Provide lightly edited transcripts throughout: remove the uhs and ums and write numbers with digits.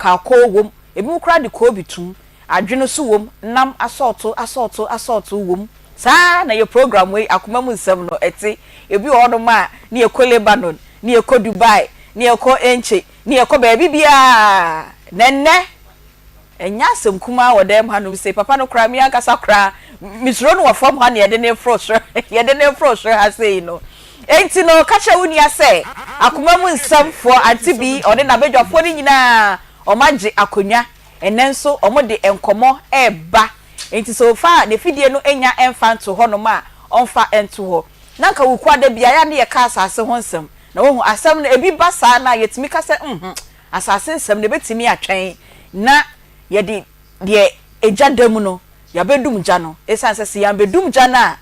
aka ko wom ebi mu kra de ko bitum adwene so wom nam assault wom saa na your program we Akoma mu nsem no eti ebi ono ma na ye ko Lebanon na ye ko Dubai na ye ko Enche na ye ko baabi bia nenne enya asem kuma wodem ha no say papa no kra mi akasa kra misro no wafam ha na ye de ne frostro ha say no enti no kacha wuni ase Akoma mu nsem for Aunty Bea ode na bedwafo ni nyina omaje akonya enenso omode enkomo eba enti so far the fidie no enya emfa nto ho no ma onfa ento ho nanka wukwa da bia ya ne ye ka asase ho nsem na wo hu asem na ebi basa na yetimi ka se asase nsem ne betimi atwen na ye de ejadam no ya bedum ja no esanse se ya bedum ja na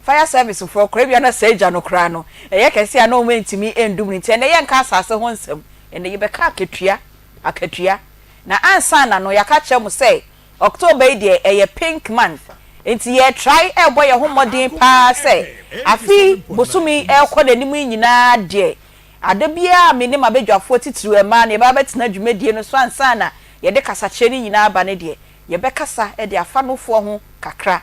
fire service for krabia na se ja no kra no eye kese ya no mentimi endum ni te na ye nka asase ho nsem ene ye be ka akatua na ansa na no yaka che mu say October dey pink month enti ye try e boy ye homodin pa say afi bosumi e kɔ nanim nyina de ade bia me ne mabedwafo titiri e ma na ye ba betina dwumadie no so ansa na ye de kasache ni nyina aba ne de ye be kasa e de afa no fo ho kakra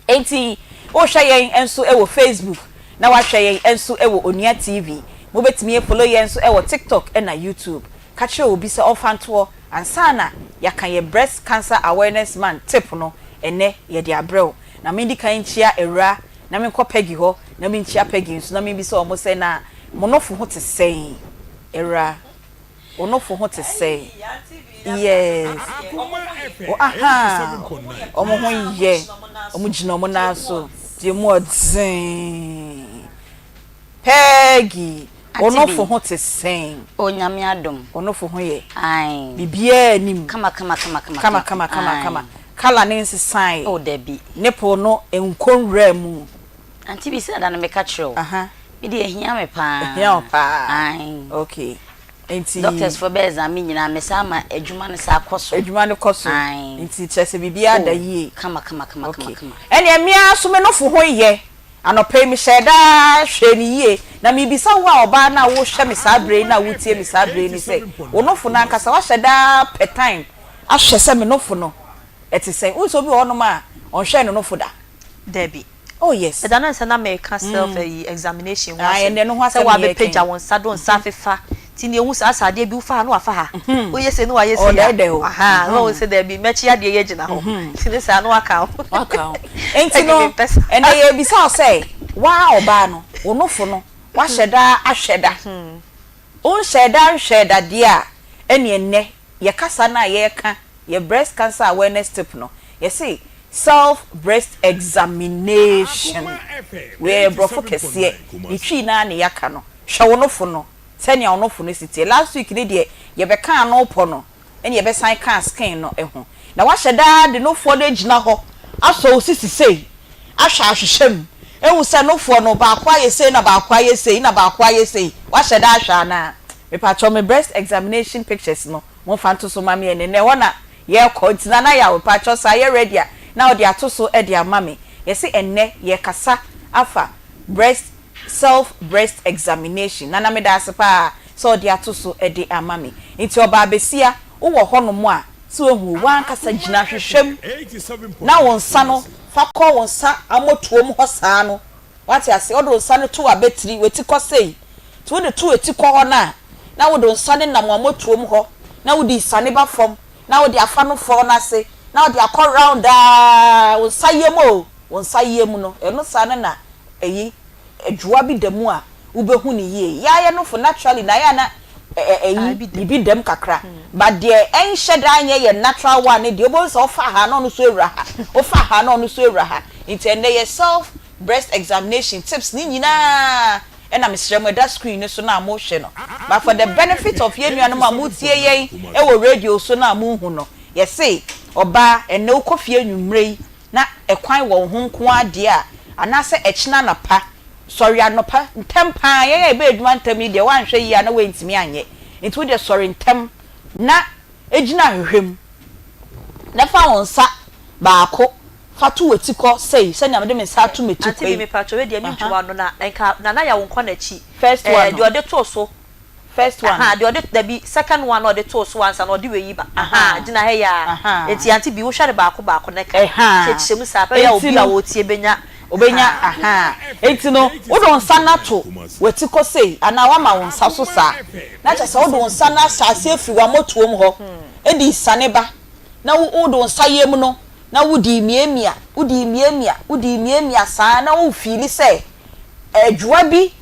enti o hwe yen enso e wo Facebook na wa hwe yen enso e wo Onua TV mo betimi e follow yen enso e wo TikTok e na YouTube kache obi se ofanto ansana yaka ye breast cancer awareness man tip no ene ye de abrɛw na me ndi kan chia era na me nkɔ pegi ho na me nchia pegi nso na me bi se omo se na monofo ho te sɛn era onofo ho te sɛn yes aha omo ho ye omo gina omo na so de mo dzin pegi onofo ho te sɛn onyame adom onofo ho ye ai bibia nim kama kala ne nsesan o dabi nepo no enkonwra mu Aunty Bea say that na me ka kire aha me de ehia me pa ai okay enti doctors for be examine nyina me sa ma adwuma ne sa koso enti chese bibia da yie kama ene emia so me nofo ho ye anope mi sheda hwe ni yie na mi bisa wo a oba na wo hwe mi sabre na wo tie mi sabre ni say wo nofo na nkasa wa sheda per time ahwe se me nofo no eti say wo so bi wo no ma on hwe no nofo da Debbie. Oh yes. But I na make self examination. And then who say wa be page won sa don sa fefa. Ti ne hu sa asade bi ufa no afa ha. O yese no wa yese ya. Aha, no say there be mechi ade ye gina ho. Ti ne sa no aka. Aka. Enti no. And dey be say wa oba no, onofo no, wa hyeda ahweda. On hyeda dia ene enne ye kasa na ye ka ye breast cancer awareness tip no. You see self breast examination we brofo kese itwi na ne yaka no hwe wonofo no sene wonofo no sitie last week ne de ye be kan no po no ene ye be san kan skin no eho na wa hyeda de no fo de gina ho aso osisisei ahwehwem ehu se no fo no ba kwa ye sei na ba kwa ye sei na ba kwa ye sei wa hyeda ahwa na me patcho me breast examination pictures no mo fanto so mama ene ne wona ye kontina na ya we patcho sa ye ready now they are so edia mami yesi enne ye kasa afa self breast examination nana me da sepa so they are so edi amami nti oba besia wo ho no mo a so ehu wan kasa gina hwehwem na won sa no fa ko won sa amotuom ho saa no wati ase odo sa no to abetiri weti ko sei to de to eti ko ho na wo do sa ne nam amotuom ho na wo di sane ba fom na wo di afa no fo na se now they are call round won sayemo no eno sana na eyi edua bi demu a ubehu ni yie ya no for naturally na ya na eyi bi dem kakra but there enhye da anye ye natural one de obo so fa ha no so ewra ha o fa ha no so ewra ha intend ye self breast examination tips ni nyina ena mesrem da screen so na mo hwe no but for the benefit of ye nuanu ma mo tie yen e wo radio so na mo hu no ye say oba ene ukofie nwumrei na ekwan wo ho nko ade a anase echina na pa sorry anopa ntempa ye be eduma ntami de wanhwe yi na wentimi anye ntu de sorry ntem na ejina hwehwem na fa wonsa baako fatu wetiko sei se nyame de me sa to metiko Aunty Bea me patcho we de mi ntwa no na enka na ya wonko na chi first one de ode to so first one the other the second one or the toast ones and or the way ba jina he ya enti Aunty Bea wo hware ba ko neka chechemu sa pa ya obi a wo tie benya enti no wo don sana to wati ko sei ana wa ma won sa so sa na cha sa wo don sana sa se fi wa motuom ho edi sane ba na wo don sa yem no na wo di miemia sa na wo feel say adwa bi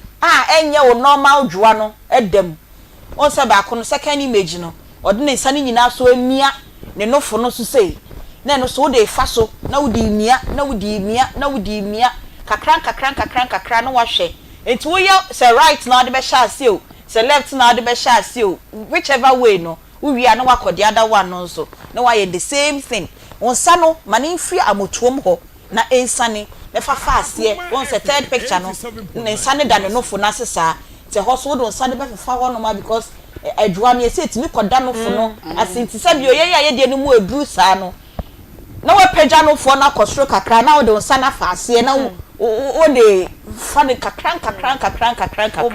enye wo normal dwa no edem on se ba ko no second image no ode ne sane nyina so emia ne nofo no so sei na no so de fa so na wudi mia kakran no wahwe enti wo ya say right na de be sha ase o say left na de be sha ase o whichever way no wo wi na wakọ the other one no so na why the same thing on sa no mani free amotuom ho na ensane me fa ase won say third picture no na ensane da no fo na sesa te ho so do nsane be fa ho no ma because adwa me say timi koda no fo no asinti sabi ye de no mu ebru sa no na we peja no fo na kosro kakra na wo de nsana fa ase na wo de fa de kakran o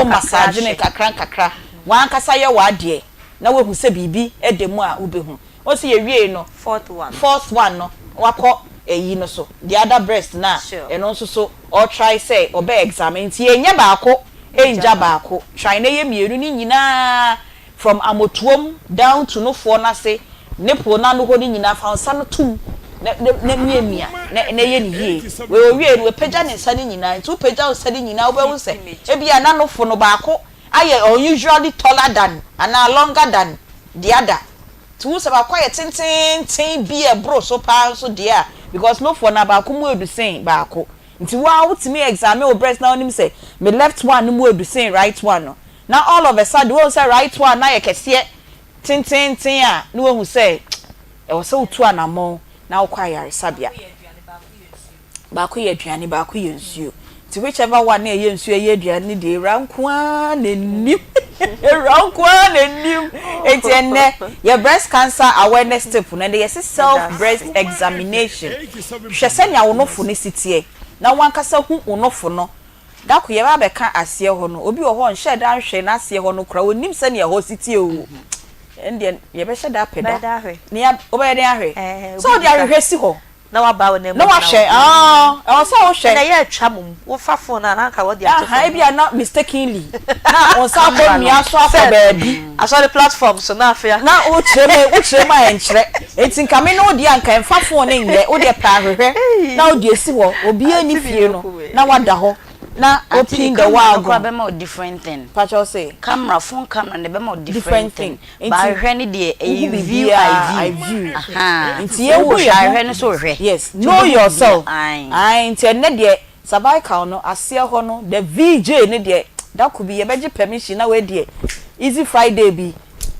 massage ne kakra wan kasa ye wa de na we hu se bibi edemu a ubehu o se ye wie no fourth one no wakọ eyi no so the other breast na eno so or try say obe examine ti enye baako enja baako try na ye mienu ni nyina from amotuom down to no fo na se nepo na no ho ni nyina fa nsa no tum na miemia na ye ni hie we owie no peja ne nsa ni nyina tu peja nsa ni nyina obe hu se e bia na no fo no baako aye unusually taller than and longer than the other tu se ba kwa ye tin bi e bro so pa so dia because no for na baako mu edu sen baako nti wa utimi examine o breast na onim say me left one mu edu sen right one no now all of a sudden we say right one na ye kese tin a no hu say e wo say utu anamo na wo kwa yare sabia baako ye aduane baako ye nsuo ti whichever one na ye nsuo ye aduane de rankwa nenim etienne your breast cancer awareness step na dey self breast examination hwese nya wo nofo ne sitie na wankasa hu onofo no da ko ye ba be ka ase ho no obi wo ho nhye da nhwe na ase ho no kra onim se ne ho sitie o ende ye be hye da peda ne ya oba ye ahwe so dey ahwehwesi ho na wa ba wona na wa hwe o so wo hwe na ye atwa mum wo fa phone na ka wo dey atwa bia na mistakenly na on sa ko mi aso afọ baabi aso the platform so na afia na wo chere ma enkyere enti nka me no di anka mfa phone ne nge wo dey pa ahwehwe na wo dey si wo obi ani fie no na wada ho na open the world go be more different thing pacho say camera phone camera ne be more different thing ba hwe ne de I view nti ye wo hwe ne so hwe yes know yourself nti ne de cervical no ase ho no the VJ ne de da could be ye beje permission na we de easy Friday bi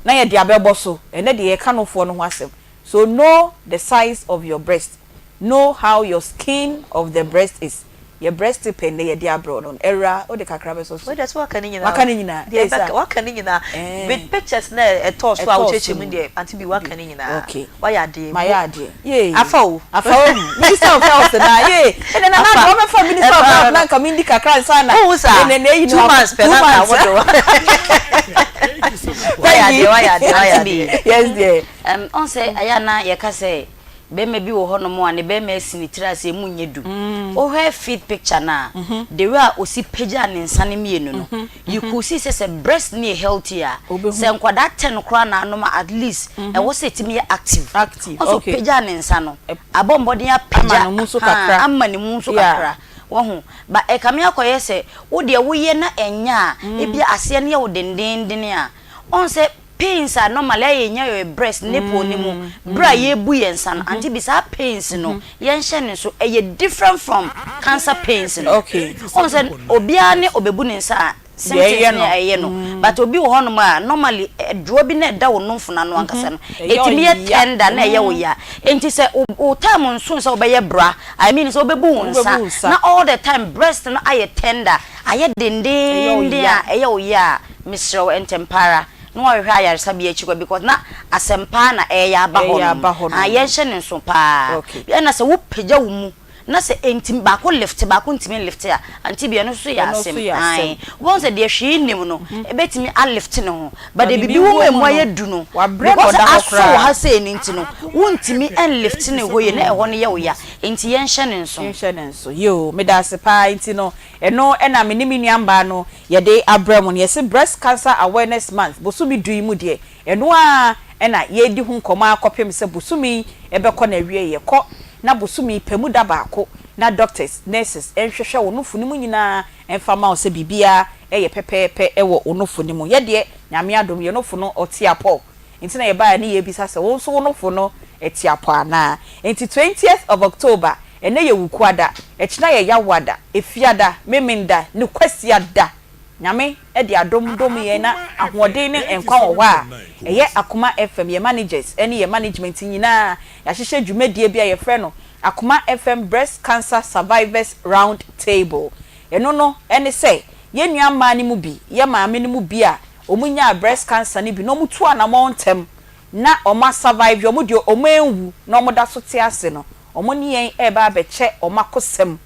na ye de abebo so ne de ye kanofo no ho asem so know the size of your breast, know how your skin of the breast is. Your breast pain they dey abroad on era o de kakra be so so that's what can you what can you na what can you na with pictures na a toss so a cheche mu dey Aunty Bea what can you na okay why ya dey my yard yeah afo minister of health na yeah and na go for minister of health na come indi kakra sana and then you know 2 months per na what do why ya dey yes dear on say ayana ye ka say be me bi wo ho no mo ane be me asini tirase mu nyedu o he fit picture na the way osi pagya ne nsane mienu no you could see say breast ne healthier say nkwada 10 kra na no at least e wo say timi active okay pagya ne nsano abombodin ya pagya amma ne mu so kakra wo ho ba e kame akoye say wo de wo ye na enya e bia ase ne ye wo dendenden a on say pains are normal your breast nipple ni mu bra ye bu yensa no Aunty Bea pains no yen hye ne so e different from cancer pains no okay on say obia ne obebu ne nsa symptoms no but obi wo hono ma normally dro bi na da wo nomfo na no ankasa no etimi ye tender na ye wo ya enti say o time nso say obeye bra I mean say obebu wo nsa na all the time breast no aye tender aye denden dia eye wo ya misro entempara no we hwa yare sabi echiko because na asempa na eya aba ho yen hye ne so pa okay na se wo pagya wo mu na se entim ba ko lift ba ko ntimi lift ya Aunty Bea no so ya asem ai won se de hwe nim no ebetimi a lift no ho but de bibi wo emu aye du no because aso ha se ni nti no wontimi en lift ne ho ye na eho no ye wo ya enti ye nhye ne nso yo me da se pa enti no eno na me ni nuamba no ye de abram no ye se breast cancer awareness month bosumi du mu de eno a ena ye di hu nkoma akopem se bosumi ebekọ na wie ye kọ na bosumi pemu da baako na doctors nurses enhwehwe wo no funi mu nyina enfama o se bibia eye pepepe ewo ono funi mu ye de nyame adom ye no funo otiapo enti na ye ba na ye bisa se wo so wo no funo etiapo ana enti 20th of October ene ye wukuada echina ye yawada efiada meminda ne kwasiada nyame e de adom ye na ahoden ne enkwa wo a eye Akoma FM ye managers ene ye management nyina ya hihye dwumadie bia ye frɛ no Akoma FM breast cancer survivors round table eno no ene se ye nuama ne mu bi ye maame ne mu bi a omunya breast cancer ne bi no mutu anamon ntem na oma survive omu de omu enwu na omu da so te ase no omu ne yen e ba beche omakosem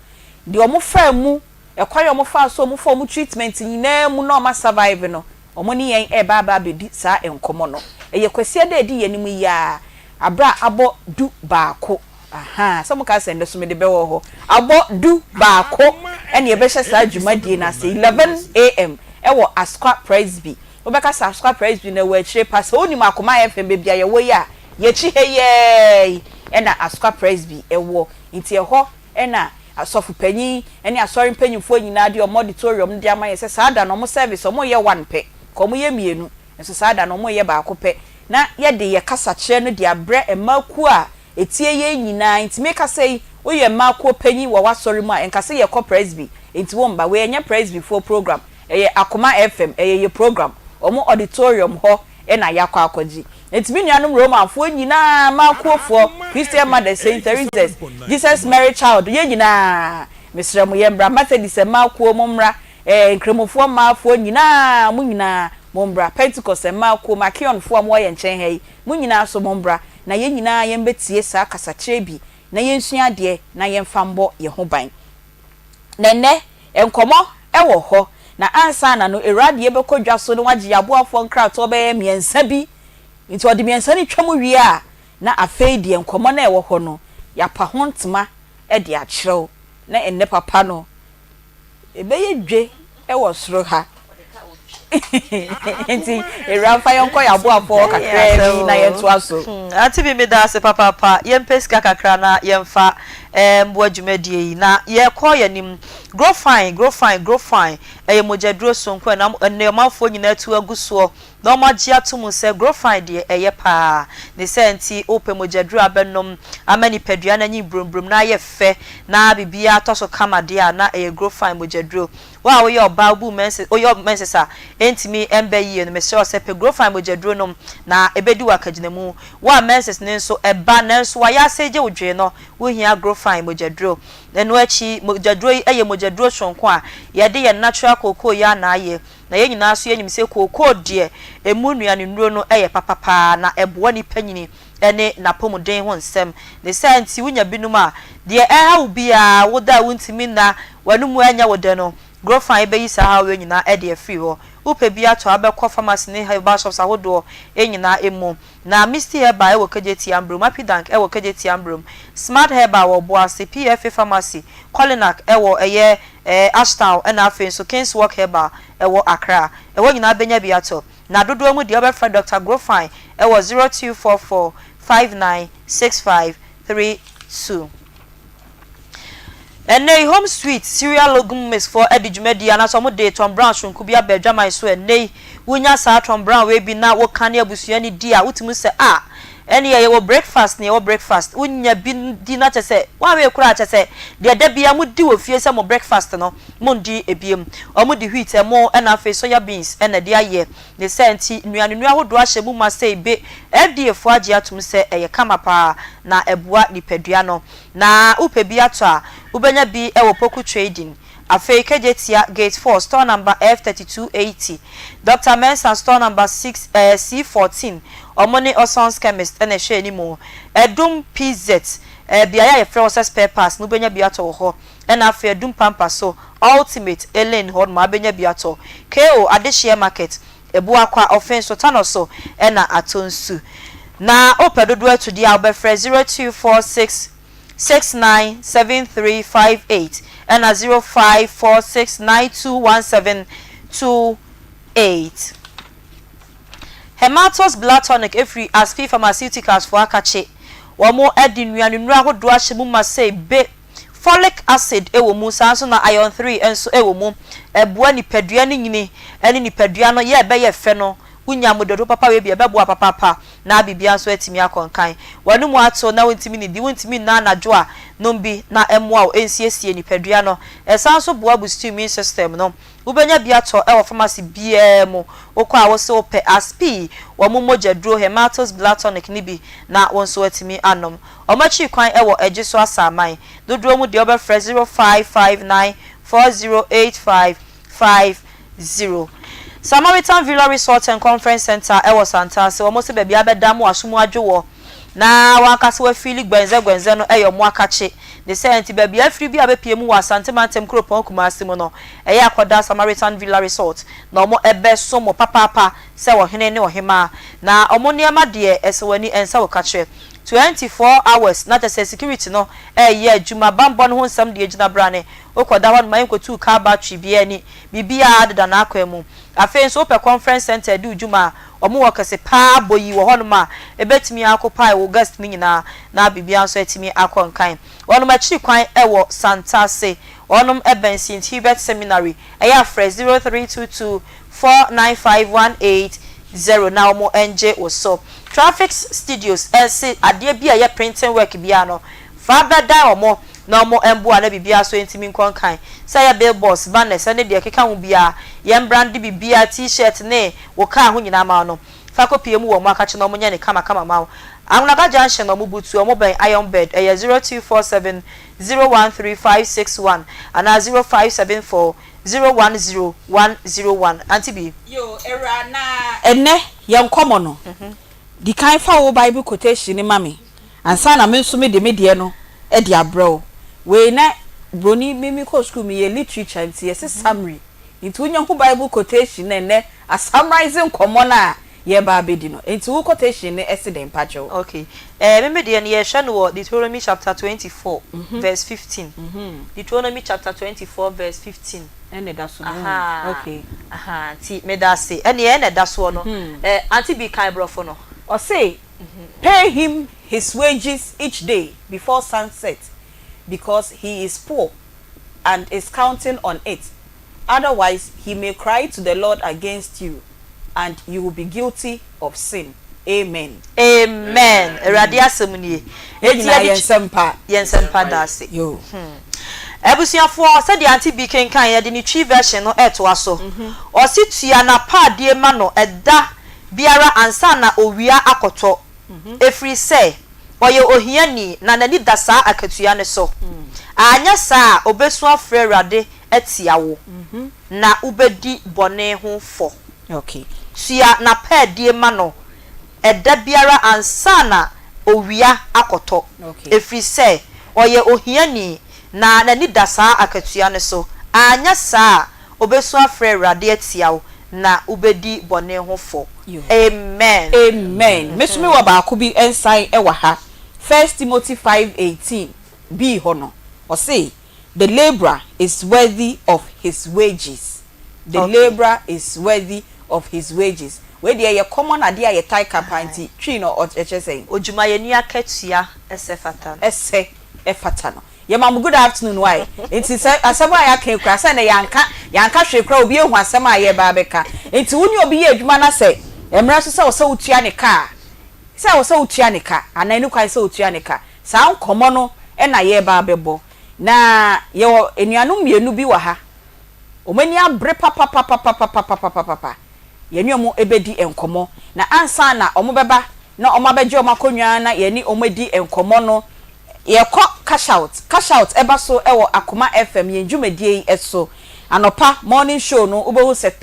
de omu fa mu ekwaye omu fa so omu fa omu treatment nyina mu na oma survive no omu ne yen e ba bedi sa enkomo no eye kwase da edi yenimu ya abra abo du baako aha so muka sende so me de bewo ho abo du baako ene ye be hye sa dwumadie na se 11 am ewo Askwa Presby obeka sa Askwa Presby na we chire pass oni Akoma FM bebia ye wo ya ye chi heye ena Askwa Presby ewo nti eho ena asofu panyi ene asori panyimfo nyina de o auditorium de ama ye se sada no mo service o mo ye one pe ko mo ye mienu nso sada no mo ye baako pe na ye de ye kasa kire no de abre emaku a etie ye nyina nti meka sei wo ye emaku panyi wo wasori mu a enkase ye ko Presby nti wo mba we enya Presby for program eye Akoma FM eye program omo auditorium ho ena yakwa akoji nti bi nuanom romanfo nyina makuofo Christian Mother Saint Teresa Jesus Mary Child ye nyina mesremu ye mbra Methodist makuo momra nkremofo maafo nyina mu nyina mombra Pentecost makuo makionfo mo ye nchen hei mu nyina so mombra na ye nyina ye mbetie sa kasakire bi na ye nsua de na ye mfambo ye ho ban nene enkomo ewo ho na ansa na no erade ye bekodwa so no wagye yaboafo nkra to be miensa bi nti odi miensa ni twam wie a na afei de enkomo na ewo ho no ya pa hontema e de akyerew na enne papa no ebeye dwe ewo soro ha nti erafa yonko yaboafo kakra bi na yento aso Aunty Bea me da se papa yempeska kakra na yemfa mbo dwumadie yi na ye ko yanim grow fine eye mojaduro sonko na neomafo nyina tu aguso na omagye atom se grow fine de eye pa ne senti ope mojaduro abenom amani padua na nyi brombrom na ye fe na bibia toso kama de na eye grow fine mojaduro wa wo ye oba bu mense oyo mensesa entimi embe yi no me sure se pe grow fine mojaduro nom na ebedi wakagina mu wa menses ne nso eba na nso wa ya seje odwe no wo hia grow fine mojaduro eno achi mojaduro eye mojaduro sonko a ye de ye natural cocoa ya na aye na ye nyina so ye nyim se cocoa de emu nuane nduro no eye papapa na ebo ni panyini ene na pomuden ho nsem ne senti wunya binum a de ha ubi a woda wuntimi na wanumu anya wode no grow fine be yi sa ha we nyina e de free ho upe bia to abekọ pharmacy ne herbal shops ahodo enyina emu na misty herbal e wo kejeti ambrom apidank e wo kejeti ambrom smart herbal wo boase pfa pharmacy colinac e wo eye ashtown e na afen so kings work herbal e wo Accra e wo nyina benya bia to na dodo mu de obefra Dr. Grofine e wo 0244596532 Ene home sweet cereal logum mix for edijumedi ana so mo de Tom Brown shunku bia bedwaman so ene wunya sa Tom Brown we bi na wo kan abusua ni dia utimu se ene ye wo breakfast ne wo breakfast wunya bi di na chese wa we kura chese de da bia mu di wo fie se mo breakfast no mo ndi ebiem o mo di wheat mo na fe soya beans ene de aye ne senti nuanu ahodo ahye mu ma se be FDF agi atum se eye kama pa na ebua nipadua no na upe bi ato a ubenya bi ewo poku trading afei kejetia gate 4 store number F3280 Dr. Mensa store number 6 C14 Omoni Osons chemist ene hwe ni mo edum PZ biaya ye frɛ spare parts no benya biato ho and afia dum pampa so ultimate elen hod ma benya biato ko adehye market ebu akwa offense tano so na atonsu na opedodo etu dia obefre 0246 697358 and 0546921728 Hematos blood tonic every asp pharmaceuticals for akache womo edi nuanu ahodo ahyemu ma say be folic acid ewo mu sanso na iron 3 enso ewo mu eboa nipadua ni nyini eni nipadua no ye be ye fe no unya mododo papa we bia beboa papa na bibia so atimi akonkan wanu mu ato na wontimi ni di wontimi na anajo a nombi na emoa o ensiesie nipadua no esanso boa boost immune system no ubenya bia to e wo pharmacy bia mu okwa wo se ope asp wo mo mogyaduro hematos blood tonic ni bi na wonso atimi anom omachi kwan e wo egiso asaman doduro mu de obefre 0559408550 Samaritan Villa Resort and Conference Center e was Santa so almost be bia bedamu asumu adwo na wakase wa fili gwenze no e yomo akache de senti be bia free bia be piemu wa Santemantem Kropon Kumasi mo no e ya akoda Samaritan Villa Resort na omo ebe so mo papa se wo hene ne ohema na omo niama de esewani ensa wo kache 24 hours not as security no ye adwuma bambo no ho nsam de agina brane okoda ho man kotu car battery bia ni bibia adeda na akwemu afen so pe conference center de adwuma omo wakase pa boyi wo hono ma ebetimi akopai wo guest ni nyina na bibia so etimi akonkan wono ma chi kwan ewo Santa se wonom eben St Hubert Seminary eya fresh 0322495180 now mo NJ also Traffic Studios say ade bia ye printing work bia no fa beda omo na omo embo ana bibia so entimi nkonkan say ya billboards banners ane de keka ho bia ye brand bibia t-shirt ne wo ka ho nyina ma no fa kopie mu wo mo akache na omo nya ne kama ma Amunaga junction omo butu omo ben iron bed 0247013561 and 0574010101 Aunty Bea yo era na enne ye nkomo no di kan fa wo Bible quotation ni mami ansa na me nso me de no e de abro we na broni mimi ko school mi ye literature nti yes summary nti wonya ho Bible quotation enne a summarizing nkomo na ye ba bedi no nti wo quotation ne accident pacho okay meme de ne ye hwe no Deuteronomy chapter 24 verse 15 Deuteronomy chapter 24 verse 15 ene da so okay ti me da say ene da so no Aunty Bea kai brofo no or say pay him his wages each day before sunset because he is poor and is counting on it, otherwise he may cry to the Lord against you and you will be guilty of sin. Amen. Amen. Eradi asemnie. Yensempa dase. Yo. Ebusiafo said the Aunty Bea kenkan ye de ni twi version no eto aso. O si tua na pa de ma no eda biara ansa na owia akoto. Efri say oye ohiani na nani dasa akatua ne so. Anya sa obesu afre Awurade etiawo. Na ubedi bone ho fo. Okay. Tua na pa de ma no eda biara ansa na owia akoto. Okay. Efri say oye ohiani na nani dasa akatua ne so. Anya sa obesu afre Awurade etiawo na ubedi bone ho fo. Amen. Amen. Mesumi wa ba ko bi ensign e wa ha. 1 Timothy 5:18 B hono. Or say the laborer is worthy of his wages. The laborer is worthy of his wages. We dey ye common ade a ye tie kapanti twi no o che say odwuma ye ni akatua ese fata. Ese e fata no. Ye mam good afternoon why. Enti say asaba ya kan kura say na yanka hwe kura obi ehu asema ye ba beka. Enti wuni obi ye adwuma na say emra so say wo say utua ne ka. Say wo say utua ne ka. Anan ni kwai say utua ne ka. Sa nkomo no e na ye ba bebo. Na ye enuanu mienu bi wa ha. Omani abre papa. Ye ni omo ebedi enkomo. Na ansa na omo beba na omo abeje omo akonwa na ye ni omo di enkomo no. Ye ko cash out eba so ewo Akoma FM ye dwumadie eso anopa morning show no ubehu set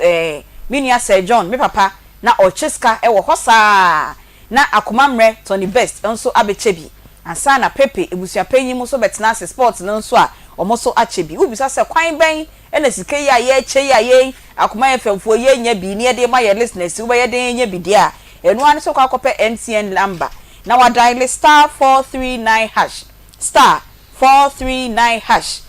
minia Sir John me papa na ochiska ewo hosa na Akoma mre Tony Best enso abechebi ansana pepe ebusua panyin mu so betena ase sports no nso a omo so achebi wo bisa se kwan ben ena sike ya ye che ya ye Akoma efemfo ye nya bi ne de ma ye listeners wo ye de nya bi dia enu an so kwa kope MTN number na wa dial *439# *439#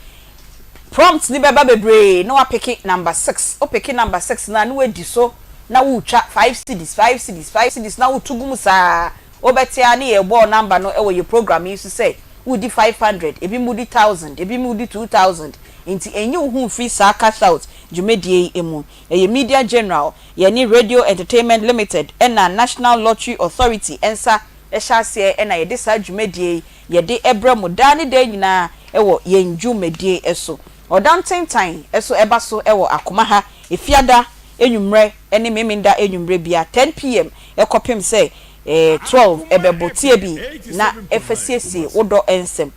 prompt ni beba bebre na wa pick number 6 o pick number 6 na no edi so na wo twa 5 cedis na wo tugum sa obetia na ye ball number no e wo ye program you say wo di 500 ebi mu di 1000 ebi mu di 2000 inti enyi hu free sa cash out jumedie emu ye media general ye ni radio entertainment limited na national lottery authority ensa e hyase na ye de sa jumedie ye de ebra mu dani de nyina e wo ye njumedie eso odantentan eso eba so e wo Akoma ha efiada enwumre ene meminda enwumre bia 10 pm e kopim say 12 ebebotie bi na efesiesi wodo ensem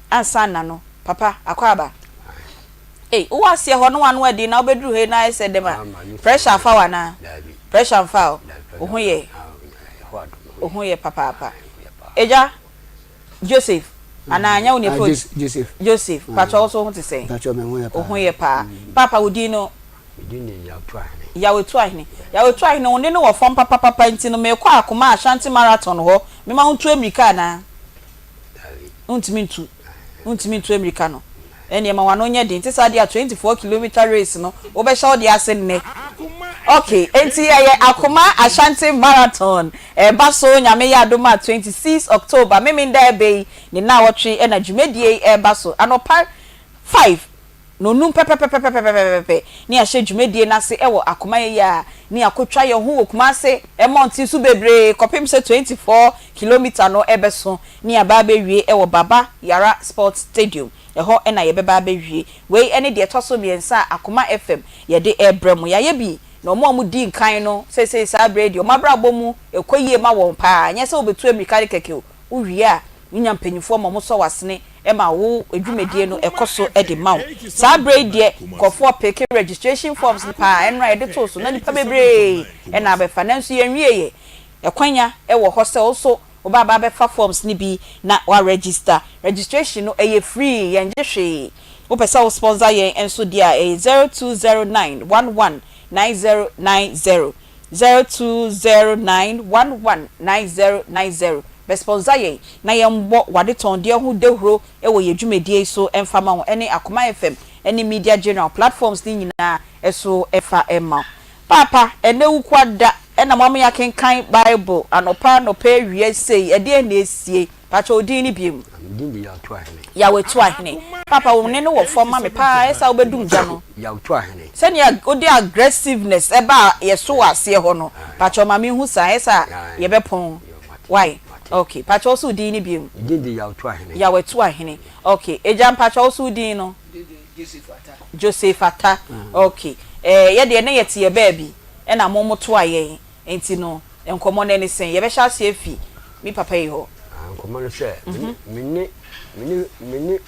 ansa na no papa akwaba uwase ho no anu adi na obedru he na ese dem a pressure fa wana pressure fa ohun ye papa eja Joseph ananya wo ne Joseph pacho also ho te say pacho me ohun ye papa wudi no ya wetu ahine wonde no wo fom papa nti no me kwa Akoma Ashanti marathon ho me ma huntu America na untimi ntu America no ene ma wano nya din tisa dia 24 km race no wo be sha odi ase ne okay enti ye Akoma Ashanti marathon ba so nyame ya adoma 26 October meminda ebe ni na wotwe e na dwumedie ba so anopa 5 no num pepe ni ahye dwumedie na se ewo Akoma ya ni akotwa ye ho okuma se e monti su bebre kopim se 24 km no ebeso ni aba be wie ewo Baba Yara Sports Stadium eho na ye beba be wie we ene de toso miensa Akoma FM ye de ebrem ya ye bi na omo di nkan no se sa radio mabra bomu ekoyie ma won pa nya se obetu America keke o wie a nya mpanyifo mo so wasene e ma wo edwumedie no ekoso e de mawo sa radio kofo pick registration forms pa enra e de to so na nipa bebre e na be finance ye nwieye ekwanya e wo hostel so oba ba be fa forms ni bi na wa register registration no e free ye njehwe wo pesa wo sponsor ye enso dia 0209119090 0209119090 be sponsor ye na ye mbo wade ton de hu dehuro e wo ye dwumedie so emfama ho ene Akoma FM ene media general platforms ni nyina eso efa ema papa ene ukwada ena mama ya kenkan Bible anopa no pe wie sei e de na esie pacha odin ni biem din ya to ahene ya wetu ahene papa wo ne no wo forma me pa esa obedu nja no ya to ahene sene ya odi aggressiveness eba yeso ase ho no pacha mama hu sa esa ye bepon why okay pacha osu din ni biem din ya to ahene ya wetu ahene okay eja pacha osu din no Joseph Ata okay ye de ne yete ye baby ena momoto aye enti no enkomo na ni sen ye be sha se efi mi papa yi ho enkomo no se mini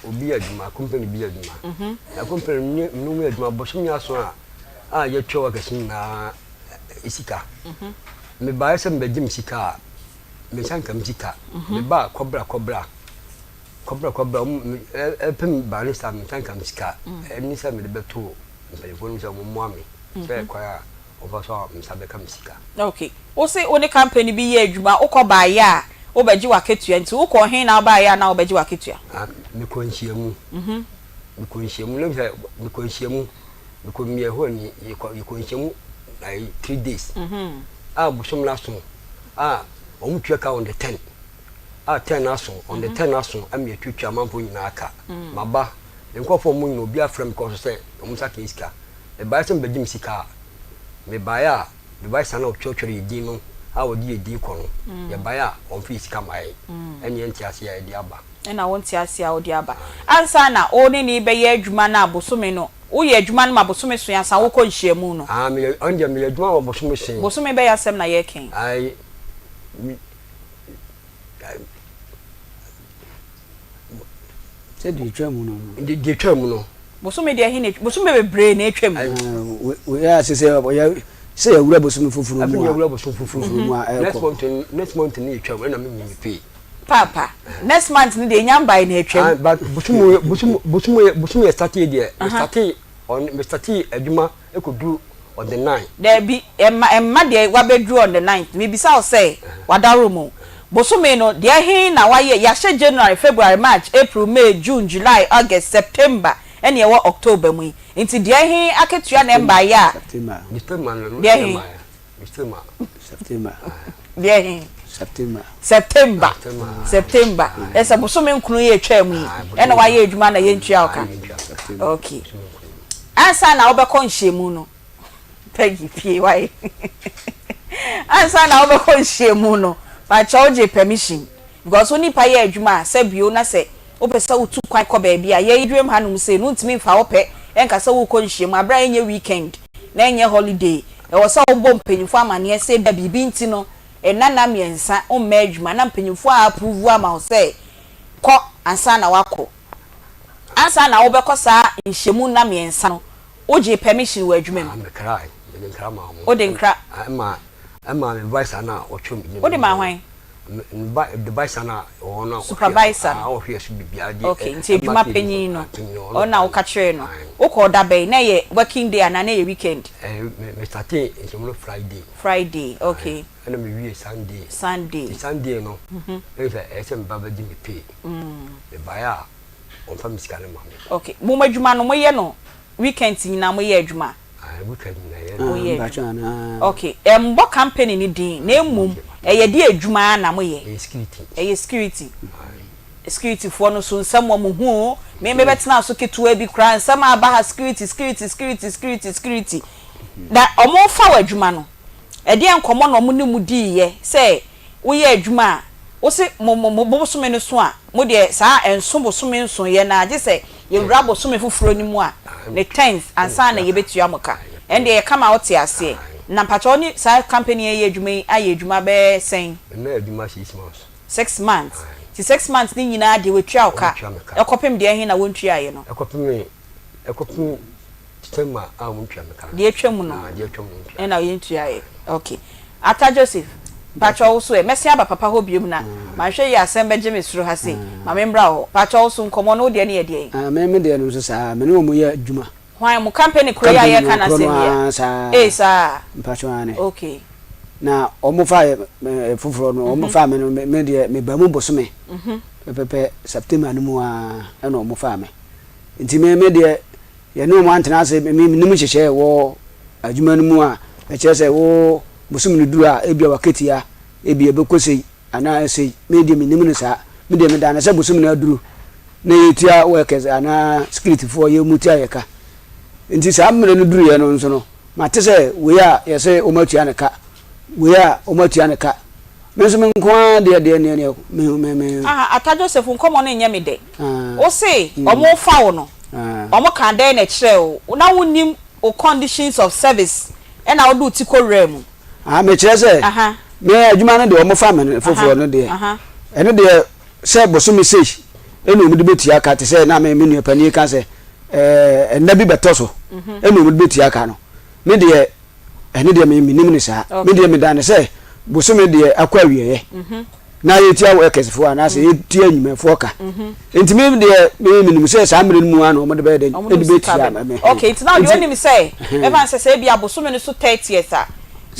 obi aduma company bi aduma na company mi aduma bosom ya so a ye twa kasin na isika me ba se me jim sika me sanka msika me ba kobra pem ba ni sa me sanka msika ni sa me de beto me fo ni sa mo mo ami se kwa over so msabe ka msika okay o se oni company bi ye adwuma ukoba ya obeji waketua nti uko hen na ba ya na obeji waketua me ko nhiamu me ko nhiamu le me ko nhiamu me ko mie ho ni ye ko nhiamu ai 3 days bushom la so omutwa ka on the 10 10 aso on the 10 aso am twetwa manfo nyina aka maba nkofo mu nyina obi afrem ko so se omsaka iska e ba se mbegim sika me baya me ba sana ochotwere yedin no wodi yedin ko no ye baya on fi sika mai eni enti ase ya edi aba na wonti ase ya odi aba ansa na oni ni be ye adwuma na abosome no wo ye adwuma na abosome so ya san wo ko nhyiamu no me onde me adwuma abosome sen bosome be ya sem na ye ken ai se di twam no di twam no bosome de hine bosome bebre na etwam we ya se se ya wura bosome fufuru mu ya wura bosome fufuru mu next month ni etwam na me nyi pe Papa. Next month ni dey nyamba in etwem. But busumu started there. We started adwuma ekodu on the 9th. There be emma dey wabedru on the 9th. Me bisa o say wadarumo. Bosume no dey hin na waye ya hye January, February, March, April, May, June, July, August, September. Ene wo October mu. Nti dey hin aketua na emba ya. September no. September. Dey hin September. Esa bosume nkunu ye twa mu. Ene waye adwuma na ye ntua oka. Okay. Ansa na obekọ nhyiemu no. Peggy pie why. Ansa na obekọ nhyiemu no. Ma charge permission because oni pa ye adwuma se bio na se opese utu kwan ko ba bia ye idwem hanum se no ntimi fa ope enka se wo ko nhyiemu abra enye weekend na enye holiday e wo se wo bom penyifo amane se da bibi nti no enana miensa o ma adwuma na penyifo approve ama o se ko ansa na wako ansa na wo bekọ sa nhyiemu na miensa no oje permission wa adwuma mu o de nkra ama advisor na otwom o de ma hwan advisor na ona supervisor okay nti adwuma panyin no ona wo ka kire no wo ko da bay na ye working day na ye weekend me starting in Friday okay and me we Sunday no ese mbaba di me pay me baya on fa miskale ma okay mo madwuma no mo ye no weekend nyina mo ye adwuma weekend na okay mbo company ni din na emum ye di adwuma na mo ye security for no so nsam mo hu me betena so ketua bi kra nsam aba ha security da omo fa wa adwuma no e de enkomo no mo ne mu di ye say wo ye adwuma wo se mo bosome no so a mo de saa enso bosome nso ye na age say ye wra bosome fufuro ni mu a ne 10th ansa na ye betua moka and they come out here say na mpacho ni sa company ye adwuma aye adwuma be sen na adwuma 6 months ti 6 months ni nyina de wetua oka ekopem de hin na wontua ye no ekopem tema a wontua meka de etwam no e na yentua ye okay ata Joseph pacho also e mesia ba papa ho biom na ma hwe ye asembe je mesuro ha sei ma membra ho pacho also nkomo no de na ye de me de no so sa me no mo ye adwuma why mu company koya ye kana semia sa pacho ane okay na omo fa fufuro no omo fa me no me de me ba mu bosome pepe September no mu a na omo fa me nti me de ye no mo antena se me nim hyehye wo adwuma no mu a e che se wo bosome no duru a ebia waketia ebia bekosei ana sei me de me nim no sa me de me da na se bosome no aduru na yetia workers ana security for ye mutia ye ka nti sa amre no duru ye no nso no mate se we a ye se o matua ne ka we a o matua ne ka me so me nko de ne me ata Joseph nkomo no nya me de o se omo fa wo no omo kan de na kire wo na wonim o conditions of service e na wo do ti ko rem me kire se me adwuma no de omo fa me foforo no de eno de se bosumi sei eno mu de betia ka te se na me nua pani ka se na bi beto so eno mu de betia ka no me de eno de me nim ni sa me de me da ne se bosumi de akwa wiye na yetia workers fo ana se yetia nyumefo ka enti me de me nim se sa amre mu ana o de be de betia me okay it's now you only me say ever say bi abosumi no so 30 years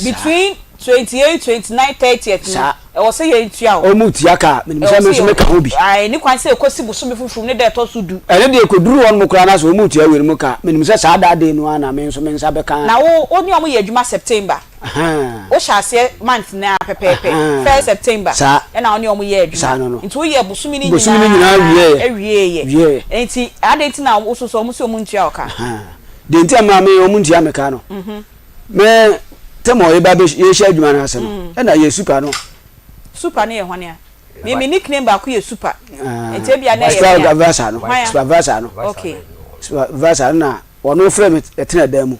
between 28 29 30th e wo se ye ntua o mu tia ka me so me ka ho bi ai ni kwan se ekosi bosumi fufu ne de to so du ene de ekoduru won mu kra na so o mu tia we mu ka me se sa da de no ana me so me nsa be kan na wo oni o mu ye adwuma September o sha se month na pepepe 1 September e na oni o mu ye adwuma nti wo ye bosumi ni nyina wie enti ade na wo so mu se o mu ntua o ka de enti ama me o mu ntua me ka no me temo ye ba be ye sha adwuma na asem e na ye super no super na ye hwane a me nickname ba ku ye super enti bia na ye supervisor no okay supervisor na wono frame etena da mu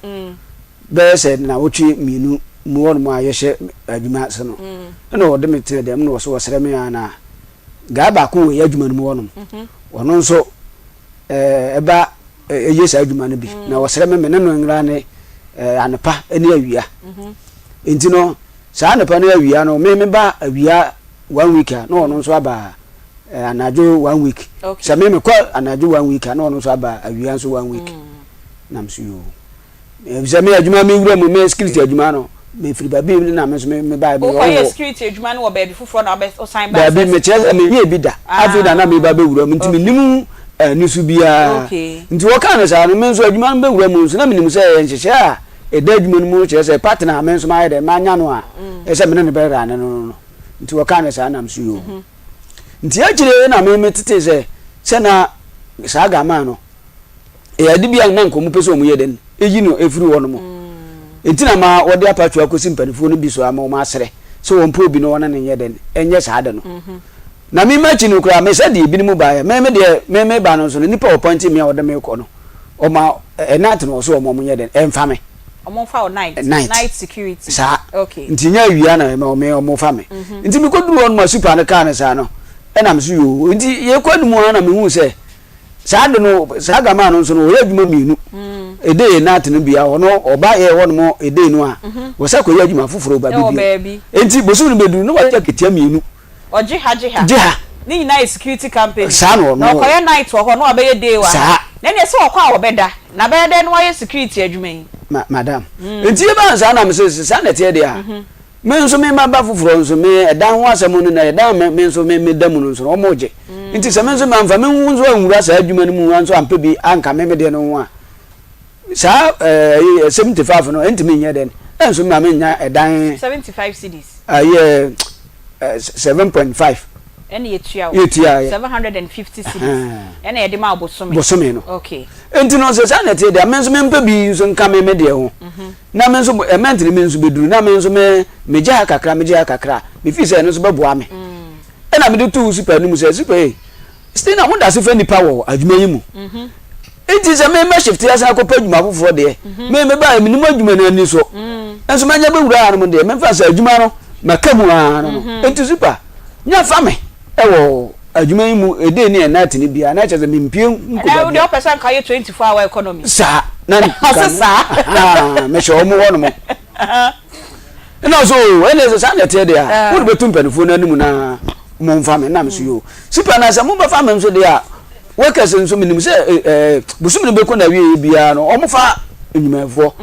be se na wotwi minu mu won mu aye hye adwuma se no na wo de me tena da mu no so wosere me ana ga ba ku ye adwuma no mu wono wono nso eba eye sa adwuma no bi na wosere me ne no ngra ne anepa eni awia enti no sa anepa no awia no me ba awia 1 week no no so aba anajo 1 week se me ko anajo 1 week ana ono so aba awia so 1 week nam so yo se me adwuma me wura mu me security adwuma no me free ba bi na me so me ba bi o ye security adwuma no wo ba bi fufuro na o sign ba bi me che me ye bi da afi da na me ba be wura mu ntimi nim nisu bia nti wo kan sa no me so adwuma no be wura mu so na me nim se enhyehyɛ a eda adwuma no mu che se partner me so ma ye de ma nya no a e se me ne be ra no nti wo kan sa nam so yo nti agire na me tete se na sa ga ma no e ade bia na nkomu pese omu ye den eyi no efiri wo no mo enti na ma wo de apatwa kosi mpanifo no bi so ama wo asere so wo mpo bi no wona ne ye den enye sa de no na me machi no kura me se de bi mu ba ya me ba no so no nipa appoint me wo de me ko no o ma night no so o mo ye den emfa me omo fa o night security sa okay nti nya awia na me omo fa me nti me ko duru on ma super na ka na sa no e na me so yo nti ye ko nu na me hu se sa de no sa ga ma no so no ye adwuma mienu ede night no bia ono oba ye wo no mo ede no a wo sa ko ye adwuma foforo ba bi nti bosu no beduru no wa ja ketia mienu oje ha ni nyina security campaign sa no no ko ye night wo ho no abaye day wa na ne se wo kwa wo beda na be de no ye security adwuma yi madam nti e ba sa na me se sa na tie de a me nso me ma ba foforo nso me edan ho asem no na edan me nso me damu no nso o moje nti se me nso ma mfa me hu nso anwura sa adwuma no mu nso ampe bi anka me de no ho a sa 75 no enti me nya den enso ma me nya edan 75 cedis 7.5 ene yetua 750 cedis ene ye de ma bosome no okay enti no se sa na tie de me nso me mpa bi nso nka me de ho na me nso mentri me nso beduru na me nso me gya kakra me fi se no nso beboa me ena me de tu super no se super still na mo da se fa nipa wo adwuma yi mu enti se me shift ya sa ko pa adwuma foforo de me ba me nim adwuma na ani so enso ma nya be wura no de me fa sa adwuma no makamu no enti super nya fa me ewo adwuma yi mu ede ni na tini bia na cheze mimpie nko de person ka ye 24 hour economy sa na sa me sho mo wono mo na so ene so sa na tie de a wo betu mpanifo na nimu na mo mfa me na me so yo super na sa mo ba fa me so de a workers nso minim se busum ne be ko na wie bia no o mo fa enyumafo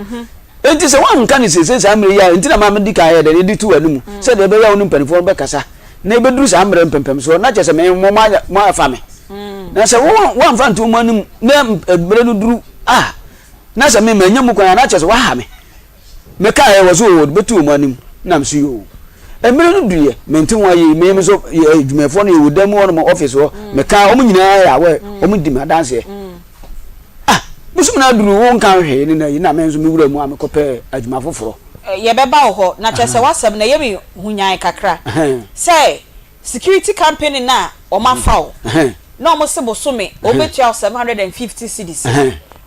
enti se wan kan se sa amre ya enti na ma me di ka ye de di tu animu se de be ya wonu mpanifo be kasa na ebeduru sa amre pempem so na chese me mo ma fa me na se wo mfa ntu mo anim na ebere no duru na se me manya mu kwa na chese wa ha me ka ye wo so betu mo anim na mso yo emere no duye mentin wa ye me so adwumefo no ye wodam wo no office wo me ka o nyina ya we o mu di ma dance busum na duru wo nkan hwe ni na yi na me nso me wura mu amekope adwuma foforo ye beba ho na chese wasem na ye me hunyan kakra say security campaign na o ma fawo na o mo se bosome o betua 750 cedis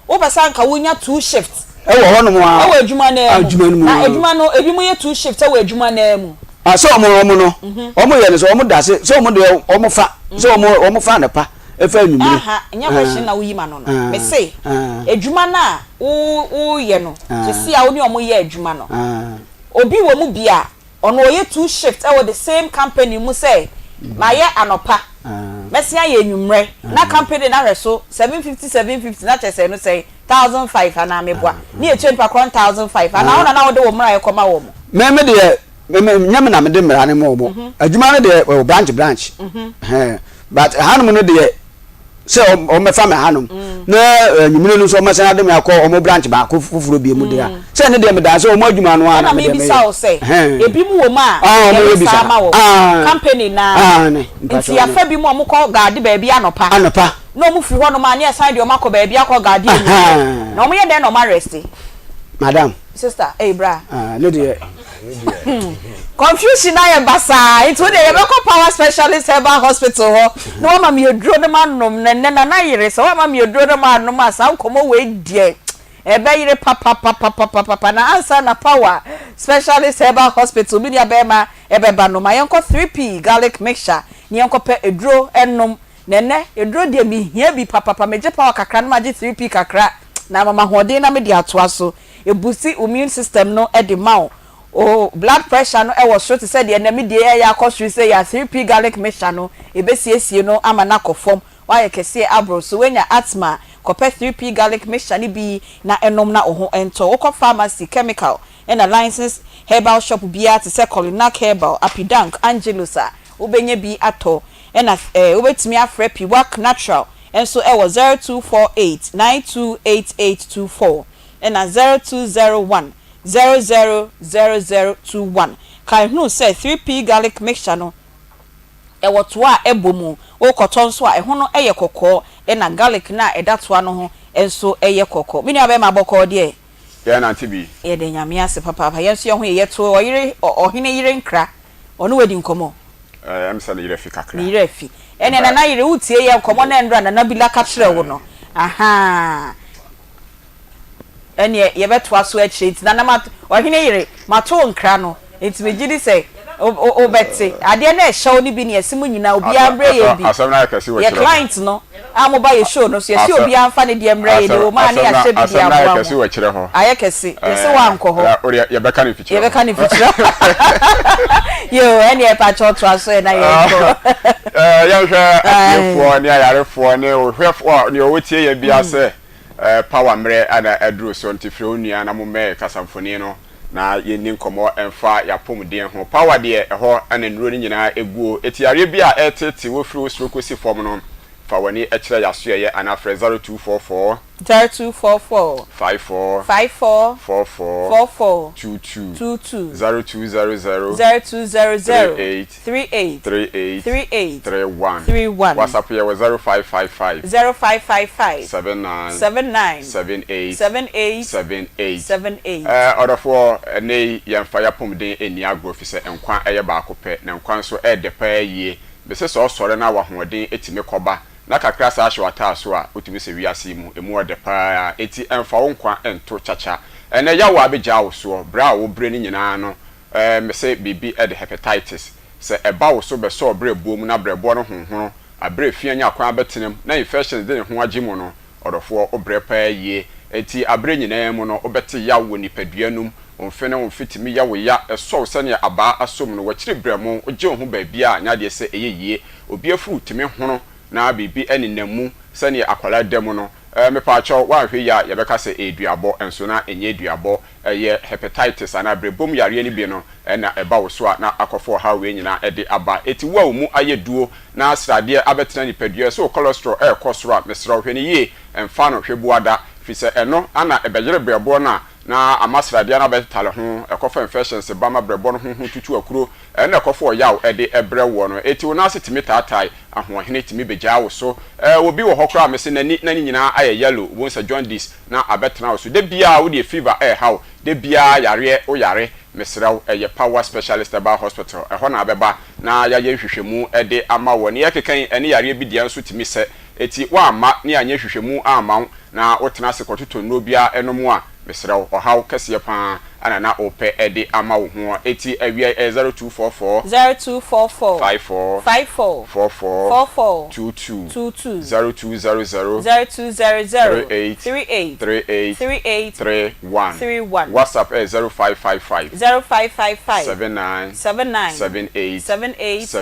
o basa nka wonya 2 shifts e wo hono mo a e wo adwuma na adwuma no ebi mo ye 2 shifts e wo adwuma na mu so omo no omo ye ne so omo dase so omo de omo fa so omo fa na pa e fa nwumire nya question na wo yima no me say adwuma na wo ye no to see a wo ni omo ye adwuma no obi wo mu bia ono ye 2 shifts e wo the same company mu say ma ye anopa mesia ye nwumre na company na hweso 750 na chese no say 1005 ana meboa ni e change pa 1005 ana ona na wo de wo mra ye koma wo mo me de nyame na me de mra ne mo mo adwuma ne de branch but hanum no de se o me fa me hanum na nwumre no so me se na de me akọ o mo branch ba ko fufuro bi mu de a se ne de me da se o mo adwuma no ana me de me bi sa o se ebi mu wo ma e sa ma wo company na nti ya fa bi mu o mo ko gaade ba bi anopa no mu fi ho no ma ne aside de o makọ ba bi akọ gaade ni na o mo ye de no ma rest madam sister bra no de confusion na ye basa it we dey be call power specialist herbal hospital ho no ma me eduro de manom na yire so ma me eduro de manom asa nkomo we die e be yire papa na answer na power specialist herbal hospital bi dia be ma e be ba no ma yenko 3p garlic mixture ni yenko pe eduro enom nene eduro de mi hia bi papa meje power kakra na ma je 3p kakra na mama hode na me di atoa so ebusi immune system no e di ma o blood pressure no e wo so te say de na me de ya akosri say ya 3p garlic mixture no e be siesie no ama na kofom wa ye kese abro so wenya asthma kope 3p garlic mixture ni bi na enom na oho ento wo pharmacy chemical and a license herbal shop bia te say Colinac herbal Apidank Angelosa ubenye bi ato and ubetimi afre pi work natural and so e was 0248928824 and 0201 000021 kai hu say 3p garlic mixture no e woto a ebomu o koton so a e ho no eye kokko e na garlic na e datoa no ho enso eye kokko mini abe ma bokko de ya na Aunty Bea ye de nyame ase papa yenso ye ho ye to oyire ohine yire nkra ono wedi nkomo am sa na yire fi kakra yire fi ene na yire utie ye nkomo na ndra na bila ka kire wo no aha ene ye beto aso a kire nti na ma ohine yire mato nkra no enti megidi say o betse ade na e show ni bi ne esimu nyina obi ambre ye bi asam na kase wo ye client no amoba ye show no so ye si obi amfa ne de ambre ye o ma ne ya se bi dia asam na kase wo kire ho aye kase ye se wa nko ho ye beka ni fichira ye beka ni fichira yo ene e pa cho to aso na ye ko ya hwe afefo ne ayarefo ne ohwefo ne owotie ye bia se power mre ana aduro so ntifre onua na mo me kasamfoni no na yeni nkomo emfa yapomden ho power de ho ana nuro ni nyina eguo etiare bia etete wo firi osroko si fom no fa wani ekire yaso ye ana fre 0244 0244 54 54 44 44 22 0200 0200 38 31 31 WhatsApp ye 0555 79 78 78 order ne yemfa yapomden eni agro fi se enkwa eye ba akopɛ na enkwa so e de pa yie be se so sɔre na wahoɔden etime kɔba na kakra sa ahwe wata so a otumi se wiase mu emu ode pa eti emfa wo nkwa ento chacha ene ya wa abegya wo so bra wo bre ni nyina no me se bibi e de hepatitis se eba wo so be so bre buom na bre bo no honhono abre fianya kwan betenem na infection de ne ho agimu no odofo obre pa yie eti abre nyina mu no obete ya wo nipaduanum onfene onfitimi ya wo ya eso sene aba asom no wakire bremu ogye ho ba bia nya de se eyeye obi afu timi hono na bibi eninamu sene akwala dem no me pa cho wa hwe ya ye beka se eduabo enso na enye eduabo ye hepatitis ana brebom yare ni bi no na eba wo so na akofo ha we nyina ede aba eti wa mu ayeduo na asrade abetena ni padua so cholesterol kosro mesro hwe ni ye emfa no hwe buada fi se eno ana ebegere brebo na amasrade na betale ho ekofa infections ba ma brebo no ho tutu akuro na ekofo yaw ede ebre wo no eti wo na setimi tatai ahohene timi begya wo so obi wo hokra mese nani nyina aye yellow wo nsa jaundice na abetena wo so de bia wo de fever how de bia yare o yare mesraw eye power specialist about hospital ho na abeba na ya ye hwehwemu ede ama wo ne yekekan ene yare bi dia nso timi se eti wa ama ne anye hwehwemu ama na wotena se kototo no bia enomo a mesraw ohaw kase pa ana na ope ede ama wo ho eti awia 0244 54 44 22 0200 38 31 WhatsApp 0555 79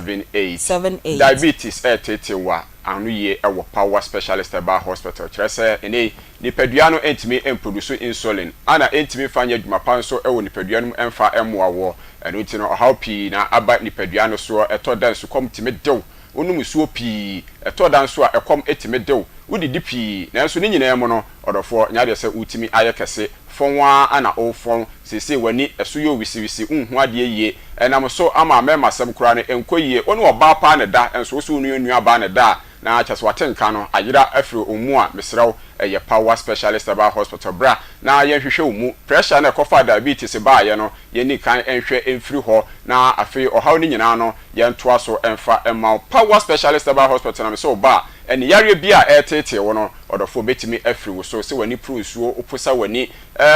78 diabetes tetewa anu ye ewo power specialist about hospital trese ene nipadua no entimi produce insulin ana entimi fanya dwuma panso ewo nipadua no emfa emoawo eno ti no how pi na aba nipadua no so etodan so kom timi dew onum suo pi etodan so a ekom etimi dew udidi pi na so ni nyina emo no odofo nya de se utimi ayekese fonwa ana ofon sese wani eso yo wisiwisi unhu ade yie enam so ama memasem kura no enkoyie onu oba pa ne da enso so unu aba ne da na chaso watenka no ayira afiri omu a mesraw eye power specialist about hospital bra na ye hwehwe omu pressure na kofa diabetes ba ye no ye ni kan enhwe emfiri ho na afi ohaw ni nyina no ye ntoa so emfa emma power specialist about hospital na me so ba eni yare bia etete wo no odofo betimi afiri wo so se wani prusuo oposa wani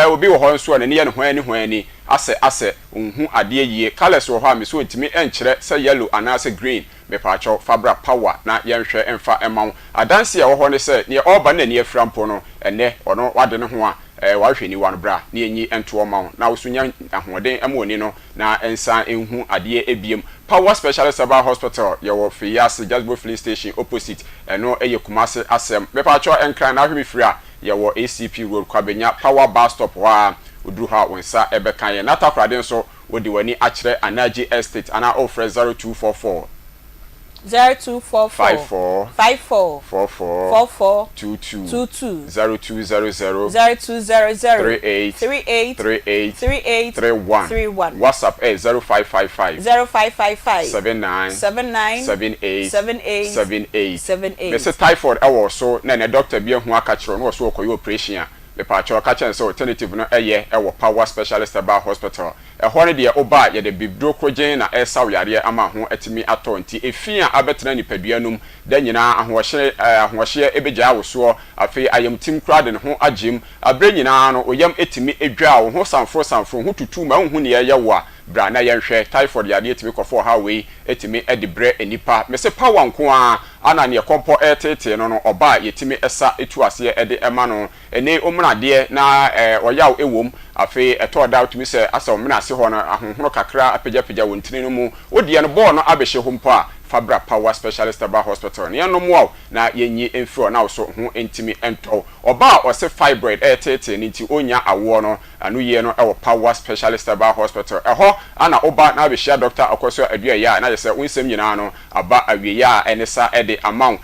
obi wo ho nso na ne ye ne ho ani ase unhu ade yie colors wo ho a me so ntimi enkyere se yellow anase green me pacho fabra power na yenhwe emfa emma adanse ye wo ho ne se ne oba na ne afira mpo no ene ono wade ne ho a wa hwe ni wan bra na enyi ento ma na wo so nya ahoden amoni no na ensan enhu ade ebiem Power Specialist Aba Hospital ye wo Fiyas Jasbo Filling Station opposite eno eye Kumase asem me pa cho enkran na hwe mi firi a ye wo ACP Road Kwabenya Power Bus Stop wa udru ha wonsa ebekan ye na takrade nso wodi wani akire Anaji Estate ana offer 0244 0244 54 44 22 0200 38 31 WhatsApp 0555 79 Mr. Typhoid ewo so na ne doctor bi hu aka kire no so okoyo operation me pa cho ka chen so alternative no ewo Power Specialist Aba Hospital ehore de oba ye de bibdro krogen na esa yare ama ho atimi atonti efia abetena nipaduanum da nyina ahohye ebeja awoso afi ayamtim krade ne ho agim abre nyina no oyam etimi edwa wo ho sanfro ho tutu ma hu ne ye wo a bra na yenhwe typhoid yade etimi kofo ha we etimi edibre enipa me se power nko a ana ne kompo etete no oba yetimi esa etu ase ede ema no ene omrade na oyaw ewom afi eto da utumi se asa omna ase ho na ahohoro kakra apagya wontini no mu odie no ball no abehye ho mpo a Fabra Power Specialist Aba Hospital ne no mo na yenyi emfiro na so ho entimi ento oba ose fibroid etete ni nti onya awo no anu ye no ewo Power Specialist Aba Hospital eho ana oba na behia doctor akoso adua ya na yese wonsem nyina no aba awie ya enesa ede amount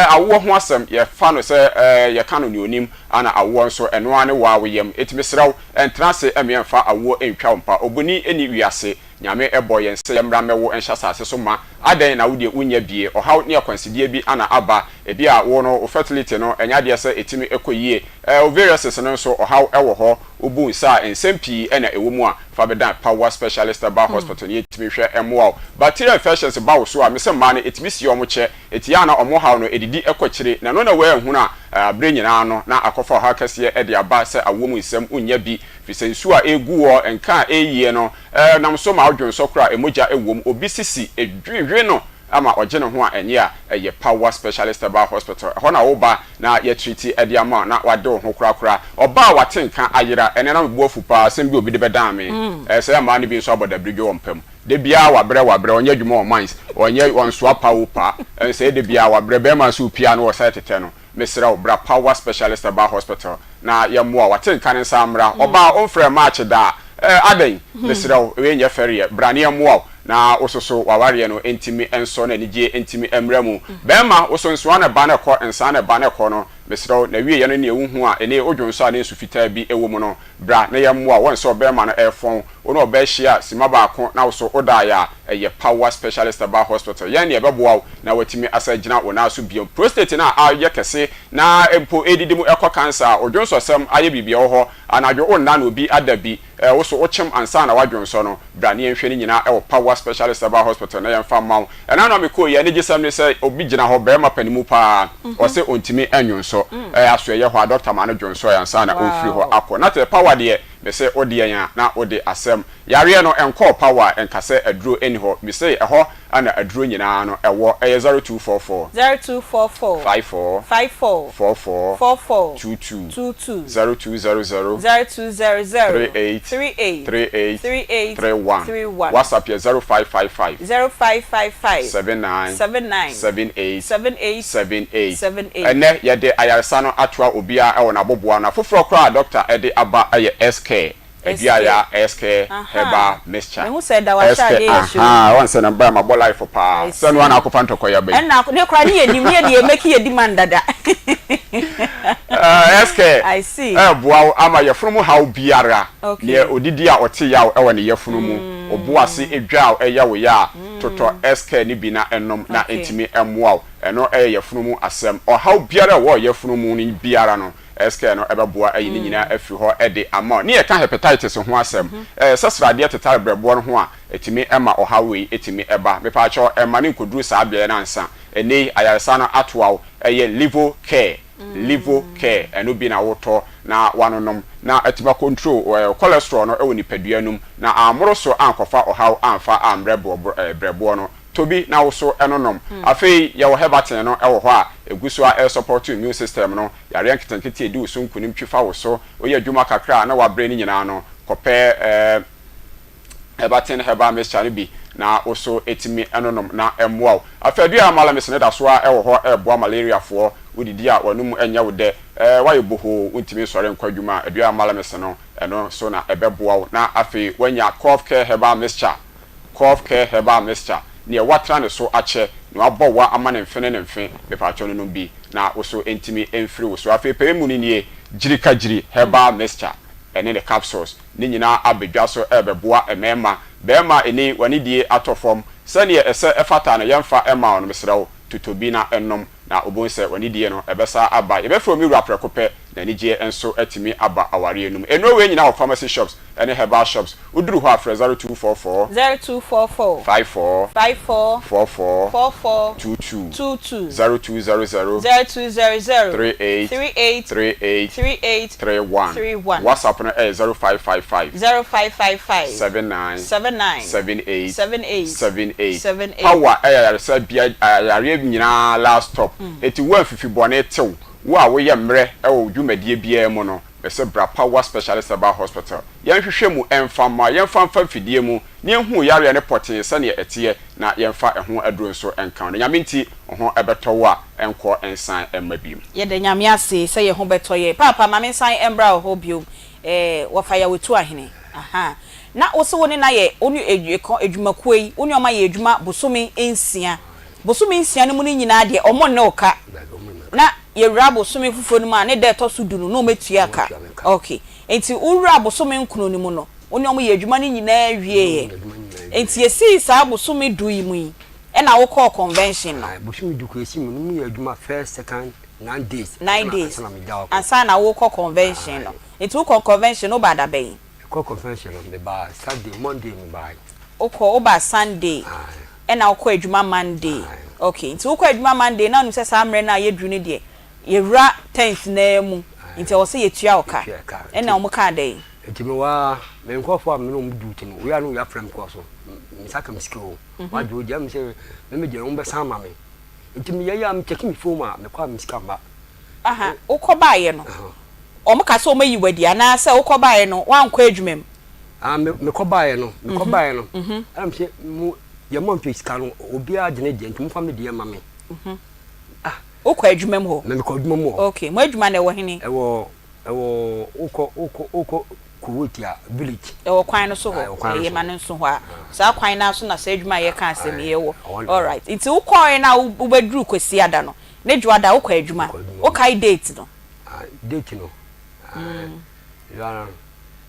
awo ho asem ye fa no se ye kanu ni onim ana awo nso eno ane wa woyem etimi sraw entrance emienfa awo entwa mpa obuni eni wiase nyame eboyen se yemra mewo enhya sase so ma adan na wode unya bie ohaw ne akwansidie bi ana aba ebi a wo no fertility no enya de se etimi ekoyie ovarious no so ohaw ewo ho obu nsa ensempi ena ewomu a fa bedan Power Specialist Aba Hospital ne etimi hwe emoa bacterial infections ba wo so a mese ma ne etimi si omo che etia na omo haw no edidi ekokyire na no na we ehunu a abre nyina no na akofa ha kase e de aba se awomu nsem unya bi fisensu a egu wo enka eyie no nam so ma odwonso kra emoja ewom obi sisi edwinwe no ama ogene ho a enye a eye Power Specialist Aba Hospital ho na wo ba na ye treat ede ama na wade ho kura oba watenka ayira ene na mbuafu pa sem bi obi de bedan me se ma ne bi so aboda bridge wompam de bia wabre onye adwuma o mines onye onso pawo pa se de bia wabre be ma so pia no wo site tete no mesra obra Power Specialist Aba Hospital na ye mo a watenka ne samra oba onfre match da adan mesra we nye fere bra ne mo na ososo waware no entimi enso na nige entimi emramu bema osonso na ba na ko ensa na ba na ko no mesro na wie ye no ne ewu a ene odwonso a ne sufita bi ewo mu no bra na ye mo a wonso bema no efon ono oba hia sima ba ko na so oda ya eye Power Specialist Aba Hospital ye ne ebeboa na watimi asagina wona so biom prostate na aye kese na empo edidimu ekọ cancer odwonso sem aye bibia ho anadwo onna na obi adabi wo so ochem ansa na wadwonso no bra ne nhwe ni nyina ewo Power Specialist Aba Hospital na yemfa mawo ena na meko ye ne gisam ne se obi gina ho bema panimu pa o se ontimi anwonso aso ye ho doctor ma no dwonso ya ansa na ofiri ho akọ na te power de me se odi ya na odi asem yare no enko power enkase aduro eni ho me se eho ana aduro nyina no ewo 0244 54 22 0200 38 31 WhatsApp ya 0555 79 ene ye de ayaresa no atwa obia e wona boboa na foforo kra doctor e de aba aye SK Edia ya SK heba mixture. Who said that was a issue? One said I'm my boy life for pa. Send one akufan to koya be. And now they cry near the make you demand that. SK I see. Boa ama ye from how biara. Ne odidi a ote ya e woni ye funu mu. Oboase edwa eya wo ya. Toto SK ni bi na enom na entimi emwa. Eno ye funu mu asem. O how biara wo ye funu mu ni biara no. SK no ebeboa ayi ni nyina afiri ho ede ama ne ye ka hepatitis ho asem sesrade tetare brebo no ho a etimi ema ohawe etimi eba mepa cho ema ne nkoduru sa abia na ansa eni ayaresa no atoaw eye liver care eno bi na woto na wanonom na atiba control cholesterol no ewo nipaduanum na amoro so ankofa ohaw amfa ambrebo brebo no tobi na wo so enonom afei ye wo hebaten no e wo ho a eguso a support immune system no yare nketankete edi wo so nkunim twifa wo so oye adwuma kakra na wa bre ni nyina no kope hebaten heba mixture bi na oso etimi enonom na emwa afei dua amala mesene da so a e wo ho eboa malaria fo wodidi a wanum enya wo de waye boho untimi sore nkwadwuma adua amala meseno eno so na ebeboa wo na afei wanya cough care herbal mixture ne watra ne so ache na wabọwa amane mfene ne mfe bepacho no bi na oso entimi emfiri wo so afei pere mu ni nie jirikajiri herbal mixture ene the capsules ni nyina abedwa so ebeboa emema bema eni wanidie atofom sane ese efata na yemfa ema no mesrewo tutobi na enom na obonse wanidie no ebesa aba yebefro mi raprekope na nigye enso atimi aba aware enum eno we nyina of pharmacy shops ene herbal shops uduru ho afre 0244 54 44 22 0200 38 31 WhatsApp no 0555 79 power ayaresa bia ayare nyina last stop eti wa fifi bone tew wa wo ye mre e wo dwumadie bia mu no ese bra power specialist about hospital yan hwehwe mu enfama yan famfa fidie mu ne hu yare ne potin se ne etie na yan fa eho aduro so enkan na nyame nti ho ebeto a enko ensan emabiem ye de nyame ase se ye ho beto ye papa mame ensan embra ho bio wo fa ya wetu ahene aha na wo se woni na ye onu edwumakuei oni oma ye edwuma bosomi ensia no mu ni nyina de omo ne oka na ye rabo so me fufuo no ma ne de to so dunu no metua ka okay enti ura bosomi nkunu ni mu no oni omo ye adwuma ni nyina wie enti ye si sa bosomi du yi mu yi e na wo call convention no bosomi du ko esi mu no mu ye adwuma first second 9 days ansa na wo call convention no enti wo call convention no bada ben call convention no me ba Saturday Monday me ba o call ba Sunday e na wo call adwuma Monday okay enti wo call adwuma Monday na no se sa amre na ye dru ne de yewra tenth na mu nti wo se yetua oka e na wo ka dey enti me wa me nkofo am no mu duti no we ya no ya frem ko so misaka miskio wa do jam se me je on be sama me enti me ya am check me phone ma me kwa miska ma aha wo ko baaye no o mo ka so mayi wadi ana se wo ko baaye no wan ko adwumem me ko baaye no am se mu ye mo mpiska no obi a de ne de enti mo fa me de ma me Oko adwumam ho. Me ko adwumam ho. Okay, mo adwuma na wo hene. Ewo oko Kuwaitia village. Ewo kwan no so ho. Ye ma no so ho a. Sa kwan na so na sa adwuma ye ka asem ye wo. All right. Iti wo kwan na wo bedru kwesi ada no. Ne dwada wo kwa adwuma. Wo kai date no. Date no.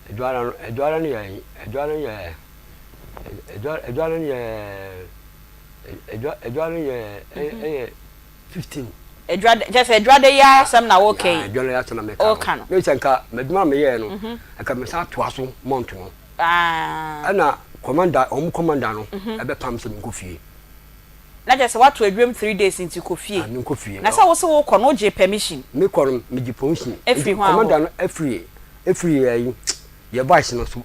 Edwara ni 15 Edwada ya sam na okay. Edwada ya sam na me ka. Okay no. Me chanka meduma me ye no. Aka me sa to aso month no. Ana commander no ebe pam se me ko fie. Na je se what to adwam 3 days into ko fie. Me ko fie. Na sa wo se wo ko no je permission. Me ko no me ji permission. Commander no every ye vice no so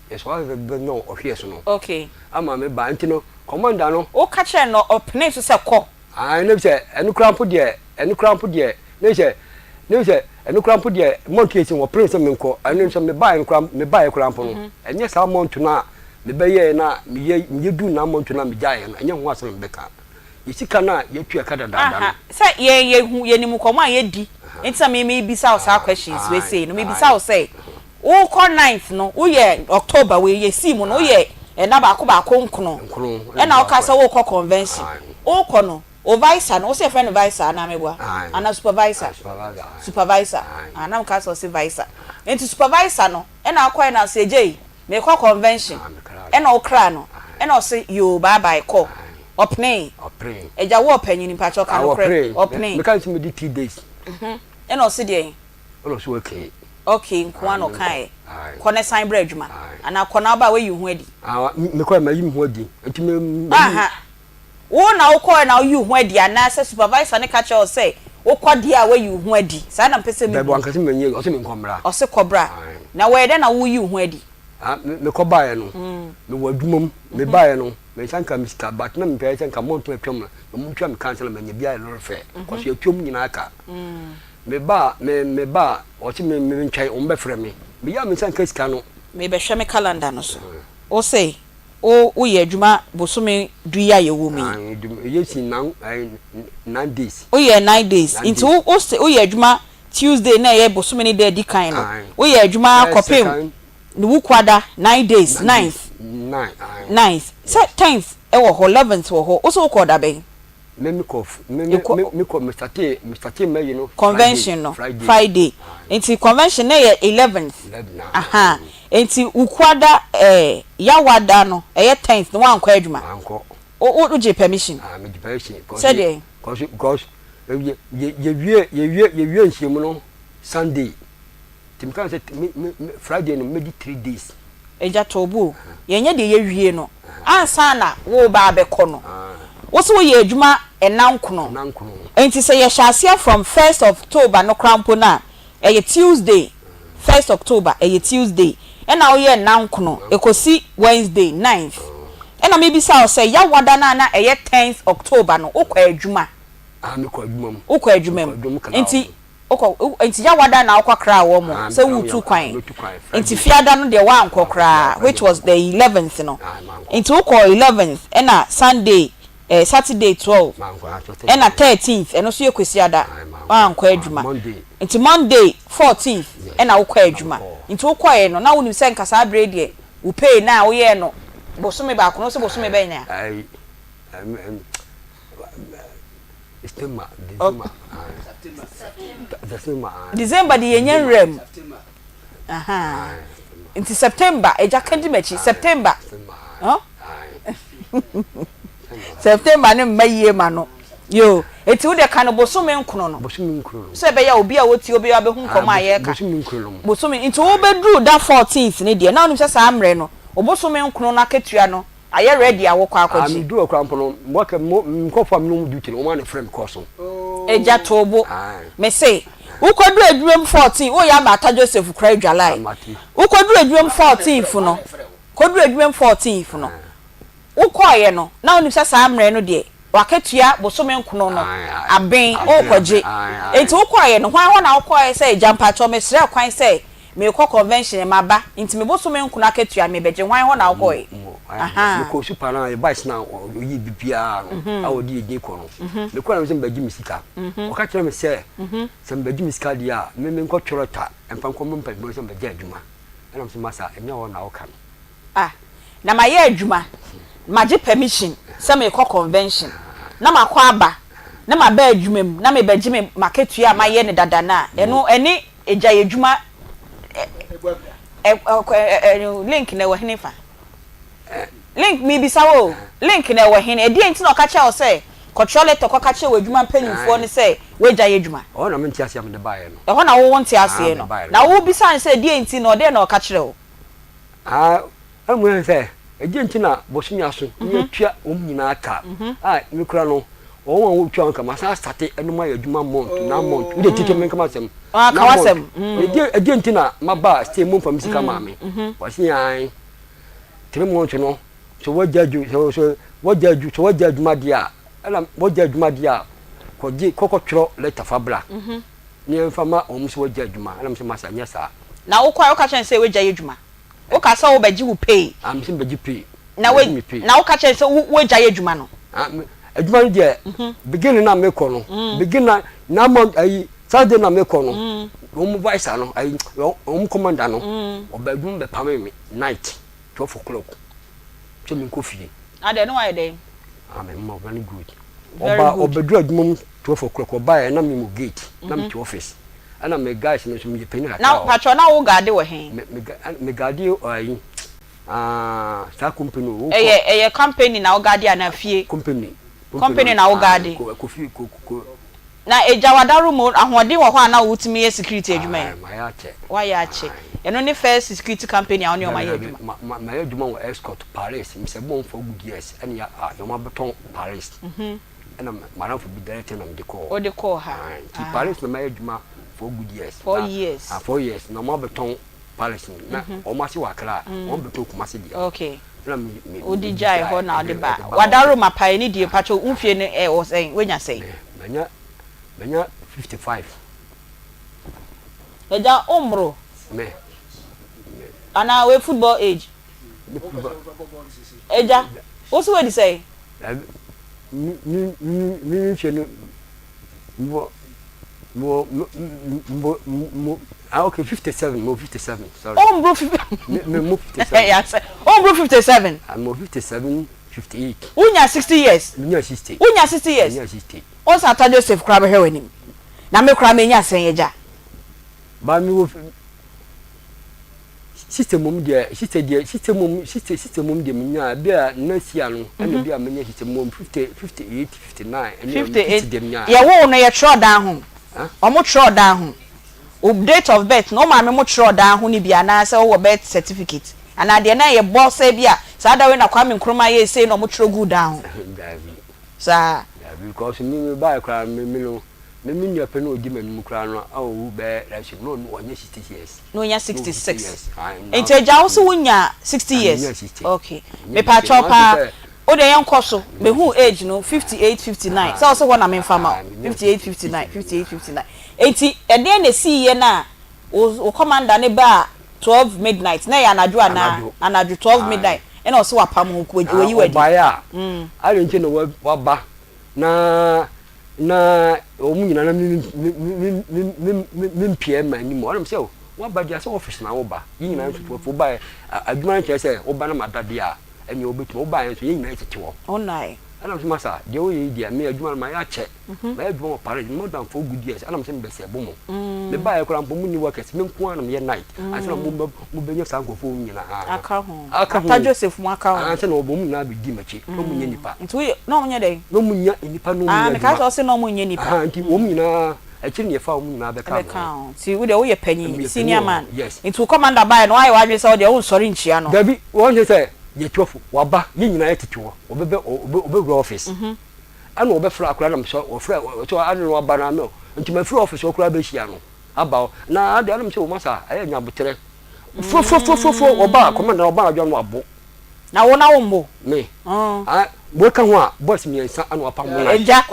yes wa be no ohwe so no. Okay. Ama me ba ntino commander no o ka che no opne so se ko ne se enu krampo de ne se enu krampo de monkey sin wo prince me nko enu so me buy krampo no enye sa month na me be ye na me du na month na me jaye no enye ho asem be ka yisika na ye tua ka dada se ye ni mu komo ye di enti me bisa o sa questions we say no me bisa o say o ko 9th no wo ye October we ye si mu no ye na ba ko nkono e na o ka se wo ko convention o ko no o vice no o se friend vice na mebua ana supervisor ana o ka se vice enti supervisor no e na akwa na se jey me ko convention e na o kra no e na o se yo bye bye ko opne eja wo panyin pa cho ka no kra opne me kan se me di 3 days e na o se dey o no so okay nko no kai ko ne sign bread djuma ana ko na ba we yu hu adi me ko ma yu hu adi enti me wo na wo ko na yu hu adi ana se supervisor ne ka che o say wo ko dia we yu hu adi sa na pese me be wanka se me nye o se me nkomra o se kobra na we de na wo yu hu adi me ko baaye no me wadumam me baaye no me sanka miska but na me sanka monto atwam na mo twa me cancel me nya bia no refe because atwam nyina aka me ba o ti me ntwai o mbe frɛ me ya me sanka sika no me be hwɛ me calendar no so o say o ye adwuma bosome duya ye wo mi yes 9 days o ye 9 days into o say o ye adwuma Tuesday na ye bosome ni dey di kan no o ye adwuma kopem ni wukwada 9 days 9th so 10th e wo 11th wo ho o so ko da ben me ko me start me you know convention no Friday into convention na ye 11th aha enti wukwada yawada no ye 10th no wan kwa adwuma o je permission me je permission said dey because ye nhyiemu no Sunday tim kan say Friday no me 3 days eja tobu ye nya de ye wie no ansa na wo ba be ko no wo so ye adwuma enankono enti say ye hyasia from 1st October no krampo na ye Tuesday 1st October ye Tuesday ena wo ye enankono ekosi Wednesday 9th ena me bisa o say ya wada na ye 10th October no okwa adwuma me ko adwuma okwa adwuma enti ya wada na okwa kra wo mo say wu tu kwan enti fiada no de wa ankokra which was the 11th no enti okwa 11th ena Sunday Saturday 12 ena 13th eno so yekwesiada wa ankwa adwuma enti Monday 14th ena okwa adwuma enti okwa ye no na woni se nkasa abrede wo pay na wo ye no bosome ba kono so bosome ba nya December di yenyen rem aha inti September eja kandi mechi September September ne maye ma no yo eti wo de kan bosome nkono no so be ya obi a woti obi a be hu nkoma ye ka bosome inti wo be dru da 14th ne de na onu se sa amre no obosome nkono na ketua no aye ready a wo kwa akwaji am do akwa mpono mboka mkofo am no duty no man friend course eja tobo me say ukodu adwum 14 wo ya mata Joseph kra dwalai ukodu adwum 14 no kodu adwum 14 no ukoye no na onu sa amre no de waketua bosome nkono no aben okwaje enti ukoye no hwan ho na ukoye say jampa cho me sre kwan say me ko convention ma ba enti me bosome nkono aketua me beje hwan ho na ukoye aha ko super na e bice na oyi bibia no awodi edi ko no me ko na me baji misika o ka kire me se baji misika dia me nko tworota empa nko mpa bo se baji adwuma na me masa enya wo na wo ka na ma ye adwuma ma je permission se me ko convention na ma kwa aba na ma ba adwuma mu na me baji me maketua ma ye ne dada na eno eni eja ye adwuma link na wo hinifa link mi bisawo link na wo hene edi enti na okacha o say control to kwakacha we adwuma mpanyimfo ne say we gya ye adwuma o na menti ase am de bae no e ho na wo wonti ase no na wo bisa say edi enti na o de na okacha o amu say edi enti na bosunya so ni tua nyina aka mi kura no o won twa nka masa start enu ma adwuma month na month we de tito men kama sem kawasem edi enti na maba stay mo fam sika maame wasian 3 months no so wajaju so wajaju madia ala wajaju madia ko ji kokotro letter fabra ni enfama o muso wajaju ma ala muso masa nya sa na wo kwa chen say wajja yedwuma wo ka sa wo baji wo pay am sim baji pay na we na wo ka chen say wajja yedwuma no adwuma de begin na me ko no begin na month ayi Saturday na me ko no wo mu vice no ayi wo mu commander no obadum be pame me night 12 o'clock so me ko fie ade no why dey amen mo very good obedu adwuma 12 o'clock oba na me mo gate na me to office ana me guys no so me penny aka na patro na wo gade wo hen me gade ayi sa company wo eye company na wo gade ana fie company na wo gade ko fie ko na ejawadaru mo ahode wo ho na wo timi ye security adwuma ya wa ya che eno ne first security company a oni o ma ye adwuma ma ye adwuma wo escort Paris mi se bon for good years ene ya yo ma beton Paris ena ma for be director na me de call o de call ha ti Paris na ma ye adwuma for good years 4 years 4 years na ma beton Paris na o ma si wakra o beton kuma se dia okay na me odi jai ho na odi ba wadaro mapai ni die pacho unfie ne o sen wenya sei menya 55 eja omro me ana we football age eja what's what you say me chenu mo okay 57 sorry omro 57 yes omro 57 I'm 57 58 unya 60 years unya 60 unya 60 years unya 60 o sa ta Joseph kra be hwenim na me kra me nya sen eja ba mi wo system mum de menya bia na sia no na bia menya system mum 58 59 58 ye wo no ye tro dan ho omo tro dan ho update of birth no ma me mo tro dan ho ni bia na se wo birth certificate ana de na ye boss bia sa da we na kwa me nkroma ye say no mo tro good dan ho sa because me ba kra me no me nua pe no odi manum kra no awu beration no onye 60 years no nya 66 enti eja wo so wonya 60 years okay me pa chopa o de yen koso me hu age no 58 59 so so na me fama 58 59 enti e de na si ye na o commander ne ba 12 midnight na ya anadwo anadwo 12 midnight e na o so wapam ho ko yi wadi ba ya are nche no wa ba na omunyina na mpie ma ni mo onam se wa ba dia se office na wo ba yina nso ba adwuma nche se wo ba na madade a eni obetu wo ba nso yina tete wo onai anam se masa de wo yi dia me adwuma ma ya che ma adwuma pare mo dan for good years anam se me be se bo mo me ba ya kora mpo mu ni workers me nko anam ye night asena mo benye sanko fo nyina aka ho aka Joseph mu aka ho asena wo mu na be di machi no mu nya nipa nti no mu nya dey no mu nya nipa no mu nya me ka so se no mu nya nipa nti wo mu nyina akiri ne fa wo mu nyina be ka ti wo de wo ye panyin senior man nti commander by no ayi wadwe se wo de wo nsori nchia no dabi wo nje se ye twofo waba ye nyina ye tetewo obebe office ana obefra akura na mso ofra so anu no aba na me nti ma free office okura be hia no aba na ade anam se wo masa aye nya botere fo oba commander oba adwo no abo na wo na wo mbo me bo ka ho a boss mi ensa anu apa mo na eja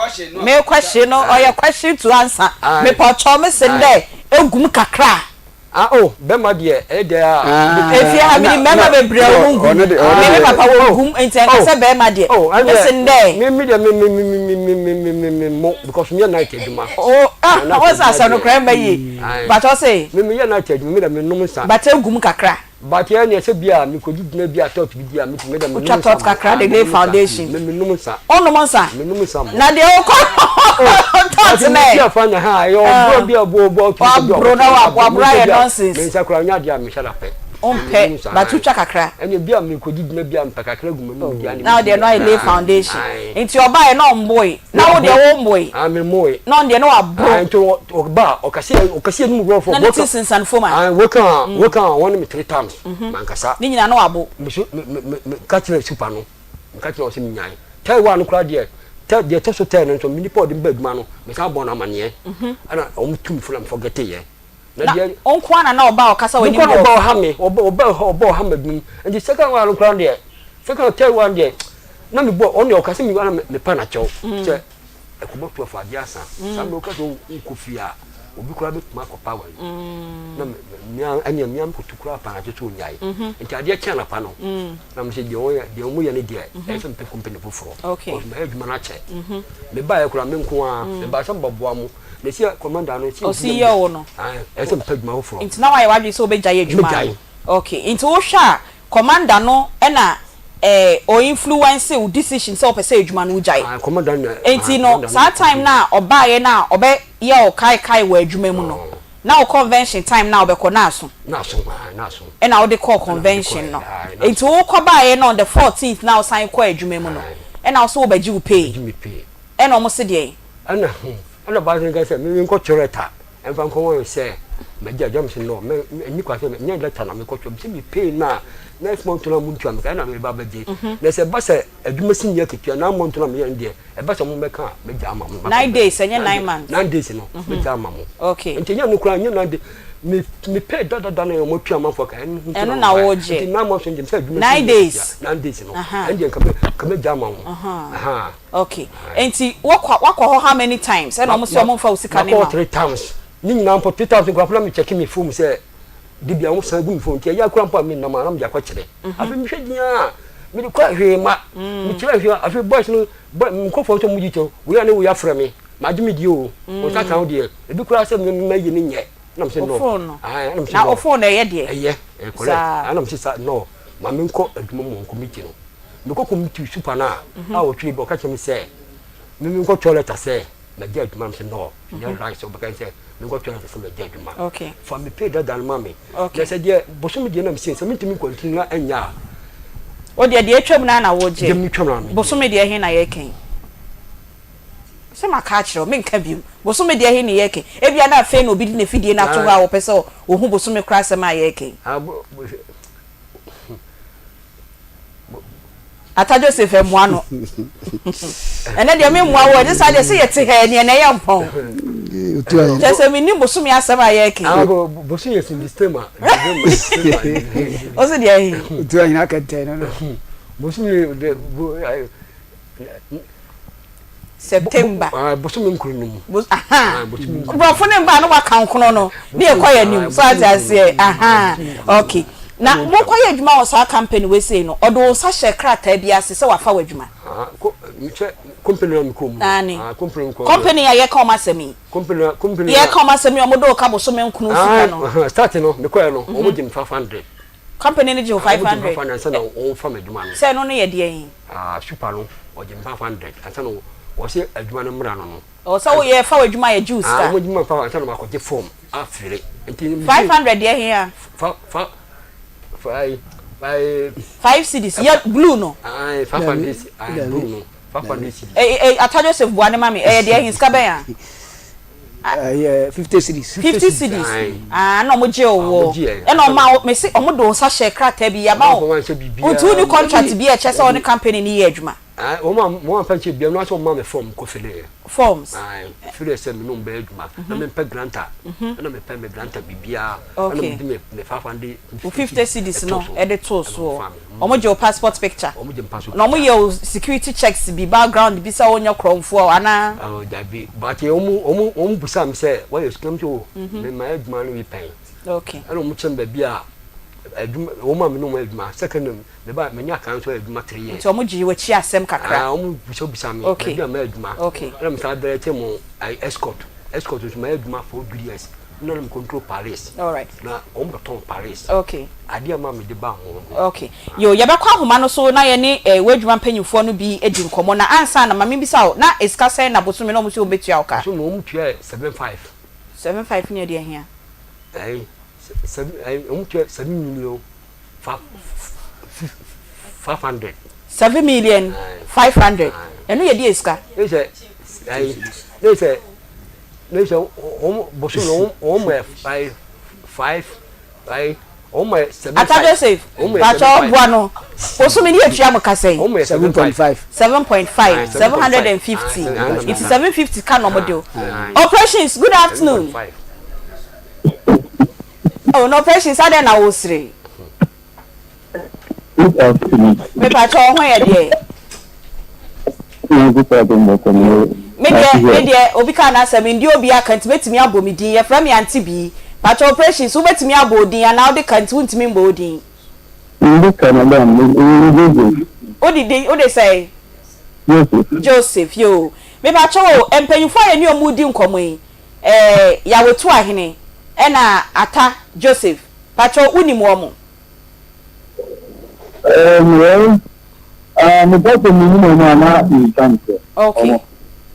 me question no oye question to answer me po cho me sende egum kakra be ma de e de efi ha mi mema be bre wo ngum me papa wo ngum enti en se be ma de listen there me de mo because me night eduma what's that no crime yi but I say me night eduma me de me num sa but egum kakra but ya ne se bia me ko gidina bia top bia me de me top kakra the Grey Foundation me num sa onu mo sa me num sa na de o ko tot me ya fanya ha yo bia bo bro na wa bro ya nonsense me sa kura nya dia me shala pe ompe batutwa kakra ene bia me ko gidina bia mpa kakra guma me bia ni now they no Grey Foundation enti oba e no mboy na wo de wo mboy me moy no de no wa bro enti oba okase nu bro for boka sinsan foma we can one me 3 times mankasa ni nyina no wabo me catch super no me catch o se me nyan tell one kura de to so tell no so mini pod mba aduma no me ka bon amane ana o mutum fulam forget ye na de onko ana na oba okasa wani mo oba ha me oba ha madum and second one kura de second tell one de na me bo on okasa me wana me pa na chew che Akoma to afa dia sa sam do ka so nkofia obi kura be tuma kopa wa na me anya me am kutukura pa na jeto nyai enti ade kia na pa no na me se de o ye ne de e se mpe company foforo o me aduma na che me ba ya kura me nko a me ba sam boboa mu na si commander no si o si ye wo no e se mpe aduma foforo enti na wa ye wadwe so be jaye aduma okay enti wo hwa commander no e na o influence o decision so per say adwuma no jai commander enti no that time na oba ye na obe ye o kai wa adwuma mu no na o convention time na obekọ na so e na o de call convention no enti wo kọ ba ye na on the 14th na o sign call adwuma mu no e na o so obaji wo pay e na o mo se de ana ba se ga se me nko choreta en fa nko won se me ja jam se no me ni kwa se me nya letter na me ko chom se me pay na next month na muntu am ka na me ba baje na se ba se aduma sin ya ketua na month na me yan de e ba se mo me ka me ja ama mo 9 days enye 9 months 9 days no me ja ama mo okay enti nya no kura nya na de me pay da na mo twa man for ka eno na wo je na mo so njem say 9 days 9 days no and then come jama ho okay enti wakwa ho how many times eno mo so mo fa usika ne ma 3 times ni nyina mpo 3000 kwa na me check me phone say dibia wo san bu phone ti ya kura mpo me na ma na me jakwa kire afi me hwedia me de kwa hwe ma me kire hwe afi boys no mko fo to mu jicho we ya ne we ya fra me ma de me di o o ta kan de e bi kura say me yi ni nye na me say no ah na o phone e ye de eh correct ana me say no ma me nko aduma mo nko miti no me ko committee super na a o twi bo ka che me say me nko toilet say na je aduma me say no ya right so be kan say me go toilet say me je aduma okay for me pay that than mama okay say je bo so me je na me say so me timi continue anya o de etwam na wo je me twam na bo so me de he na ye ken se maka kire o me nka biu bo so me de he na ye ken e bia na fe na obi di na fidie na to ha wo pese o hu bo so me kra se ma ye ken ata Joseph emuano ene de me muawo je sa de se yete he ne na ye mpon je se mi ni bo so me asema ye ken bo so yes in this tema o se de he utu anyina ka te no bo so me September bo so me nkuru num bo fo ne mba no wa kan kono no ne e kwa yanim so ase okay na mo kwa adwuma wo sa company we say no odo sa hye krata bia se wafa wadwuma company no kom company ya ye ka o masemi company ye ka o masemi o mo do ka bo so me nkunu sika no start no me kwa no o mo gim 500 company ni je 500 500 na o fa me adwuma no se no ye de yin super no o gim 500 asa no o se adwuma no mra no o sa wo ye fa wadwuma ye juice ka mo gim 500 asa no ma ko je form afire 500 ye here 5 cities yeah blue no 500 blue no 500 Ata Joseph Buane mami de hin ska ben ya 50 cities 50 cities no mo je owo e no ma me se o mo do sa share krata bi ya ma o tu ni contract bi e che se on company ni ye adwuma mo pa che bia no aso mo me form ko fele forms fele se me no be adwuma na me pe granta na me pe me granta bibia na me di me 50 cities no e de to so o mo je passport picture o mo je passport no mo ye security checks bi background bi sa onya kromfo ana dabi but o mo busa me se why you scam to me my adwuma no we pen okay ana mo chemba bia adwuma o ma me no mo adwuma second me ba me nya kan so adwuma 3 years so mo ji we chi asem kakra o mo busa me bia me adwuma ana me sa direct mo escort to my adwuma for 3 years no me control Paris all right na o mo ton Paris okay ade ma me de ba ho okay yo ya bakwa homa no so na ye ne wadwuma mpanyufo no bi edi nkomo na ansa na mame bi sa na eska sen na boso me no mo so obetua oka so no mo tua 75 ne de hia um 7 million 500 7 million 500 eno ye di eska Lese boso no o mo 5 my 7 Ata Joseph ba cho bua no boso me ni atua mo kasai 7.5 750 it's 750 can no model operations good afternoon oh no operations are there na osre good afternoon me pa cho ho ye de media obi ka na asem ndi obi akant betimi abomidin ye from Aunty Bea but operations wo betimi abodin ya na wo de kant wo ntimi mbodin ndi kana ba o de say Joseph yo me ba cho empanyufo ye ni omudi nkomo yi ya wetu ahene e na Ata Joseph pa cho unimu omo well me got the minimum na in chance okay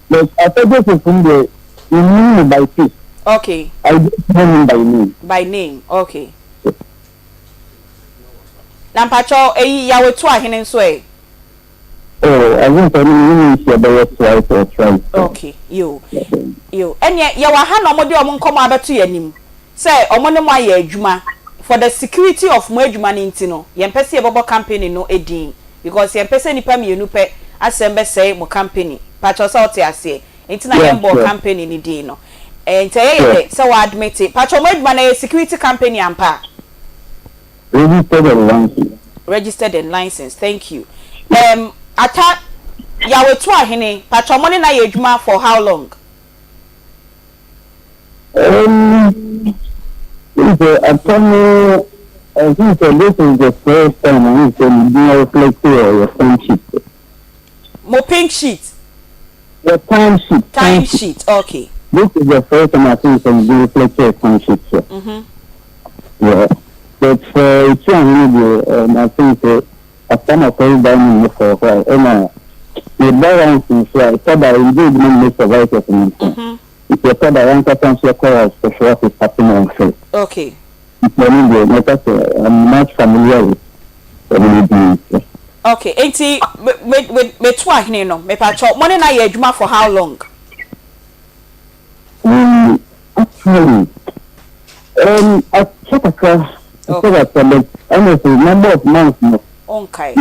but Ata Joseph from the you by face okay I don't know him by name okay na pa cho ya wetu ahene nso oh I want to know you about twice okay yo enye ya wa ha no mo de omo nkomo abeto yanim say omo ne mo aye adwuma for the security of mo adwuma ni ntino ye mpese ye bobo company no edin because ye mpese nipa mienu pe asembe say mo company pa cho so te ase ntina ye bo company ni din no Ente so admit it. Pacho mo na security company ampa. Registered and licensed. Thank you. Ata ya wetu ahene. Pacho mo na ye adwuma for how long? I think this is the first time we can do reflect your time sheet. Mo pink sheet. The time sheet. Time sheet. Okay. This is the first time I think we can do reflect your time sheet. Yeah. But it's really I think I've come across dining for a while. And the balance is right. So that indeed we make survive it. If you thought that one person should call us for sure it's happening on face. Okay. I'm not familiar with it. Okay, enti me twa hene no me pa cho money na ye adwuma for how long? Actually, I check across. Honestly, number of months no. Okay.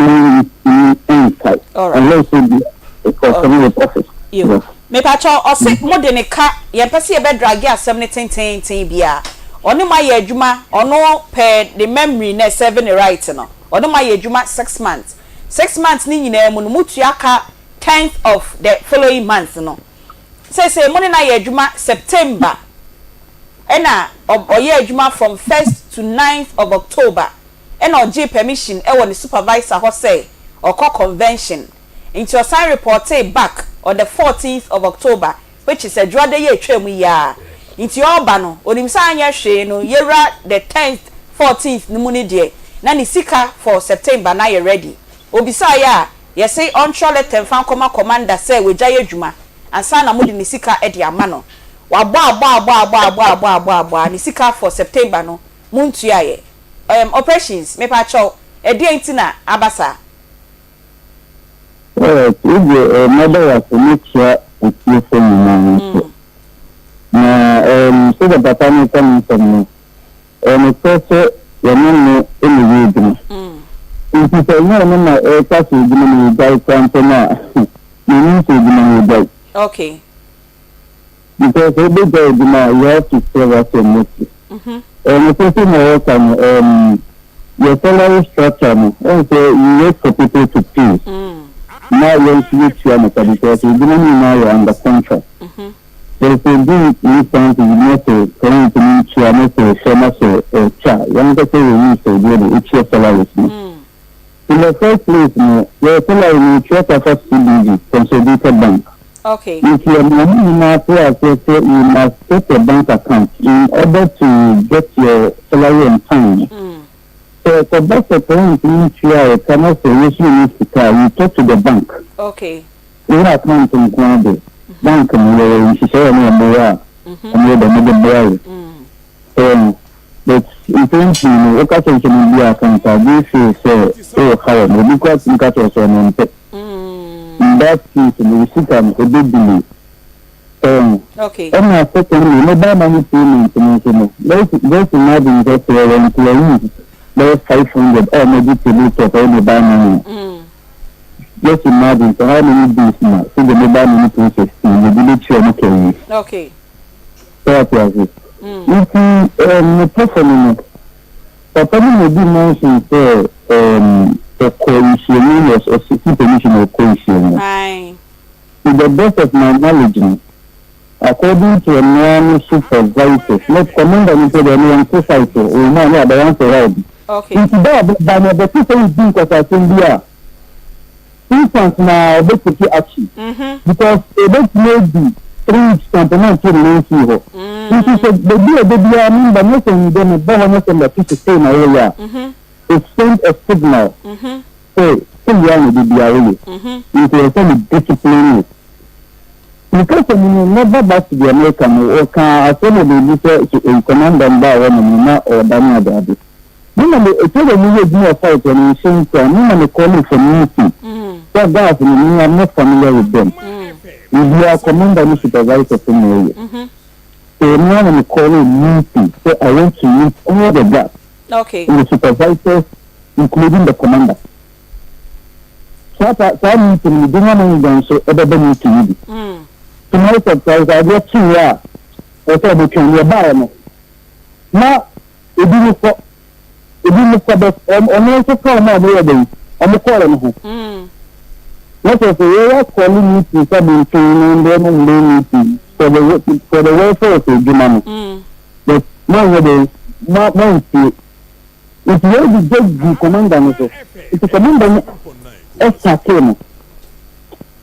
All right. Unless it comes office. Yes. Me pa cho o se mo de ne ka ye pese ye be drag asem ne ten bia. Ono ma ye adwuma ono per the memory na 7 right no. Ono ma ye adwuma 6 months. 6 months ni nyina mu no mutu aka 10th of the following month no. Say money na ye adwuma September. Ena oye adwuma from 1st to 9th of October. Ena oje permission e wo the supervisor ho say okọ convention. Into your sign report back on the 14th of October, which is a drade ye twemu ya. Into your bano onim sa anya hwe no yera the 10th 14th no muni de na ni sika for September na ye ready obisa ya ye say on chole tenfan koma commander say we gya adwuma ansa na mudi ni sika e de ama no wa ni sika for September no muntu ya ye operations me pa cho e de ntina abasa mother was sure with you so the papa me come from me also your name in the room if you say no pass you me die come you need to die okay because every day you have to say what you need the person can your salary structure also you wait for people to pay now you switch your because you didn't know you're under contract so if you do it something you need to come to meet you and to show us a child. You want to say you need to do the your salary. In the first place, your salary will check off CBD, Consolidated Bank. Okay. If your money is not there, you must get a bank account in order to get your salary on time. So for that account, you cannot say you need to call. You talk to the bank. Okay. Your account in Guade. Bank and she said no more but intention occasion can be account this is how because you got us on that is the system a big delay okay and I secondly no buy money payment let's imagine that your employees there's 500 or maybe to look at any buy money. Just imagine so how many days now? So the mobile money process, the village okay. Okay. So what was it? The person, Papa maybe mentioned the coalition or city permission or coalition. Aye. To the best of my knowledge, according to a normal supervisor, not commander into the new society, or no, the one to ride. Okay. It's bad, but the people is doing what I think they are. Instance now about to action because about maybe 3 weeks component to the here. This is the baby I mean but not in them but not in the people stay in area. It send a signal. So still young the area. It is a discipline. Because when never back to the American or can assume the commander by one or Daniel. It's a new fight when you sing from calling for meeting. That guys, I'm not familiar with them. If you are commander and supervisor from the area, so now I'm calling meeting. So I want to meet all the guys. Okay. And the supervisors, including the commander. So I meeting, we don't want to so everybody needs to meet. Tonight, surprise, I got 2 hours. ọsẹ ọbẹ twẹn yẹ báyọ no na ebi mo kọ bẹ ọmọ nso kọ ọmọ ọmọ yẹ bẹyì ọmọ kọ ọrẹ no ho wọ́n sọ pé yẹ kọ́ ní meeting sábà ntun ní ndé ní ndé meeting for the welfare of edwuma no but wọ́n yẹ bẹ wọ́n ti nti yẹ di jẹ́ commander no so nti commander no ẹ̀ sàkè no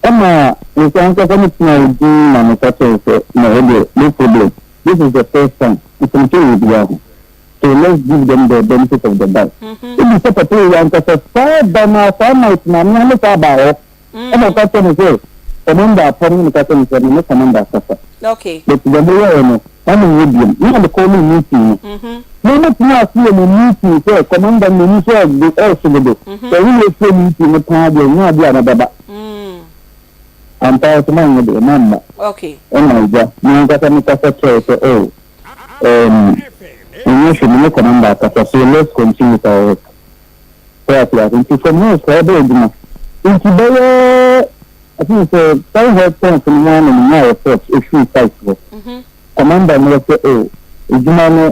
ẹ̀ máa nǹkan nkẹ́kẹ́ ní tìǹà ìdí nà ní kàtẹ́ ẹ̀fẹ́ nà ẹ̀ dẹ̀ no problem this is the first time nǹkan tó yẹ bi ahọ́ so let's give them the benefit of the doubt ebi sẹ́ pẹ̀tẹ́ yẹ nkẹ́kẹ́ fẹ́ẹ́ bẹ̀ náà fẹ́ẹ́ náà ìtìmọ̀ àmì àmì fẹ́ẹ́ bá ọ̀ ẹ̀ kàtẹ́ ní sẹ́ commander apọ́n ní kàtẹ́ ní sẹ́ ní commander kàtẹ́ okay but the boy ẹ̀ no wọ́n mi yẹ bìí ní àdé kọ́ ní meeting no ní tí wọ́n fi ẹ̀mí meeting sẹ́ commander mi ní sẹ́ ẹ̀ ṣòdodo pẹ̀lú yẹ fẹ́ meeting ní pàdé ní àdé àdàbàbà ampa ọtí máa ń yẹ bẹ̀rẹ̀ máa ń bá ẹ̀ náà ìjà ní wọ́n kàtẹ́ ní kàtẹ́ kẹ́ ẹ̀ sẹ́ ẹ̀yìn ṣe ní commander kàtẹ́ so let's continue with our work nti from here sọ ẹ bẹ́ẹ̀ dùn nti bẹ́ẹ̀ I think time health point ní wọn ní ní àwọn report efi site wọ commander ní wọ́n sẹ́ ìjùmọ̀ ní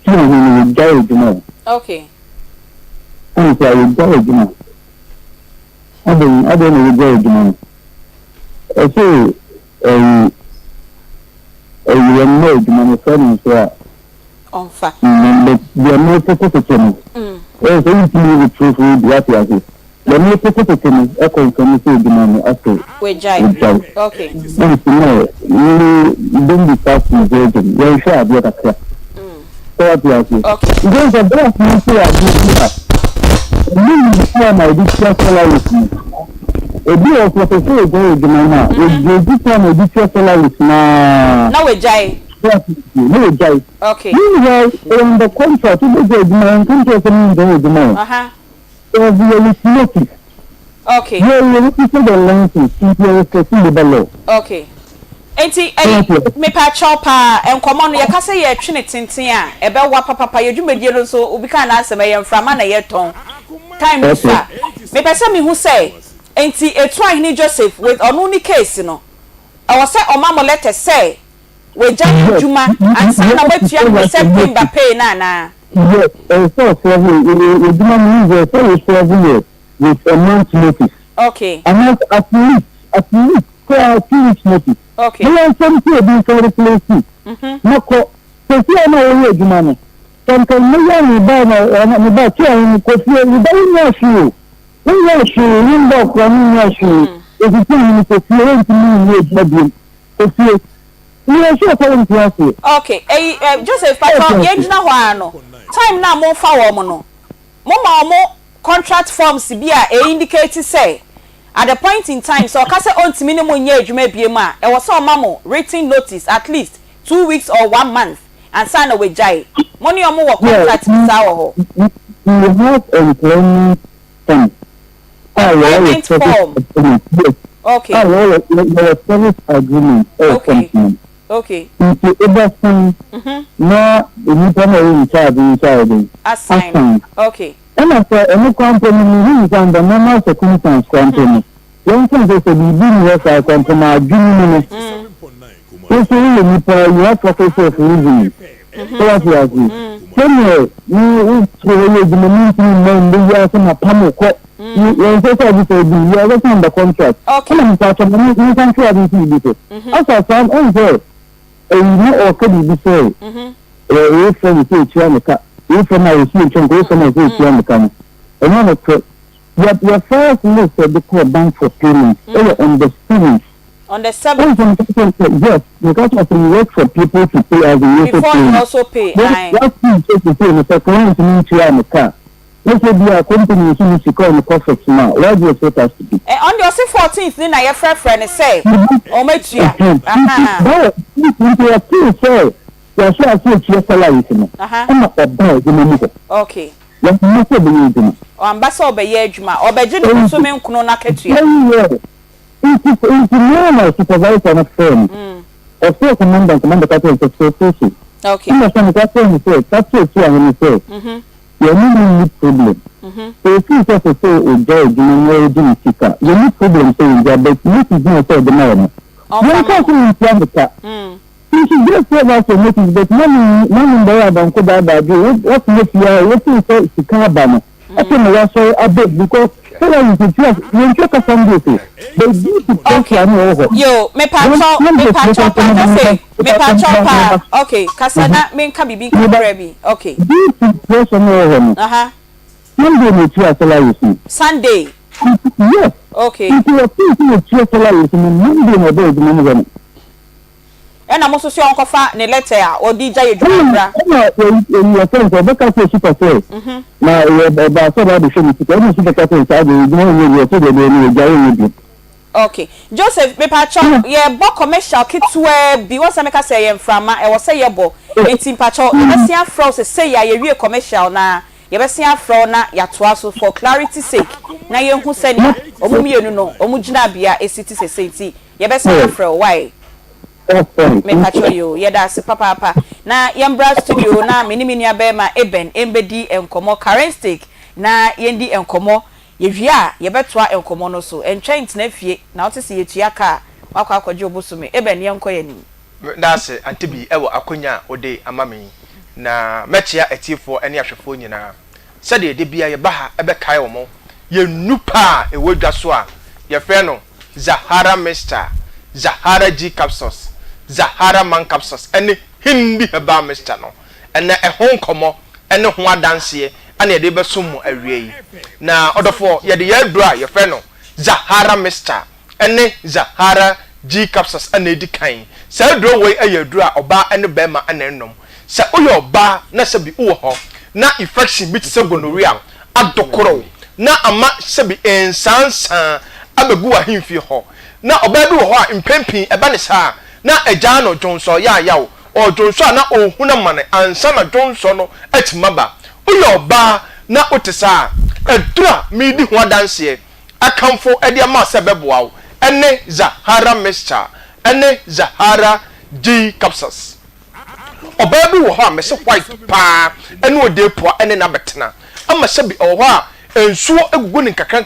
tí wọ́n ní ìjà ìjùmọ̀ wọ́n ti àwọn ìjà ìjùmọ̀ adé ní ìjà ìjùmọ̀ ẹ ṣe ẹ̀yìn ẹ̀ ní ìjùmọ̀ ní fẹ́ẹ́ ní sọ à ọ̀nfà bí ẹ̀ ní pẹ́pẹ́pẹ́pẹ́ ní ẹ̀ ṣe yìí tí mo rí tó fún ìdí àti àti the new pẹ́pẹ́pẹ́pẹ́ ní ẹ̀kọ́ ìfẹ́mi sí ìjùmọ̀ ní after wejai okay wọ́n ti náà ní ìdóńgbì sáfù ìjẹ́jẹ́ yẹn iṣẹ́ àbí ọ̀dà kíá tó wá ti àti ìjọba ìjọba bẹ́ẹ̀ fún mi sí àbí ìjọba ní ìdíkọ́ ọmọ ìdí tí wọ́n fẹ́lá yìí fún ebi ọ̀ pọ̀fẹ́sọ̀ ìjọba ìjọba náà èdè tí wọ́n ìdí tí wọ́n fẹ́lá yìí fún náà wejai no wejai okay meanwhile on the contract tó gbé ìjọba yẹn tó ń tẹ́ fún ìjọba ìjọba yẹn there was a notice okay yeah notice the length is the below okay enti me pa chopa enkomo no ye ka se ye twene tenten a ebe wa papa ye dwumadie no so obi kan na asem ye mframa na ye ton time fa me pese me hu say enti etu ahini Joseph with onu ni case no I was say omamo letter say we jani juma ansa na wetua no September pay na yes so for you juma means so 7 years with a month notice okay and at least for 2 weeks notice okay we want something to be for replace no ko so see na we juma no kan me ya ni ba na me ba ti an ko fi ni ba ni asu ni asu ni ba ko ni asu e ti ni ko fi en ti ni ba bi ko fi ni asu ko ni asu okay Joseph Papa ye gina ho ano time na mo fa wo mo no mo contract forms bi a indicate say at the point in time so ka say ontimi ne mo nya adwuma biem a e wo so mamo written notice at least 2 weeks or 1 month and sign a wejai money omo wo contract sa wo ho you have employment form okay service agreement okay into everything no the new in charge assign okay and after any company who is under normal circumstances company when things are to be doing work I come from a junior so you have professor of reasoning so what you agree so you the meeting when they are some pamoko you say you are working on the contract okay and part of you can try to do it also some and you know okay be say if you say you if I see chunk if I see chunk and one your first list of the core bank for payment on the students on the 7th yes because of you work for people to pay as you before you also pay that's to say the second to in the car let's say be a company who is call the profits now why do you expect us to be on the 14th then I friend say o metua say ya sure as you salary no na oba edwuma mu okay ya mo se be edwuma o ambassa obeye edwuma obeje no so me nkuno na katua it's normal supervisor na firm of course commander captain so okay na some captain say captain tu an say you need problem so if you say o jẹ edwuma no edwuma sika you need problem say you but you need to say the man you can't see in the should just give us a notice, but money there about what make you what you say to Kabano. I think we are so a bit because when you come from this, they do to take yo, me pacho, say, okay, Kasana, me can be baby, okay. Sunday. Yes. Okay. And I'm also sure Uncle Fat ne letter or DJ Dra. Your friends are better to super say. Now, about so the show me to the captain inside the okay. Joseph, me pacho, yeah, bo commercial kits where be what I say from I was say your bo. It's in pacho, you see froze say ya real commercial na. Yebesia fro na yatoa so for clarity sake na ye hu sani omumienu no omugina bia esiti sesenti yebesia fro why me pacho yo yeda se papa na yembra studio na mini abema eben embedi enkomo current stake na yendi enkomo yewia yebetoa enkomo no so entwent na fie na otese yetua ka wakwa akwaje obosume eben yenkoye ni that's Aunty Bea ewo akonya ode amame na mechia etifo ene ahwefo nyina sade de bia ye baha ebe kai wo ye nupa ewadwa so a ye fe no Zahara Mr. Zahara G capsules Zahara man capsules ene hindi heba Mr. no ene ehon komo ene ho adanse ane ye de be som awie na odofo ye de ye dura ye fe no Zahara Mr. ene Zahara G capsules ene di kan sa duro we ayadura oba ene bema ane nom sa oyo ba na se bi wo ho na infection bi tse gonorrhea adokoro na ama se bi ensansan abegu ahimfi ho na oba bi wo ho a mpempin eba ne sa na agya no jonso ya yawo o jonso na ohuna mane ansa na jonso no atimaba oyo ba na otesa edura mi di ho adanse akamfo ede ama se beboawo ene Zahara Mr. ene Zahara G capsules oba bi wo ho a mese white pa ene ode po ene na betena ama se bi wo ho a ensuo egugu ne kakran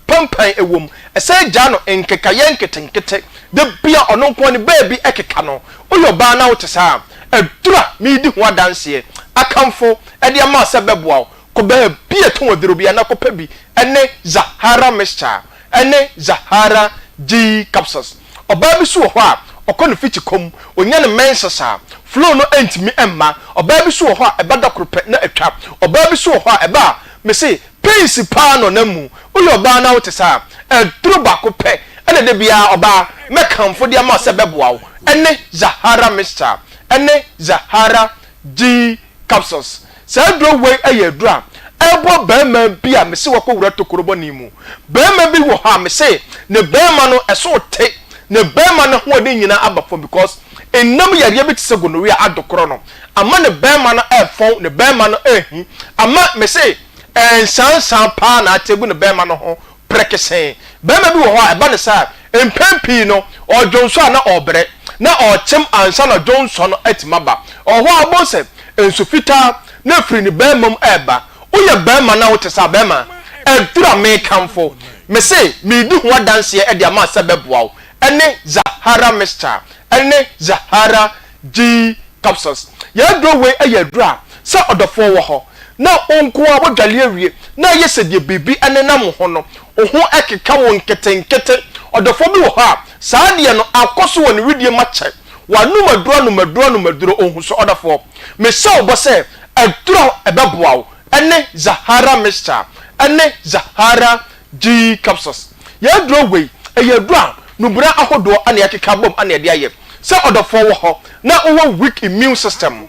pampan ewom ese gya no enkekaye nketenkete de bia ono nko ne baby ekeka no oyo ba na wotesa edura mi di ho adanse akamfo ede ama se beboa ko ba bia to wodiro bia na ko pa bi ene Zahara Mr. ene Zahara G capsules oba bi so ho a okono fiti kom onya ne mensasa flow no entimi emma oba bi so ho a ebada krope na atwa oba bi so ho a eba me say pace pa no namu uyo ba na wotesa eduro ba ko pe ene de bia oba mekamfo de ama se beboawo ene Zahara Mr. ene Zahara G capsules sa duro we ayedura ebo bema bia me say wako wura tokorobo ni mu bema bi wo ha me say ne bema no eso te ne bema no ho de nyina abafo because enam yare bi tse gonorrhea adokoro no ama ne bema no efon ne bema no ehi ama me say ensansan pa na atebu ne bema no ho prekesen bema bi wo ho eba ne sa empempi no ojonso na obre na ochem ansa na jonso no atimaba oho abose ensufita na firi ne bema m eba uye bema na wotesa bema edura me kamfo me say me di ho adanse e de ama sebeboawo ene Zahara Mr. ene Zahara G capsules ya do we ayadura sa odofo wo ho na onko a bodwale awie na yese de bibi ene nam ho no oho ekeka won ketenkete odofo bi wo ho a saa de no akoso won widie mache wanu maduro ohu so odofo me se obose edura ebeboawo ene Zahara Mr. ene Zahara G capsules ya do we ayadura nubra ahodo ane yakeka bom ane de aye se odofo wo ho na wo weak immune system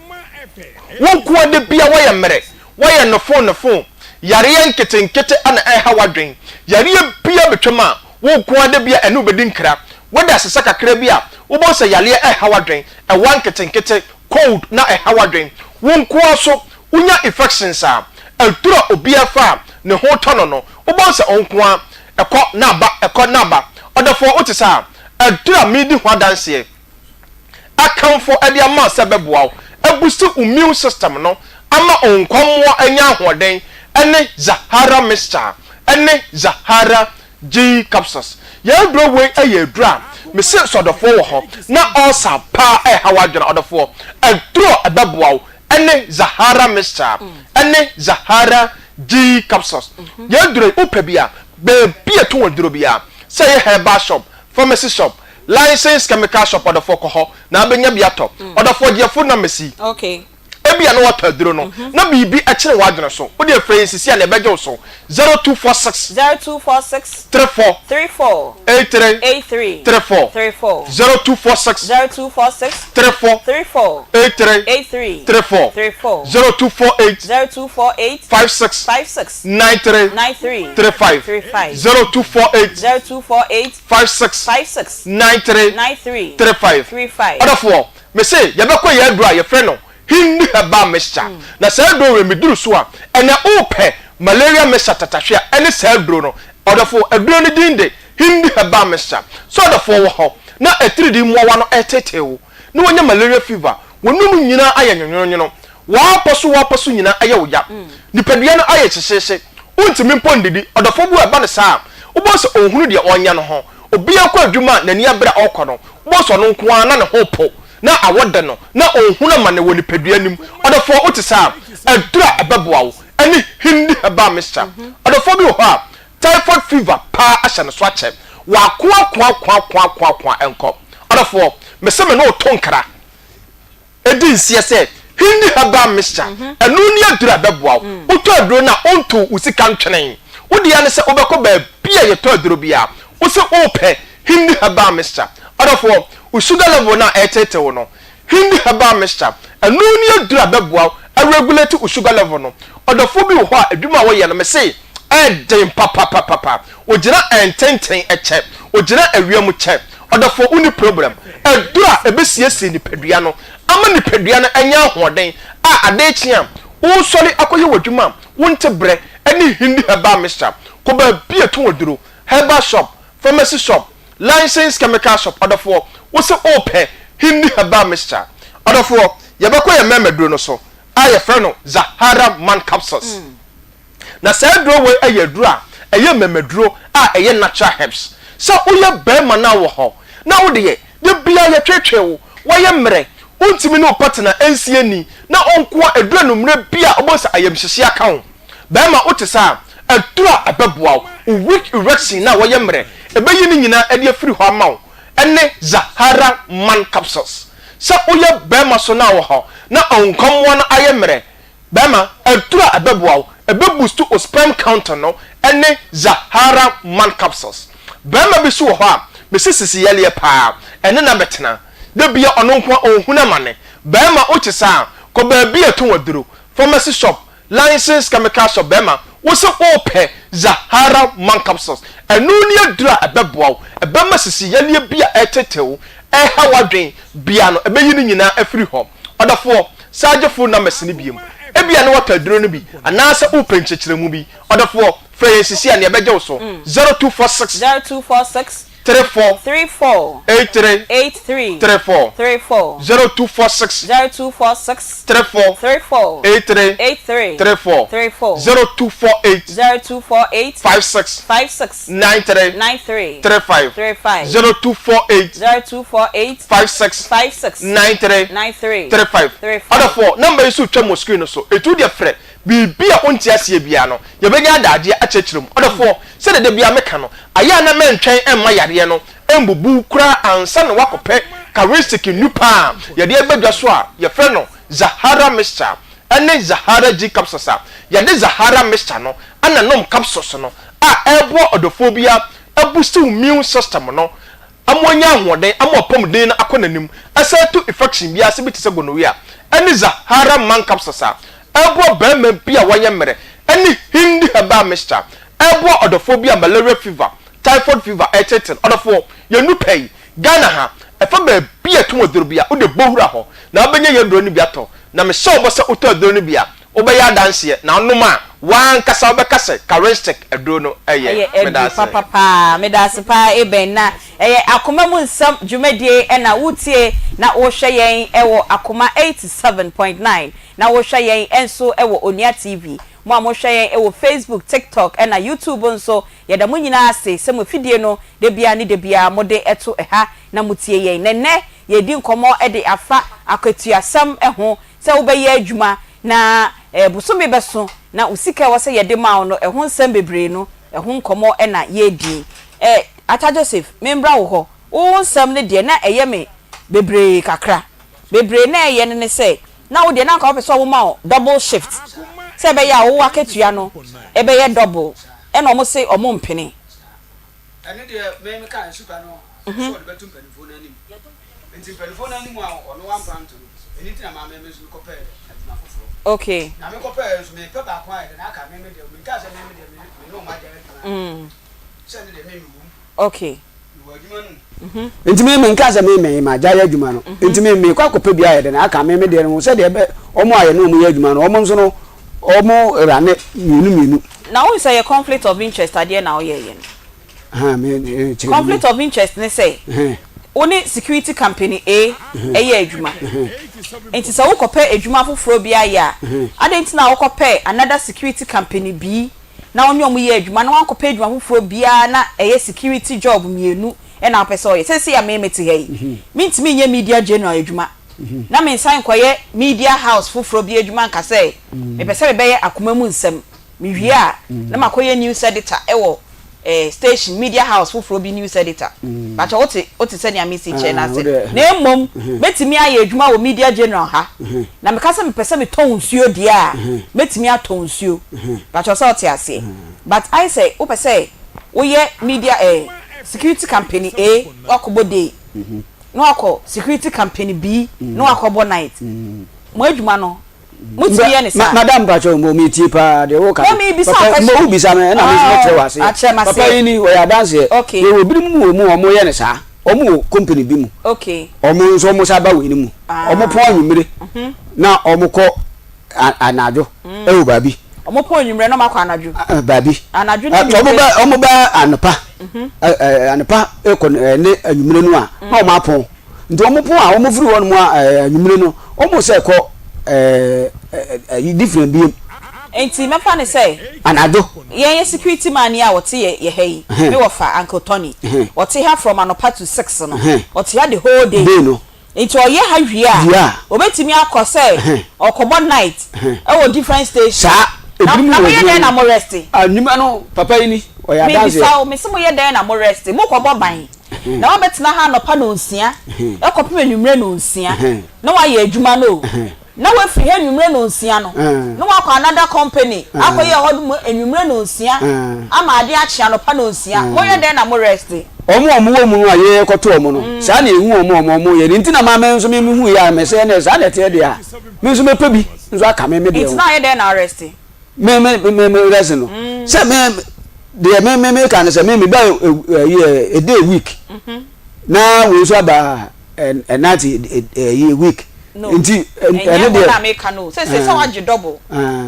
won ko de bia wo ye mere wo ye no phone yare yanketenkete ana ha wadwen yare bia betwema won ko de bia ene obedi nkra woda sesa kakra bia wo bo se yare ha wadwen e wanketenkete cold na ha wadwen won ko so unya infections a altura obia fa ne ho tono no wo bo se onko a ekọ na ba odofo otisa adura midi ho adanse akamfo ade ama sebeboawo abusu immune system no ama onkwammo anya ahoden ene Zahara Mr. ene Zahara G capsules ya duro we ayedura me se so odofo wo ho na osa pa hawa dwena odofo adro ababoa ene Zahara mixture ene Zahara G capsules ye duro upa bia be bia to woduro bia say herbal shop pharmacy shop license chemical shop odofo ko ho na benya bia top odofo je phone number si okay ebia no water duro no na bibi a kire wadwene so wo de friends si na beje so 0246 34 83 0246 34 83 0248 56 93 0248 56 93 35 odofo me say ye be ko ye adura ye frɛ no hindi haba mixture na say do we meduru so a ene ope malaria mixture tatahwe ene say do no odofo aduro ni dinde hindi haba mixture so odofo wo ho na etiridi muwa no etetewo na wonya malaria fever wonum nyina aye nyonyono wa poso nyina aye woya nipadua no aye kyehyehyɛ untimi mpondidi odofo bu eba ne saa ubose ohunu de onya no ho obi akwa adwuma na ni abra okɔ no ubose no nko ana ne ho po na awode no na ohunu ma ne woni padua nim odofo utisa adura ababoawo ani hindi aba mixture odofo bi ho a typhoid fever pa ahya ne so akyɛ wa kwa enko odofo meseme no tonkra edi nsie se hindi aba mixture enu ni adura ababoawo uto aduro na onto usika ntwenen wodi ya ne se obekɔ ba bia ye to aduro bia wo se ope hindi aba mixture odofo sugar level na etete wo no hindi haba mixture enu ni adura beboa a regulate sugar level no odofo bi wo a adwuma wo ye no me say den papa ogina ententen eche ogina awiam che odofo uni problem adura ebesiesi ni padua no ama ni padua no anya hoden a ade chia wo sori akoye wadwuma wonte bre ani hindi haba mixture ko ba bia to woduro herbal shop pharmacy shop license chemical shop odofo wo se ope hindi haba mixture odofo ye beko ye memeduro no so aye frɛ no Zahara man capsules na say duro we aye duro a eye memeduro a eye natural herbs so uye be ma na wo ho na wo de ye bia ye twetwe wo ye mre untimi no partner ensie ni na onko aduro no mre bia obosa ayemhyehye aka ho be ma utisa adura ababoa weak erection na wo ye mre ebeyi ni nyina ade afiri ho amawo ene Zahara man capsules so uye be ma so na wo ho na onkomwo no ayemre be ma adura ababoa ebe boost to sperm count no ene Zahara man capsules be ma bi so ho a me sisisi yele pa ene na betena de bia ononko ohuna mane be ma ochisa ko ba bia to waduro pharmacy shop license chemical shop be ma wo se ope Zahara man capsules enu ni adura ababoa ebe ma sisi yele bia etetewo hawadwen bia no ebe yini nyina afiri ho odafo sajefo na mesini biem ebia ne wataduro no bi anasa openchechiremu bi odafo freyesisi ane ebeje wo so 0246 34 83 34 0246 34 83 34 0248 56 93 35 0248 56 93 35 odafo number isu twemo screen no so etu de frɛ bibia onti asie bia no ye benya adade achechirem odafo se de bia meka no aya na mentwen emma yare no embubu kura ansa na wakopɛ karistic nupa ye de ebadwa so a ye frɛ no Zahara mixture ene Zahara G capsules ye de Zahara mixture no ana nom capsules no a ebo odofo bia boost immune system no amonya ahoden amopom den na akonanim asatu infection bia se bitise gonorrhea ene Zahara man capsules ebo ba ma bia woye mere ene hindi haba mixture ebo odofo bia malaria fever typhoid fever etc odofo ye nupai Ghana ha efa ba bia to wodoro bia wo de bohura ho na obenya ye ndoro ni bia to na me show bo se uto adoro ni bia obeya danse na onoma wan kasa obekase charistic adoro no eye medase pa eben na eye akoma mu nsam dwumadie na wutie na wo hwe yen ewo akoma 87.9 na wo hwe yen enso ewo Onia TV mo amohwe e wo Facebook, TikTok na YouTube nso ye da mo nyina ase se mo fidie no de bia ni de bia mo de eto eha na mutie ye nene ye di nkomo e de afa akatuasam ho se wo be ye adwuma na busumi beso na usika wo se ye de ma no ho nsem bebre no ho nkomo na ye di Ata Joseph membra wo ho wo nsem ne de na eye me bebre kakra bebre na eye ne se na wo de na ka wo pese wo ma double shift se be ya wo aketua no e be ye double e na omo se omo mpene ene de me kan super no so de betum penifo na nim enti penifo na nim a ono wan brand no eni tina ma me mezu ko pe aduna foforo okay na me ko pe so me pe ba kwa de na ka me de me ka se me de me no ma jere se ne de me wu okay enti me nka se me ma jaya adwuma no enti me kwa ko pe bia ye de na aka me de no se de be omo aye no mo ye adwuma no omo nso no omo rane minu now we say a conflict of interest ade na o ye me conflict of interest ne say oni security company A eye adwuma enti se wo kope adwuma foforo bia ya ade enti na wo kope another security company B na onye omu ye adwuma na wan kope adwuma foforo bia na eye security job mienu e na pese o ye se ya memeti he mintimi nye media general adwuma na me nsan koye media house foforo bia adwuma nka se me pese be ye Akoma mu nsem me wie a na makoye news editor ewo station media house foforo bi news editor but oti se nya message na se na emom metimi aye adwuma wo media general ha na me kasa me pese me ton nsuo dia metimi aton nsuo but o se oti ase but I say o pese wo ye media security company A wakobo day no akọ security company B no akobo night mo adwuma no mutiye ne sa madam bacho mo mi ti pa de wo ka mo bi sa me na me tre wase papa yi ni o ya dance e wo bi mu o mo ye ne sa o mu company bi mu okay o mo nso mo sa ba we ni mu o mo pon anwumire na o mo ko anajo e wo ba bi omo po onwumre no makọ anadwo babi anadwo ni omo ba anpa anpa eko ne anwumre no a na omo apon nti omo pon a omo firi won mu anwumre no omo se ko different bi enti mefa ne say anadwo ye security man ya wote ye hey me wo fa Uncle Tony wote ha from anopa to 6 no wote ha the whole day no enti oye ha hwie a obetimi akose okobo night e wo different station na mo ye dey na mo rest anwuma no papa yi ni o ya dance me se mo ye dey na mo rest mo kobo ban na wa betina ha no pa no nsia e kopem anwumre no nsia na wa ye adwuma no na we free anwumre no nsia no na wa kwa another company akoye hodum anwumre no nsia ama ade achia no pa no nsia mo ye dey na mo rest omo wo mu a ye koto omo no sa na ehu omo ye nti na ma me nso me hu ya me se na sa na te de a me nso me pebi nso aka me de it's not ye dey na rest me rest no se me kan se me ba a day week na we so ba a night a week nti ene de na me kan no se wa je double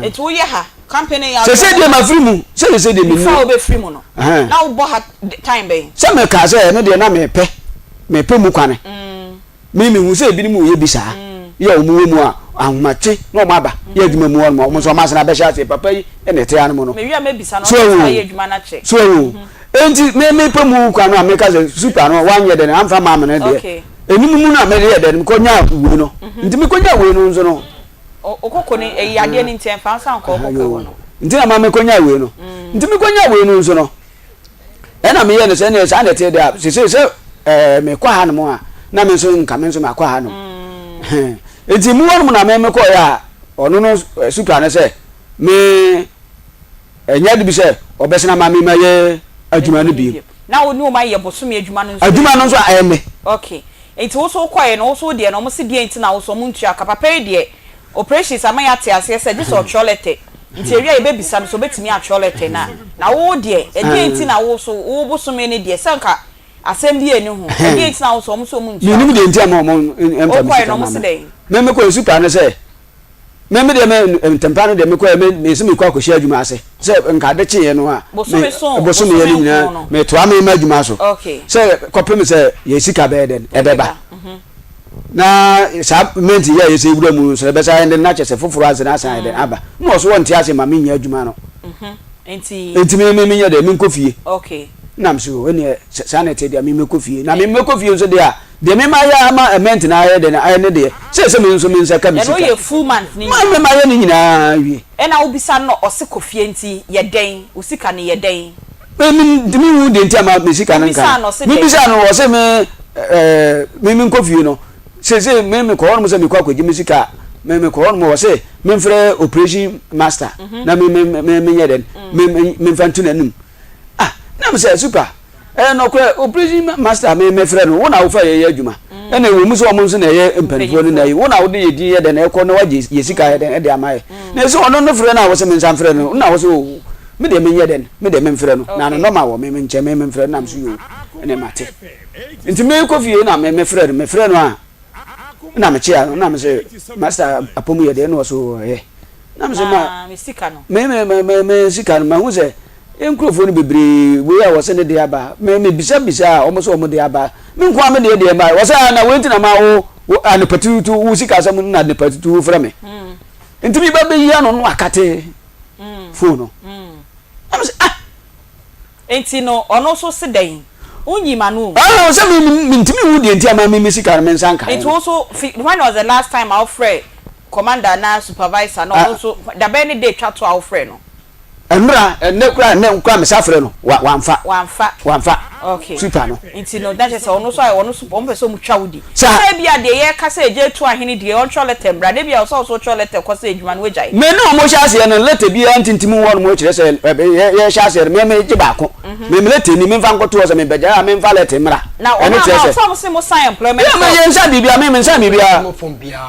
it wo ye ha company ya se de ma free mu se de me before be free mu no na wo bo ha time be se me ka se ene de na me pe mu kwane me hu se bi ni mu ye bi sa ye o mu mu a ahumate na o ma ba ye adwuma mu o mo so ma sana be sha se papa yi ene te anu mu no me wi a me bi sa no so ye adwuma na che so enti me pe mu kwane me ka se super no wan ye de na amfa ma me de enimu mu na me de de ko nya wo no nti me ko nya wo no nso no okoko ni eyade ni ntem fa san ko okoko no nti na ma me ko nya wo no nti me ko nya wo no nso no e na me ye no se ne sa na te de se me kwa ha no mo a na me nso nka me nso ma kwa ha no enti mu won mu na me ko ya ono no super na se me enya de bi se obesena ma me ma ye adwuma no bi na wo ni o ma ye bosome adwuma no nso adwuma no nso ayeme okay enti wo so kwae no wo so de no mo se de enti na wo so mo ntua kapapa de operations amaya ate ase se dis o cholete nti ewia ye bebisa no so betimi a cholete na wo de enti na wo so wo bosome ne de sanka asem bi eni ho enti na wo so mo so mo ntua ni de enti am mo emfa kwae no mo se de me ko super na se me de me tempano de me ko me se me ko akoshi adwuma ase se nka de che ye no a bosome ye ni nyina me to am me adwuma so okay se kopem se ye sika be den e beba na supplement ya yesi wura mu so be sa ende na chese foforo ase na asan ende aba no so wonte ase ma me nya adwuma no enti me nya de me nkofie okay nam so eni sa na te de me nkofie na me nkofie so de a de me ma ya ama ament na aye de na aye ne de se me nso me nsa ka misika no ye full month ni me ma ya ni nyina wi e na obisa no ose kofie enti ye den usika ne ye den me wu de enti ama misika nan ka me bisa no wo se me nkofie no se me ko on mo se me kwa kwaji misika me ko on mo wo se me mfre operation master na me nya den me mfantu nanum na me se super no kwa operation master me frɛ no wona wo fa ye adwuma na wo muso mo nso na ye mpanifo no na yi wona wo de ye di ye de na ekɔ na waje ye sika ye de de amaye na so ono no frɛ na wo se me nsan frɛ no na wo se me de me nye den me de me frɛ no na no ma wo me nche me frɛ na mso yo ene mate nti me ko fie na me frɛ no a na me chia no na me se master apomu ye de no so ye na me se ma me sika no me sika no ma hu se enkrofo ni bebre we ya wose ne de aba me bisa omo so omo de aba me nko me de ma wose na we ntina ma wo anepatutu wo sika asam na anepatutu fra me ntimi ba be yi ano no akate phone am say enti no ono so se den unyima no so me ntimi wu de enti ama me sika me nsanka enti also when was the last time our friend commander na supervisor no also da be ni dey twa to our friend no Emra enne kura me safre no wanfa okay super no nti no that is ono so ai ono so pompe so mutwa wudi say bia de ye ka say je tu ahene de on toilet mbra de bia so toilet ko say edwuma no wejai me no mo sha se no letter bia ntintim won mo kire say ye sha se me je ba ko me letter ni me fa nkoto so me beja me fa letter mra na ono so so mo sign employment me ye nsa bibia me nsa bibia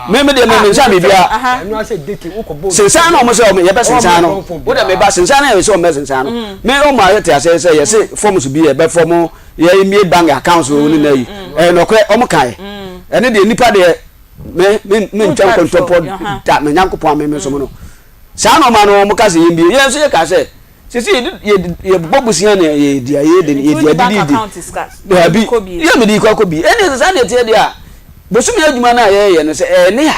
me de me nsa bibia enu ase date wo ko bo sensa no mo se ye be sensa no wo de me ba sensa na ye so me sensa no me o ma ye te ase say ye se form so bi ye be form ye mi bank account wo ni na yi no kre o mo kai ene de nipa de me ntwa kontopo da me nyankopon me so mo no sa no ma no mo ka se ye bi ye so ye ka se sisi ye bobusia na ye dia didi ye me di kwa bi ene sa na tie dia bosumi adwuma na ye no se ne ya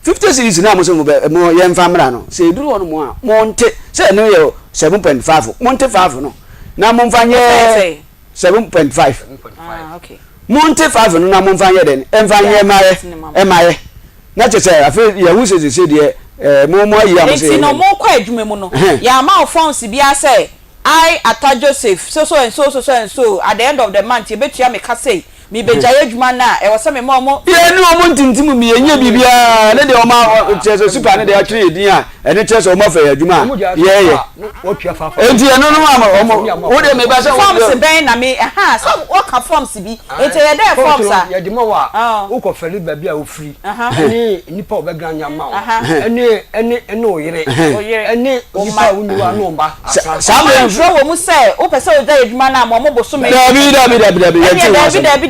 50 series na mo so mo ye mfa mra no se duru ono mo a mo nte se no ye 7.5 mo nte 5 no na mo mfa nye 7.5 okay mo nte 5 no na mo mfa nye den mfa nye maye na che se afi ye hu se de mo ayi am se no mo kwa adwuma mu no ya ma phones bia say I ata Joseph so and so at the end of the month you betua me ka say mi bejaye adwuma na e wo se me mo ye ni o mo ntintim mi enye bibia ne de o ma cheso super ne de atwe edin a ene cheso o ma fa adwuma ye wo tua fa enti eno no ma wo de me ba se forms ben na me so wo ka forms bi enti ye de forms a ye de mo wa wo ko feli ba bia o free ni nipa o be granya ma ene o yire ene nipa wo ni wa no ba sa me dro wo mu se wo pese o da adwuma na mo bo so me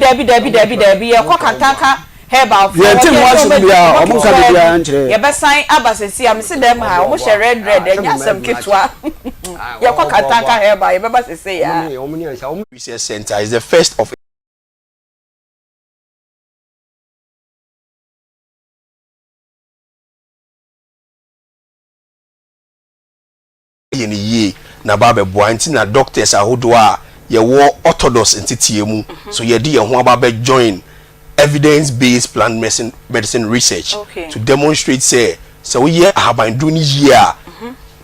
Dabi ye kwa kantanka herbal ye tim wasu bia omo ka bia nchire ye be sign abasesi am se dem ha omo she red enya sam ketwa ye kwa kantanka herbal ye be basesi ya research center is the first of ye na baba boanti na doctors ahodo a ye wo orthodox entitie mu so ye di ye ho aba join evidence based plant medicine research to demonstrate say so we haban do ni year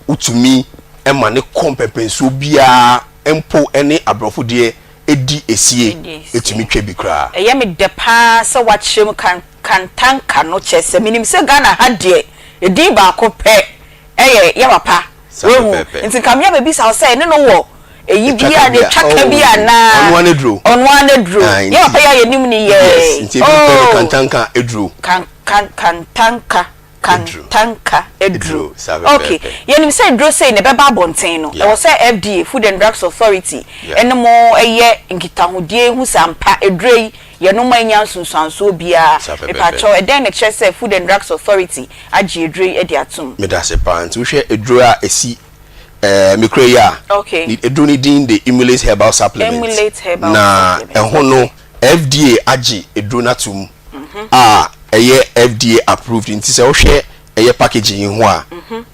utumi e ma ne kompepenso bia empo ene abrofo de edi esie etumi twa bi kra ye me de pa se wa chem kan tanka no chese minim se Ghana ha de edi ba ko pe ye papa nti kamya be bi sa say ne no wo eyi bia de twaka bia na onwa ne dro ye papa ya yenim ni ye nti bi kantanka edro kantanka edro okay yenim say edro say ne beba bonten no e wo say FDA Food and Drugs Authority ene mo eye nkitahodie hu sampa edro ye no manya sunsanso bia e pa cho e den ne che say Food and Drugs Authority agi edro e di atum me da se pa nti wo hwe edro a esi mikreya okay edoni din the emulate herbal supplement na eho no FDA agi edronatum FDA approved nti se wo hwe packaging ho a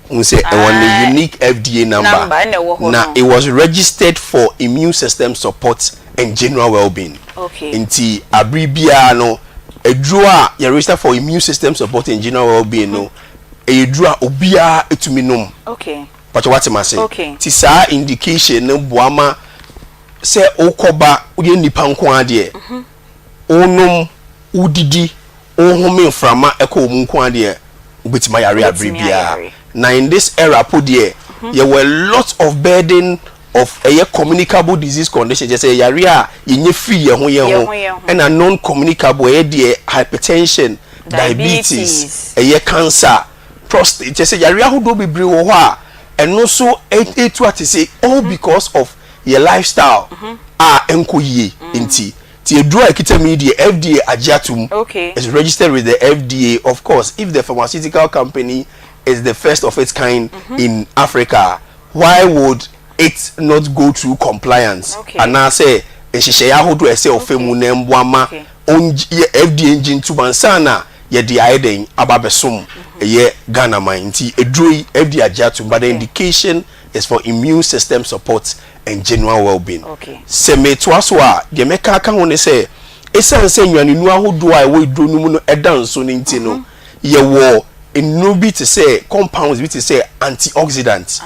unse a unique FDA number na it was registered for immune system support and general well-being. Okay. Nti abribia no edru a you register for immune system support and general well-being no edru a obia etumi nom. Okay. But what am I saying? Okay. Ti sa indication no boama se okoba uye nipa nko ade onum udidi ohome frama eko nko ade ubetima yare abribia. Now in this era put there there were lots of burden of a communicable disease condition just say yare yenye free ye ho and a non communicable hypertension, diabetes, cancer, prostate just say yare ahodo bebre wo ho a eno so etu ati say all because of your lifestyle enkoyie nti ti edura ekita media FDA ajatum is registered with the FDA. Of course, if the pharmaceutical company is the first of its kind in Africa, why would it not go through compliance? And I say ehihye ahodo ese ofemu na mboama FDA engine to bansana ye di aiden ababesom ye Ghana man nti edura FDA ajatum, but the indication is for immune system support and general well-being. Se me twaso a de meka aka ho ne se esan se nwane nu ahodo a we dro nu mu no edan so ne nti no ye wo enu bi te say compounds bi te say antioxidants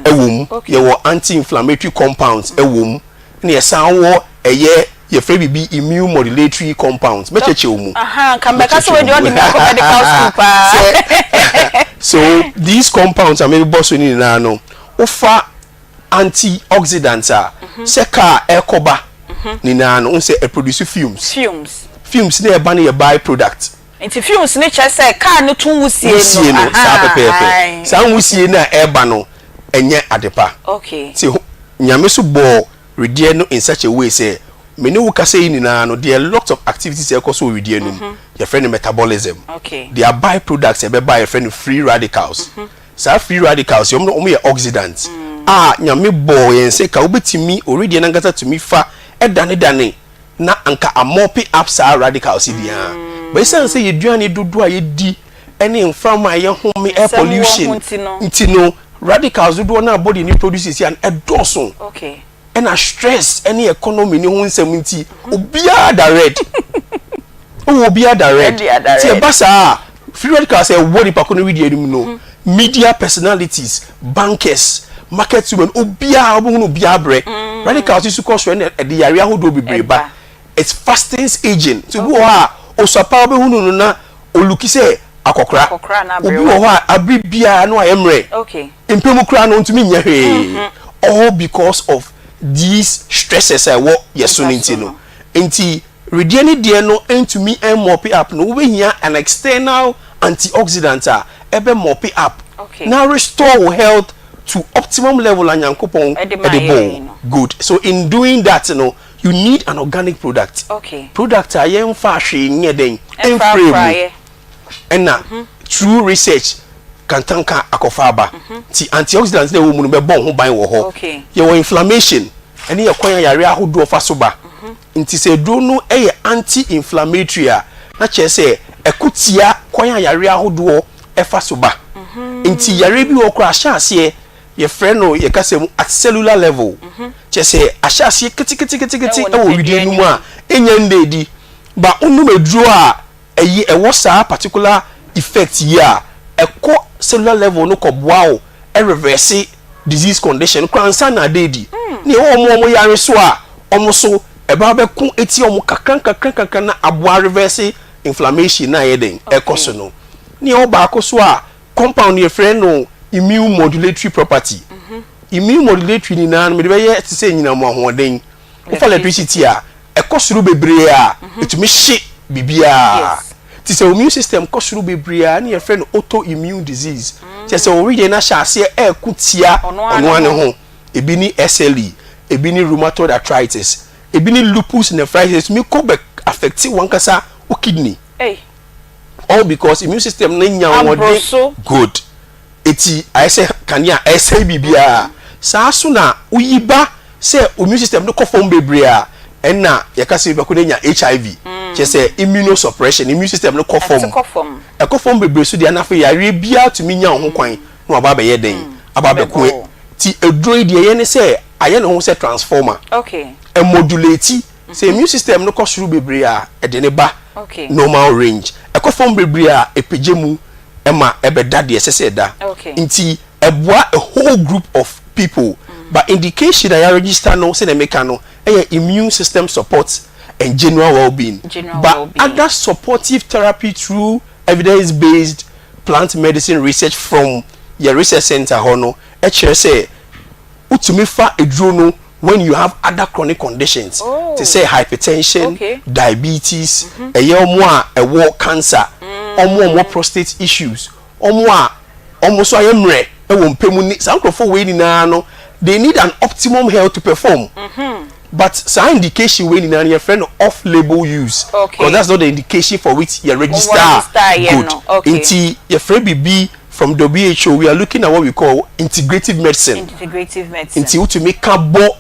ewom ye wo anti-inflammatory compounds ewom ne esan wo eye ye free bibi immune modulatory compounds mecheche omu kan beka so we do the medical school pa. So these compounds are maybe boss ni na no offer antioxidants se ka ekoba ni na no say e produce fumes na e ba na by product nti fumes ni che say ka no tun wusie no sa pepepe sa wusie na e ba no enye adepa. See nyame so bo redie no in such a way say me ne wo kase ni na no there are lots of activities e ko so redie no your friend metabolism they are byproducts e be by your friend free radicals. So free radicals you no ye oxidants nyame bo yen se ka obetimi already na ngata to me fa edane na anka amopi up sa radicals dia but say say yeduane dodo a yedi ene inframa ye home air pollution ntino radicals dodo na body ni produces yan edoso and a stress any economy ni ho nsam nti obia direct obia direct ti basa free radicals say what the pakono we di no media personalities, bankers, market women, obia obuhunu obia bre radicals is cause when the area ho do be ba it's fasting agent to go osapa obuhunu na oluki say akokra obi wo abribia no ayemre impemu kra no ntumi nya hwe all because of these stresses what yesuninti no enti rediani de no entumi mop up no we hia an external antioxidant ebe mop up now restore health to optimum level and yankopon good. So in doing that you need an organic product product a yen fa hwe nye den enframe and na through research kantanka akofaba ti antioxidants na wo mu no be bon ho ban wo ho ye wo inflammation ene ye kwan yare ahodo fa so ba nti se do no anti-inflammatory na che se ekutia kwan yare ahodo efa so ba nti yare bi wo kra hye ye friend no ye kasem at cellular level che se ahye kiti e wo widi nu mu a enya ndedi ba onu meduro a ewo saa particular effect here eko cellular level no ko boa reverse disease condition kransa na dedi ni omo yare so a omo so e ba be ku eti omo kakran na aboa reverse inflammation na yeden ekoso no ni o ba akoso a compound your friend no immune modulatory property immune modulatory ni na me de be ye ti se nyina mo ahoden o fa electricity a ekosuru bebre a etumi hye bibia ti se immune system kosuru bebre a na your friend autoimmune disease ti se o read na hye ekutia ono ane ho ebi ni SLE ebi ni rheumatoid arthritis ebi ni lupus nephritis mi ko be affect wankasa o kidney all because immune system na nya wode good eti I say kania say bibia sa so na uyiba say immune system no ko form bebre a enna yakase be ko nya HIV just say immunosuppression immune system no conform e conform bebre so dia na fa yare bia to minya ho kwan no aba be ye den aba be ko ti edro de ye ne say aye ne ho say transformer e modulate say immune system no kosuru bebre a e de ne ba normal range e conform bebre a e pejemu ema ebe da de sese da nti eboa a whole group of people but indication that you register no say the mechano immune system support and general well-being other supportive therapy through evidence-based plant medicine research from your research center hono say utumi fa edrono when you have other chronic conditions to say hypertension diabetes a cancer more prostate issues almost so ayemre e won pemu ni sankrofo we ni na no they need an optimum health to perform but some indication we ni na your friend off label use because that's not the indication for which you register good inti your friend BB from WHO we are looking at what we call integrative medicine inti to make cabo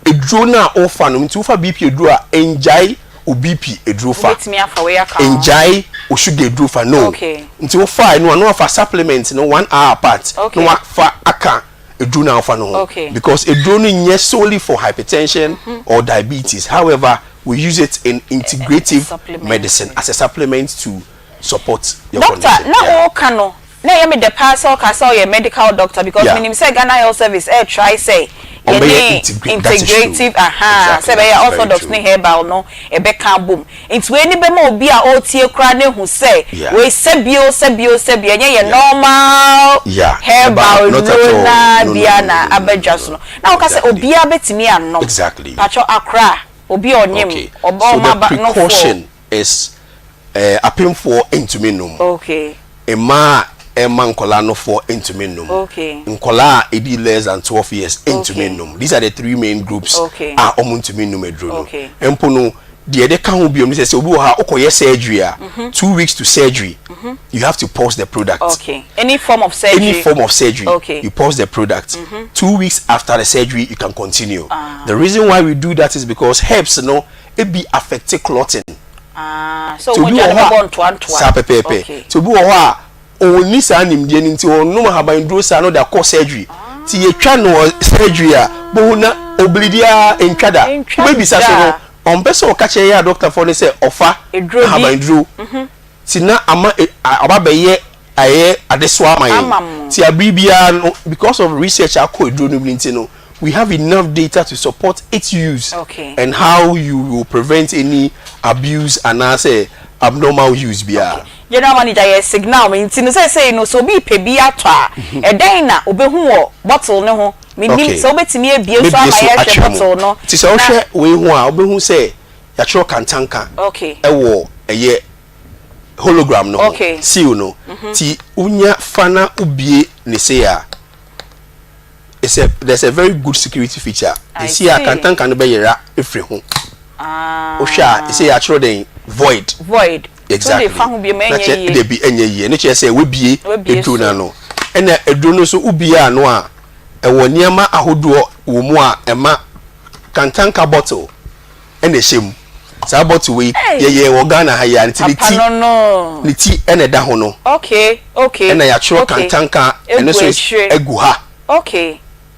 edrona orphan inti ufa BP edro enjai OBP edrofa enjai o sugar edrofa no nti wo fa no fa supplement no 1 hour apart no fa aka edrona ofa no because edrona nye solely for hypertension or diabetes. However, we use it in integrative medicine as a supplement to support your condition. Na o kano na ye me the parcel ka say your medical doctor because minim say Ghana Health Service try say integrative say be orthodox ni herbal no e be kan bom enti we ni be ma obi a o tie kra ne hu say we sebio nye ye normal herbal no na bia na abadwaso no na o ka say obi a betimi anom pacho akra obi onyem obo ma ba no precaution is apem for intuminum Emma nkola no for intuminum. Nkola edi less than 12 years intuminum. These are the three main groups are omuntuminum edro. Empo no the other can be on say obi ha okoye surgery 2 weeks to surgery. You have to pause the product. Any form of surgery. You pause the product. 2 weeks after the surgery you can continue. The reason why we do that is because herbs no it be affected clotting. So when you are born to be only sanim de nti onum haban duro sa no da cause surgery ti ye twa no surgery a bo na oblidia entwada baby sa so no on person o ka che ya doctor for ne say ofa haban duro ti na ama ababaye aye adeso amaye ti abibia no because of research akọ duro no blinti no we have enough data to support its use and how you will prevent any abuse and say abnormal use bia general manager yes signal me nti no say no so bi pe bi ato a eden na obehu wo bottle ne ho minim so betimi ebie so amaye bottle no ti se wo hwe we hu a obehu say ya chiro kantanka e wo eye hologram no seal no ti unya fana ubie ne say a there's a very good security feature you see a kantanka no be yera efre ho o hwa say ya chiro den void exactly they be enye no che say we bie edu na no ena edu no so ubia no a e woniema ahodo wo mu a ema kantanka bottle ena shem sa bottle we ye wo Ghana ha ya ni ti ena da ho no ena ya chiro kantanka ena so egu ha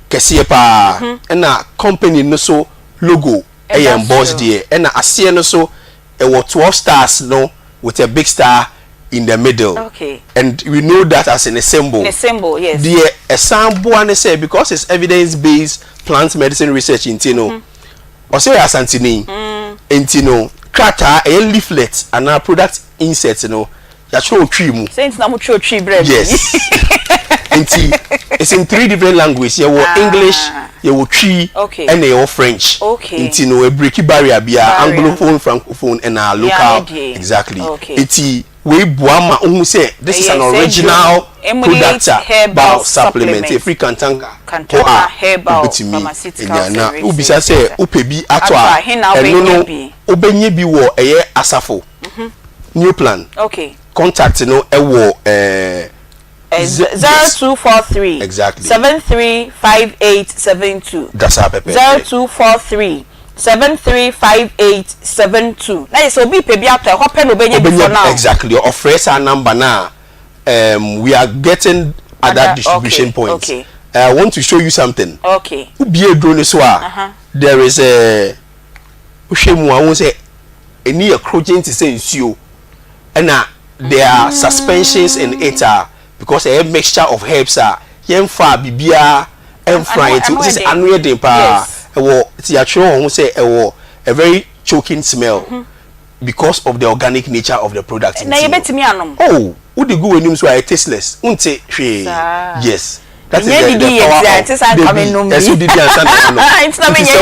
kese pa ena company no so logo e embossed there ena ase no so e wo 12 stars no with a big star in the middle. And we know that as in a symbol. Yes. The example and say because it's evidence-based plant medicine research in Tino. Or say asantini. In Tino, krata a leaflet and our product inserts, you know. Ya show tree mu. Saints na mu show tree bread. Yes. It's in 3 different languages. You have English, you have tree, and you have French. It's you know a breaky barrier, be Anglophone, Francophone, and a local. Exactly. It's we buama say this is an original product herbal supplement. A free kantanga herbal pharmaceutical na ubisa say upebi atwa eno no obenye bi wo eye asafo. New plan. Contact no ewo 0243 exactly 735872. That's our pepe. 0243 735872. Na so bi pe bi ato e hope no benye before now. Exactly. Or fresh our number now. We are getting other distribution points. Okay. I want to show you something. Okay. Be a drone so there is a Ushemu, I won't say any accruing to say you. And there are suspensions in it because a mixture of herbs are yen far bibia and frying to this annual day pa it's actually won't say a very choking smell because of the organic nature of the product. Oh, would you go when you are tasteless? Unte yes. That is the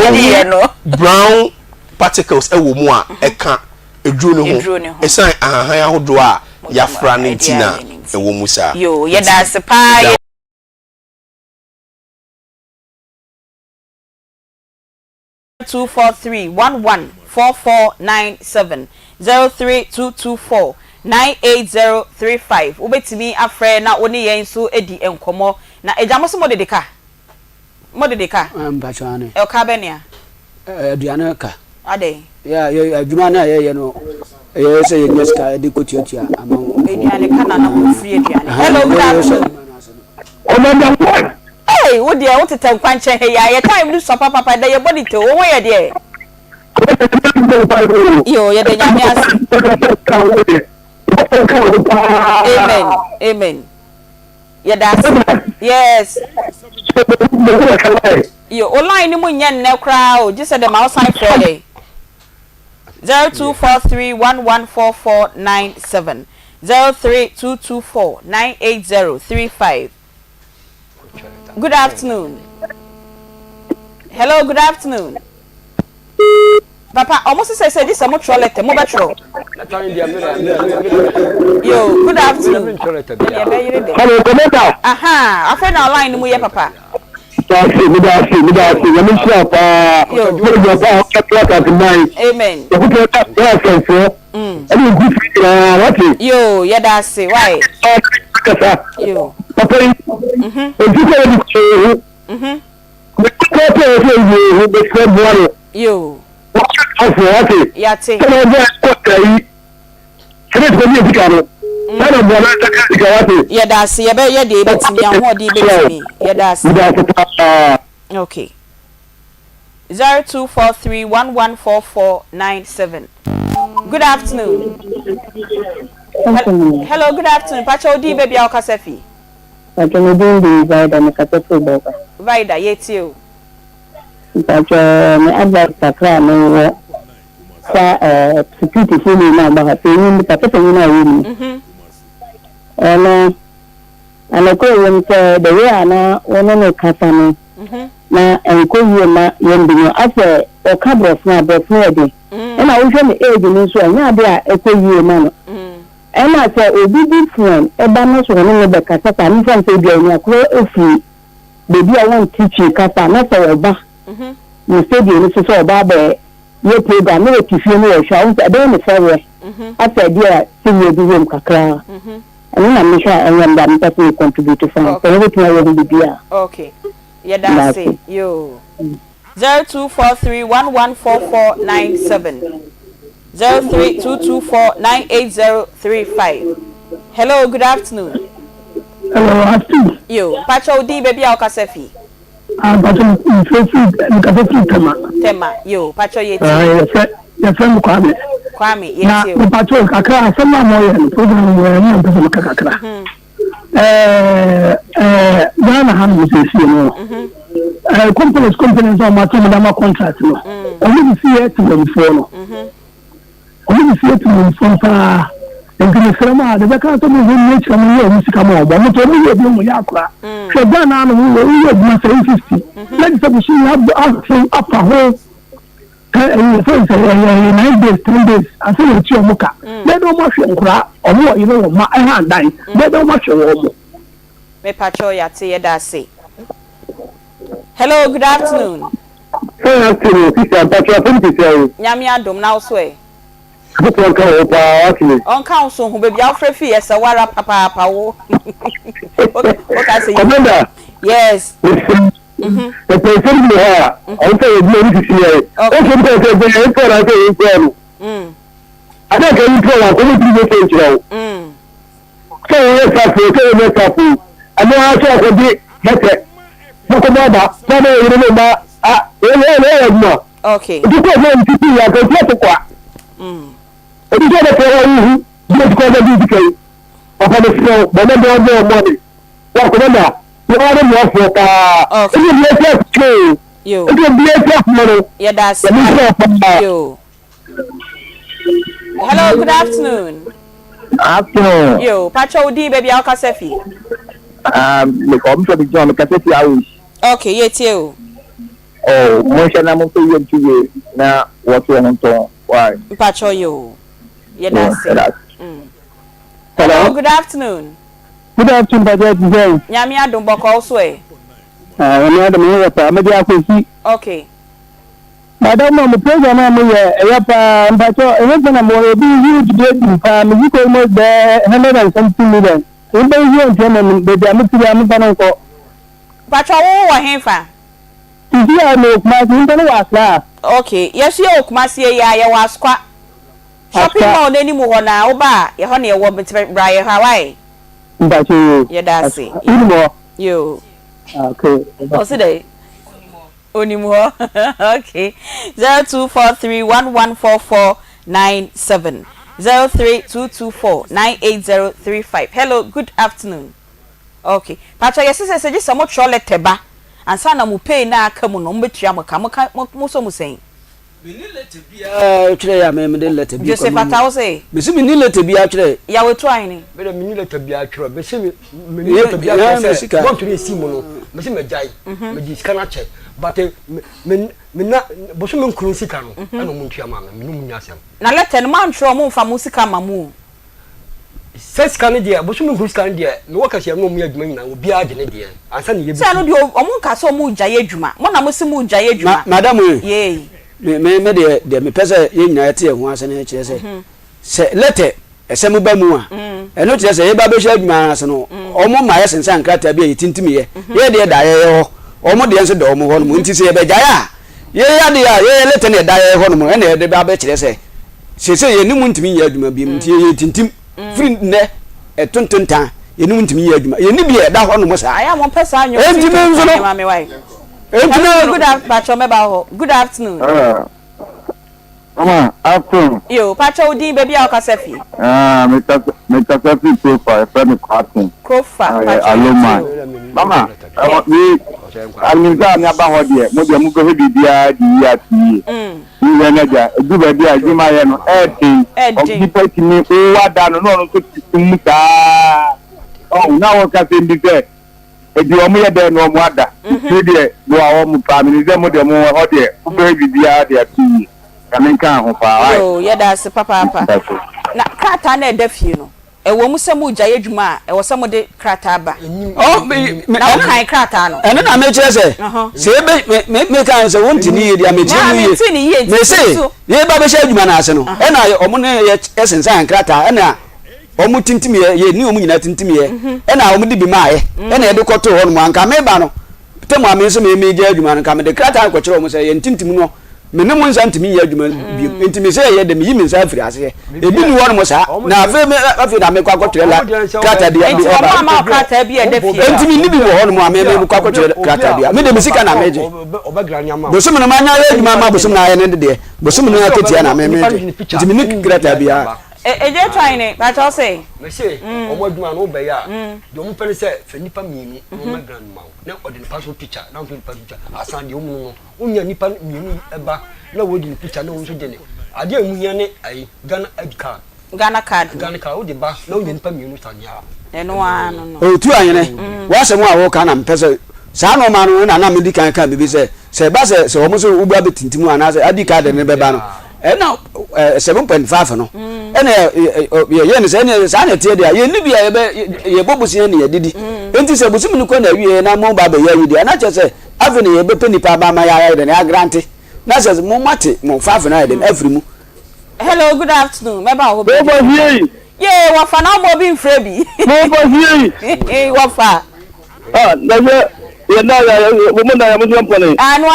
power of brown particles e wo mu a e kan edru ne ho e san ahan ahodo a ya fra ne ntina e wo mu sa yo ye da se pa 243114497 032249835 ubetimi afre na oni yen so edi enkomo na ejamo so modedeka mbachane e ka benia aduane ka ade ya adwuma na ye no ye se ye nyeska de kotiatia amon aduane kana na mo free aduane hello good afternoon hey wo de wo tetem kwanche he ya ye time do so papa da ye body to wo ye de yo ye de nyame as amen ye da yes yo online ni mu nya nne kra o just the mouse sign Friday 0243114497 03224988035. Good afternoon. Hello, good afternoon. Papa, almost say this is much toilet, mo betro. Yo, good afternoon. Hello, Commander. Aha, I find online ni mu ye papa. Amen. Yo, yeah, that's it. Why? Yo. Yo. Yeah, that's it. Yeah, they bet me. I'm what they bet me. Yeah, that's it. Okay. 0243114497. Good afternoon. Hello, good afternoon. Pacho di baby au kasefi. Pacho me di Vida me kasefi boka. Vida yetio. Pacho me advert sakra me sa security funi na ba pe ni kasefi ni na yini. Ana ko yem se de we ana wono no kasa no. Na enko yema yembi afa o kabros na bofo de. Na wo hwe me age ni so anya de a ekoyie ma no. Ena se obi different eba no so no be kasa ta ni fan se bia nya ko efi bebi a won teach kasa na se oba. Ni se bia ni so oba be ye program no tifie no we sha won se be ni fawe. Afa dia se ye bi won kakra. Na me sha anya da me person contribute for. So we try we be bia. Okay. Yeah, that's it. Yo. 0243114497 03224988035. Hello, good afternoon. Hello, afternoon. Yo, Pacho di baby au kasefi. Pacho kasefi tema. Yo, Pacho yeti. Ya friend Kwame yeti. Na Pacho kakra sama moyo program mo ni mpesa kakra. Ghana ham sisi no. Companies on my contract no. Only see it to them for no. Only see it to them for and Grama, the back of the music come over. But not only you do Yakra. So Ghana we will 50. Let's say she have the up a whole 9 days, 3 days. I say it's your mocha. They don't watch your crack or more, you know, my hand dying. They don't watch your woman. Me Pacho yati yedasi. Hello, good afternoon. Good afternoon, Sister Pacho. Nyami adom na uswe. Good one, actually. On council, who baby Alfred Fee, yes, a wara papa. Commander. Yes. The person you are, also a good to see it. Also, the person I don't get into a community show. So, yes, I know how to be better. Okay. You go to see I go to what? You get a prayer, you go to the of the show, but then there are money. What remember? You are more for you. It will be a tough money. Yeah, that's you. Hello, good afternoon. Afternoon. Yo, Pacho D baby Alcasefi. The commission is John Cassette hours. Okay, yes, you. Oh, motion I'm going to you now. What you want to why? Pacho you. Yeah, that's it. Hello, good afternoon. Good afternoon, Pacho. Nyami adum boko also eh. When you had a minute, I'm a okay. Madam, I'm a program. I'm a Pacho, and when I'm going to be huge dating family, you can make there 170 million. In the year, German, the American. Pacho, what him fa? I know my internet. Okay, yes, you must say, ya was quite shopping mall anymore now. Oba, your honey, a woman to Brian Hawaii. But you, yeah, that's it. You, okay, what's the only more, okay. 0243114497 032249835. Hello, good afternoon. Okay, Pacho, yes, I said just some more trolley teba. And sana mu pay na akamu no mbetua mo so mu sen me ni letter bia kire ya me de letter bia Joseph Atawo say me si me ni letter bia kire ya we to an ni me ni letter bia kire me si me ni letter bia kire want to see mo no me si me jai me di scan check but me na bo so me nkuru sika no na mo ntua ma me no mu nya asem na letter no man tro mo mfa mo sika ma mu Six can dia, but some who's can dia, no work as you know me admin will be a genedia. I send you. Say no di o mo ka so mu jaye adwuma. Mo na mo si mu jaye adwuma. Madam ye. Me de me pese ye nyina te ho ase na kire se. Se letter ese mu ba mu a. E no kire se ye ba be hwa adwuma ase no. Omo ma ye sensan krata bia ye tintim ye. Ye de da ye ho. Omo de enso do omo ho no mu nti se ye be jaye a. Ye ya de a ye letter ne da ye ho no mu e na de ba be kire se. Se ye ni mu ntimi ye adwuma bi nti ye tintim. Free ne tontontan ye nu ntimi ye adwuma ye ni bi e da ho no mo sa aya mo pesa anyo ntimi nzo no ma me wai good afternoon Pacho me ba ho good afternoon Mama afternoon yo Pacho din baby Alcasefi Mr. Safi profile friend Carton profile Aloma Mama we alminza ni aba ho de mo de mo go he bibia di ya ti we na ja du ba dia juma ye no o people ni o wa da no no so timu ta oh na wo ka se ndi se e di o mo ye de no mo ada se de do awo mo family ze mo de mo ho de o be bibia de ti kamen kan ho fa yo ye da se papa na krata na e da fie no e wo mu se mu jaye dwuma e wo se mu de krata ba oh na wo kan krata no eno na me kire se se me kan se won tini ye dia me tini ye me se ye ba be hwa dwuma na ase no e na omo ne ye sensan krata e na omo tintim ye ni omo nyina tintim ye e na omo di bi ma ye e na ye de koto ho no anka me ba no temo ame so me je adwuma no ka me de krata ko kire omo se ye tintim no me ne mo nsan timi ye adwuma bi ntimi se ye de me yi me nsan afiri ase ebi ni won mo sa na afi me afi da me kwa kotre la krata dia bi e ba ma krata bi e de fie ntimi ni bi wo ho no ame me kwa kotre krata dia me de me sika na meje bosum no manya ye adwuma ma bosum na ye ne de bosum no aketia na me ntimi ni krata bia eje try ne ba to say me say omo adwuma no be ya de omo pere say fe nipa mienu no ma grandma na odi ni passport picture na on picture asan de omo no onya nipa mienu eba na wodi ni picture na on so de ne ade amuhia ne ai Ghana card o de ba na onya nipa mienu tanya eno ano no o tu anyene wa se mo a wo ka na mpese sa no ma no na me di kan ka bibi se ba se omo so ubu abetintimu ana se adi card ne be ba no now 7.5 no ene ye ne se ne sa ne tie dia ye ni bia ye bobusia ne ye didi enti se busum ni ko na wie na mo ba ba ye wi dia na che se avene ye be penipa ba ma ya de ne agrante na se mo mate mo 5 na de every mu hello good afternoon me ba ho be here ye wa fa na mo bi mfre bi mo here wa fa na ye Yeah, no, woman, I am not playing. I know.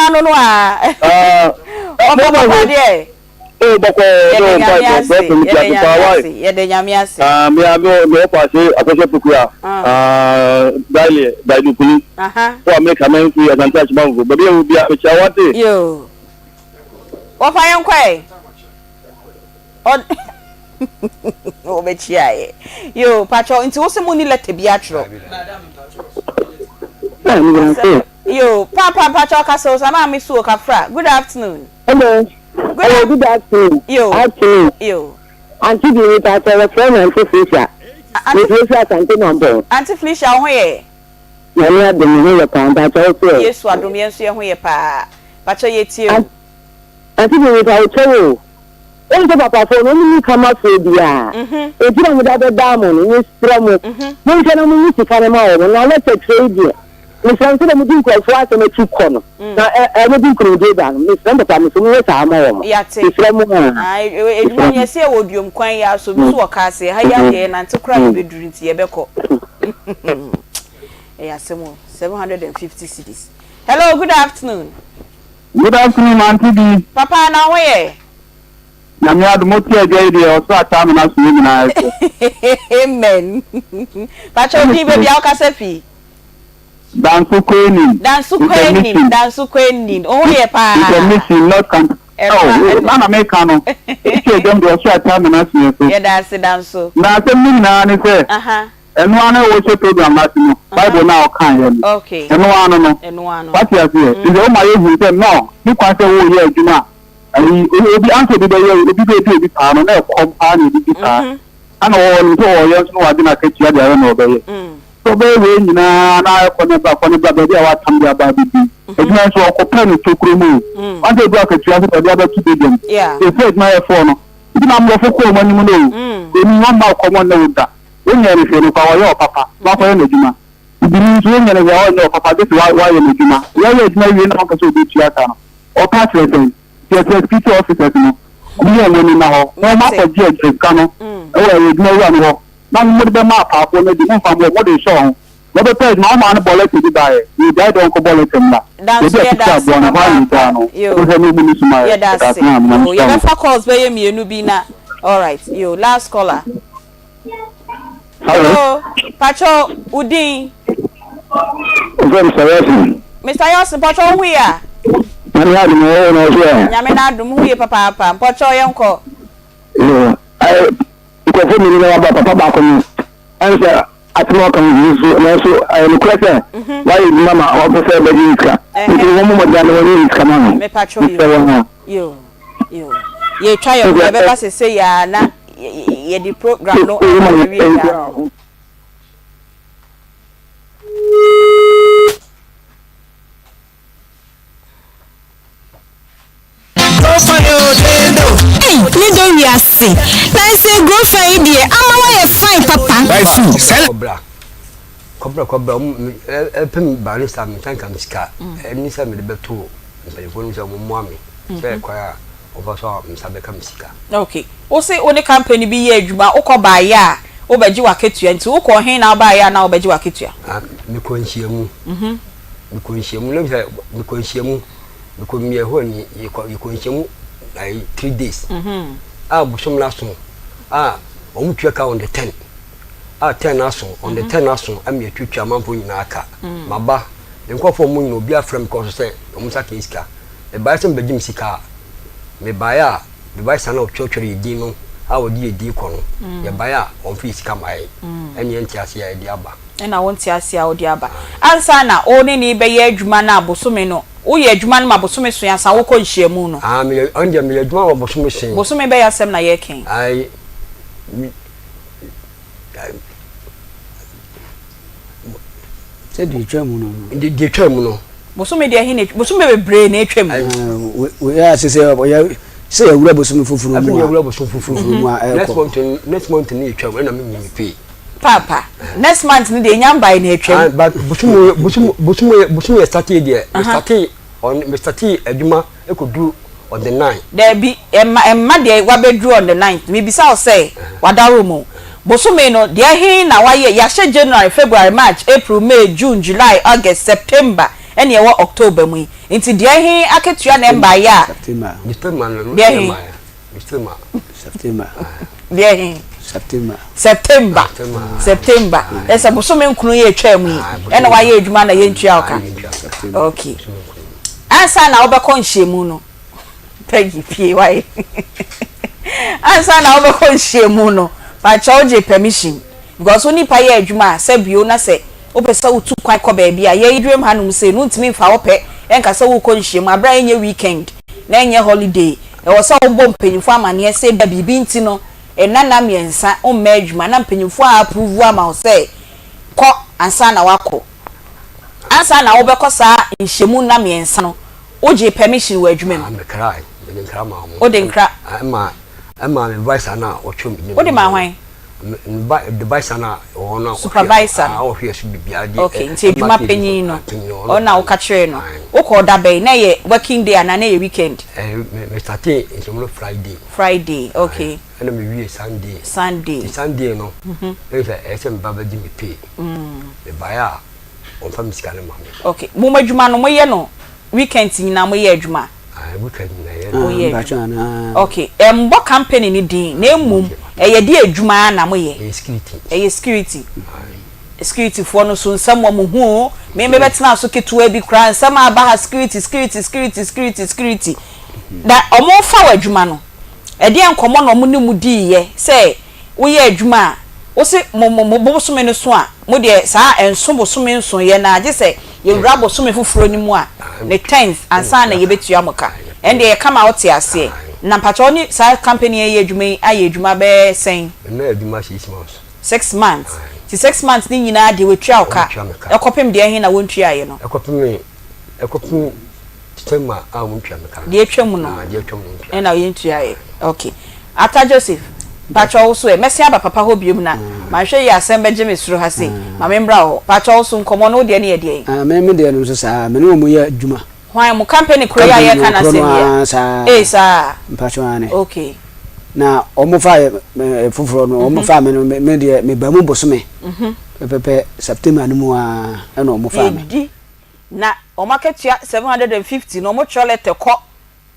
Oh, Papa, dear. Oh, but me I go pass a person to Kura. By the police. For make a man free as touch Bango, but there will be a chawati. You. What I am quay? Oh, bet you, Patrol, into what's the money let to be actual. You, Papa Patrol Castles, and I'm Miss Wokafra. Good afternoon. Hello. Good afternoon. You. Aunty Bea, that's our friend, Aunty Felicia. Aunty Felicia, Aunty Felicia, where? You have been in your town, that's also. Yes, what do you see where, Pa? Patrol, yet you. Aunty Bea, I'll tell you. Oh, Papa, for only come up with the if you don't have a diamond in this promo, you can only to come out and I'll let it trade you. Miss Anthony, I'm doing quite fast and a two corner. Now, everything could do that. Miss Anthony, I'm going to have more. Yes, I say, would you inquire so much? I say, I am and to cry with drink to Yebeko. Yes, 750 cities. Hello, good afternoon. Good afternoon, Aunty Bea. Papa, now where? I'm here to motivate you also at time and I'm swimming. Amen. Patrol, baby, I'll casepi. Dansu Quenin. Oh, yeah, Pa. It's a mission, not country. Oh, man, Americano. It's them to also at time and I'm swimming. Yeah, that's it, Dansu. Now, I say, and one also program last year. Bible now can. Okay. And one. What you are here? Is all my age? No, you can't say, oh, yeah, you know. And he will be answered the way you be town and a company. And all yours know I didn't catch you. I don't know. So, baby, now I can never baby. I want some about it. It's not so open to remove. One day, block it, you have the other two billion. Yeah, they said my phone. It's not more for when you know. They mean one more common note. When you're referring to your papa, Papa Energy. It means when you're all your papa, this is why you're Juma. Where is my real uncle to be theatre or part of yes, Peter officers, no. We are winning now. No matter Judge Cano. Oh, with no one. None would be my papa when they didn't find what they saw. Robert said, no man bullet to die. You died on bullet him. That's one of you. Yeah, that's it. You never calls by me, Nubina. All right, you last caller. Hello, Patrol Udin. Mr. Yosin, Patrol, we are. Yamina dum huye papa pocho yenko I ko fo mi na ba papa ba ko ni answer atmo kan so I request why mama o fe be dinka ni mo mo dan woni iska ma me pacho yo ye try your be ba say ya na ye di program no Hey, we are see. Let's say go for idea. I'm fine, Papa. Cobra, pen barista, me tank and scar, and Nissa me the beto, and when you mommy, say, choir, over so, Mr. Beckham Sika. Okay. O say, only company be ye, Juba, Oko by ya, over Juaketu, and to Oko Hen now by ya now by Juaketu. Micoinchiamu, Micoinchiamu, because me a honey, you coinchiamu. 3 days. Bushum last one. On the 10. 10 on the 10 I'm a teacher, man for Naka. Maba, then call for moon will be a friend because say, Omusaki iska. The bison begin sika. Me buyer, the bison of church dino, I would be a deacon. The buyer on fees come I, and the NTSC diaba. And I want to see how diaba. Ansana, only need be a Jumana Bosumeno. O ye adwuma no mabosume so yansa wo konhia mu no me onje me adwuma wo bosume sen bosume be yasem na ye ken ai se di twamu no di twamu no bosume de hin bosume bebre na twamu we ya se awura bosume fufuru mu a awura bosume fufuru mu next month ni twamu na me pay Papa, next month ni de nyamba na atwam. But busumu started there. We started adwuma ekodu on the 9th. There be emma de wa bedru on the 9th. Me bisa o say wadaro mo. bosome no de hin na waye ya hye January February March April May June July August September ene ye October mu nti de hin aketua na mba ya September de hin September esa bosome nkunu ye twa mu ene waye adwuma na ye ntua oka okay ansa na obekọ nhyiemu no pegi pie waye ansa na obekọ nhyiemu no pa charge permission because oni pa ye adwuma se bio na se opesa utu kwan ko ba bia ye idwem hanum se no ntimi fa ope enka se wo ko nhyiemu abra enye weekend na enye holiday e wo se wo mpanyimfo amane se da bibi nti no enana miensa o ma adwuma na mpanyimfo approve ama o se ko ansa na wako ansa na obekọ sa nhyiemu na miensa no oje permission wa adwuma mu amekrai de nkra ma o de nkra ama me vice na o twom o de ma hwan the vice na o na supervisor o hwe so bibia de okay nti adwuma panyin no o na o ka kire no o ko da be na ye working day na ye weekend me starting in Friday okay and me wie Sunday no if I say baba di me pay the buyer on fa misika na ma okay mo madwuma no mo ye no weekend ni na mo ye adwuma weekend na ye okay mbo company ni din na emum ye di adwuma na mo ye security for no so nsam mo hu me betena so ketua bi kra nsam aba ha security da omo fa wa adwuma no e de enkomo no mo ni mu di ye say wo ye adwuma wo se mo bosome no so a mo de saa enso bosome nso ye na age say ye wura bosome foforo ni mu a the 10th ansa na ye betua moka and ye come out here say na mpacho ni saa company ye adwuma aye adwuma be sen na adwuma 6 months 6 months ni nyina de wetua oka ekopem de hin na wontua ye no ekopem tema a wontua meka de etwam no e na yentua ye okay ata Joseph pacho also e mesi aba papa ho biom na ma hwe ye asembe gye mesuro ha se ma membra ho pacho also nkomo no de na ye de me de no so sa me no mo ye adwuma hwan mo company kro ya kana se sa pacho ane okay na omufa fufuro no omufa me no me de me ba mu bosome pepe September no mu a na omufa me na omaketua 750 no mo cholete ko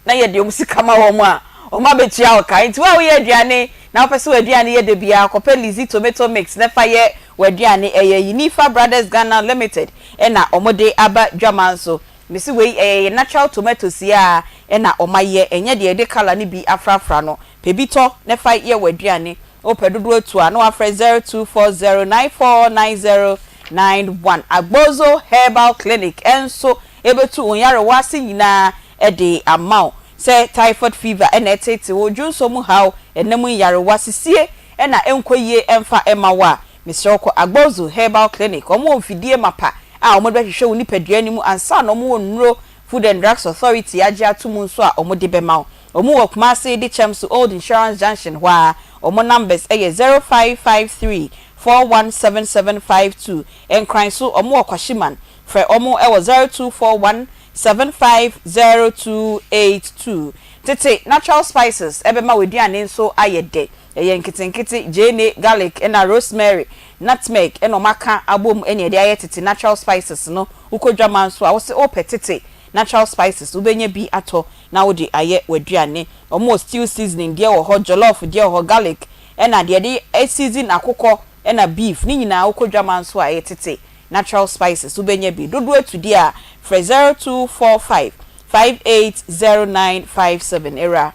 na ye de omusika ma wo mu a oma betua o kai nti wa wo ye aduane na opese wo aduane ye de bia kope Lizzy tomato mix na fa ye wo aduane Unifa Brothers Ghana Limited na omode aba dwamanso mesi we natural tomatoes ya na omaye enye de color ni bi afrafra no pebito na fa ye wo aduane o pedodo atu a no afre 0240949091 Agbozo Herbal Clinic enso ebetu onyare wase nyina de amount say typhoid fever and etete wo junso mu haw enemu yare wasisie na enkoyie emfa emawa Mr. Agbozo Herbal Clinic omo mfidie mapa a omo de hwehwe woni paduani mu ansa no omo wonro Food and Drugs Authority age atumu nso a omo de bema omo wokma say de Champs Old Insurance Junction wa omo numbers 0553 417752 enkran so omo okwashiman for omo 0241 750282 tete natural spices ebema weduane nso ayede nkitenkite jene garlic na rosemary nutmeg eno maka abom ene de ayetete natural spices no ukodwama nso a wo se opetete natural spices ubenye bi ato na wodi aye weduane omo stew seasoning de wo ho jollof de wo garlic na de season akoko na beef ni nyina ukodwama nso ayetete natural spices ubenye bi dodo atudi a 0245 580957 era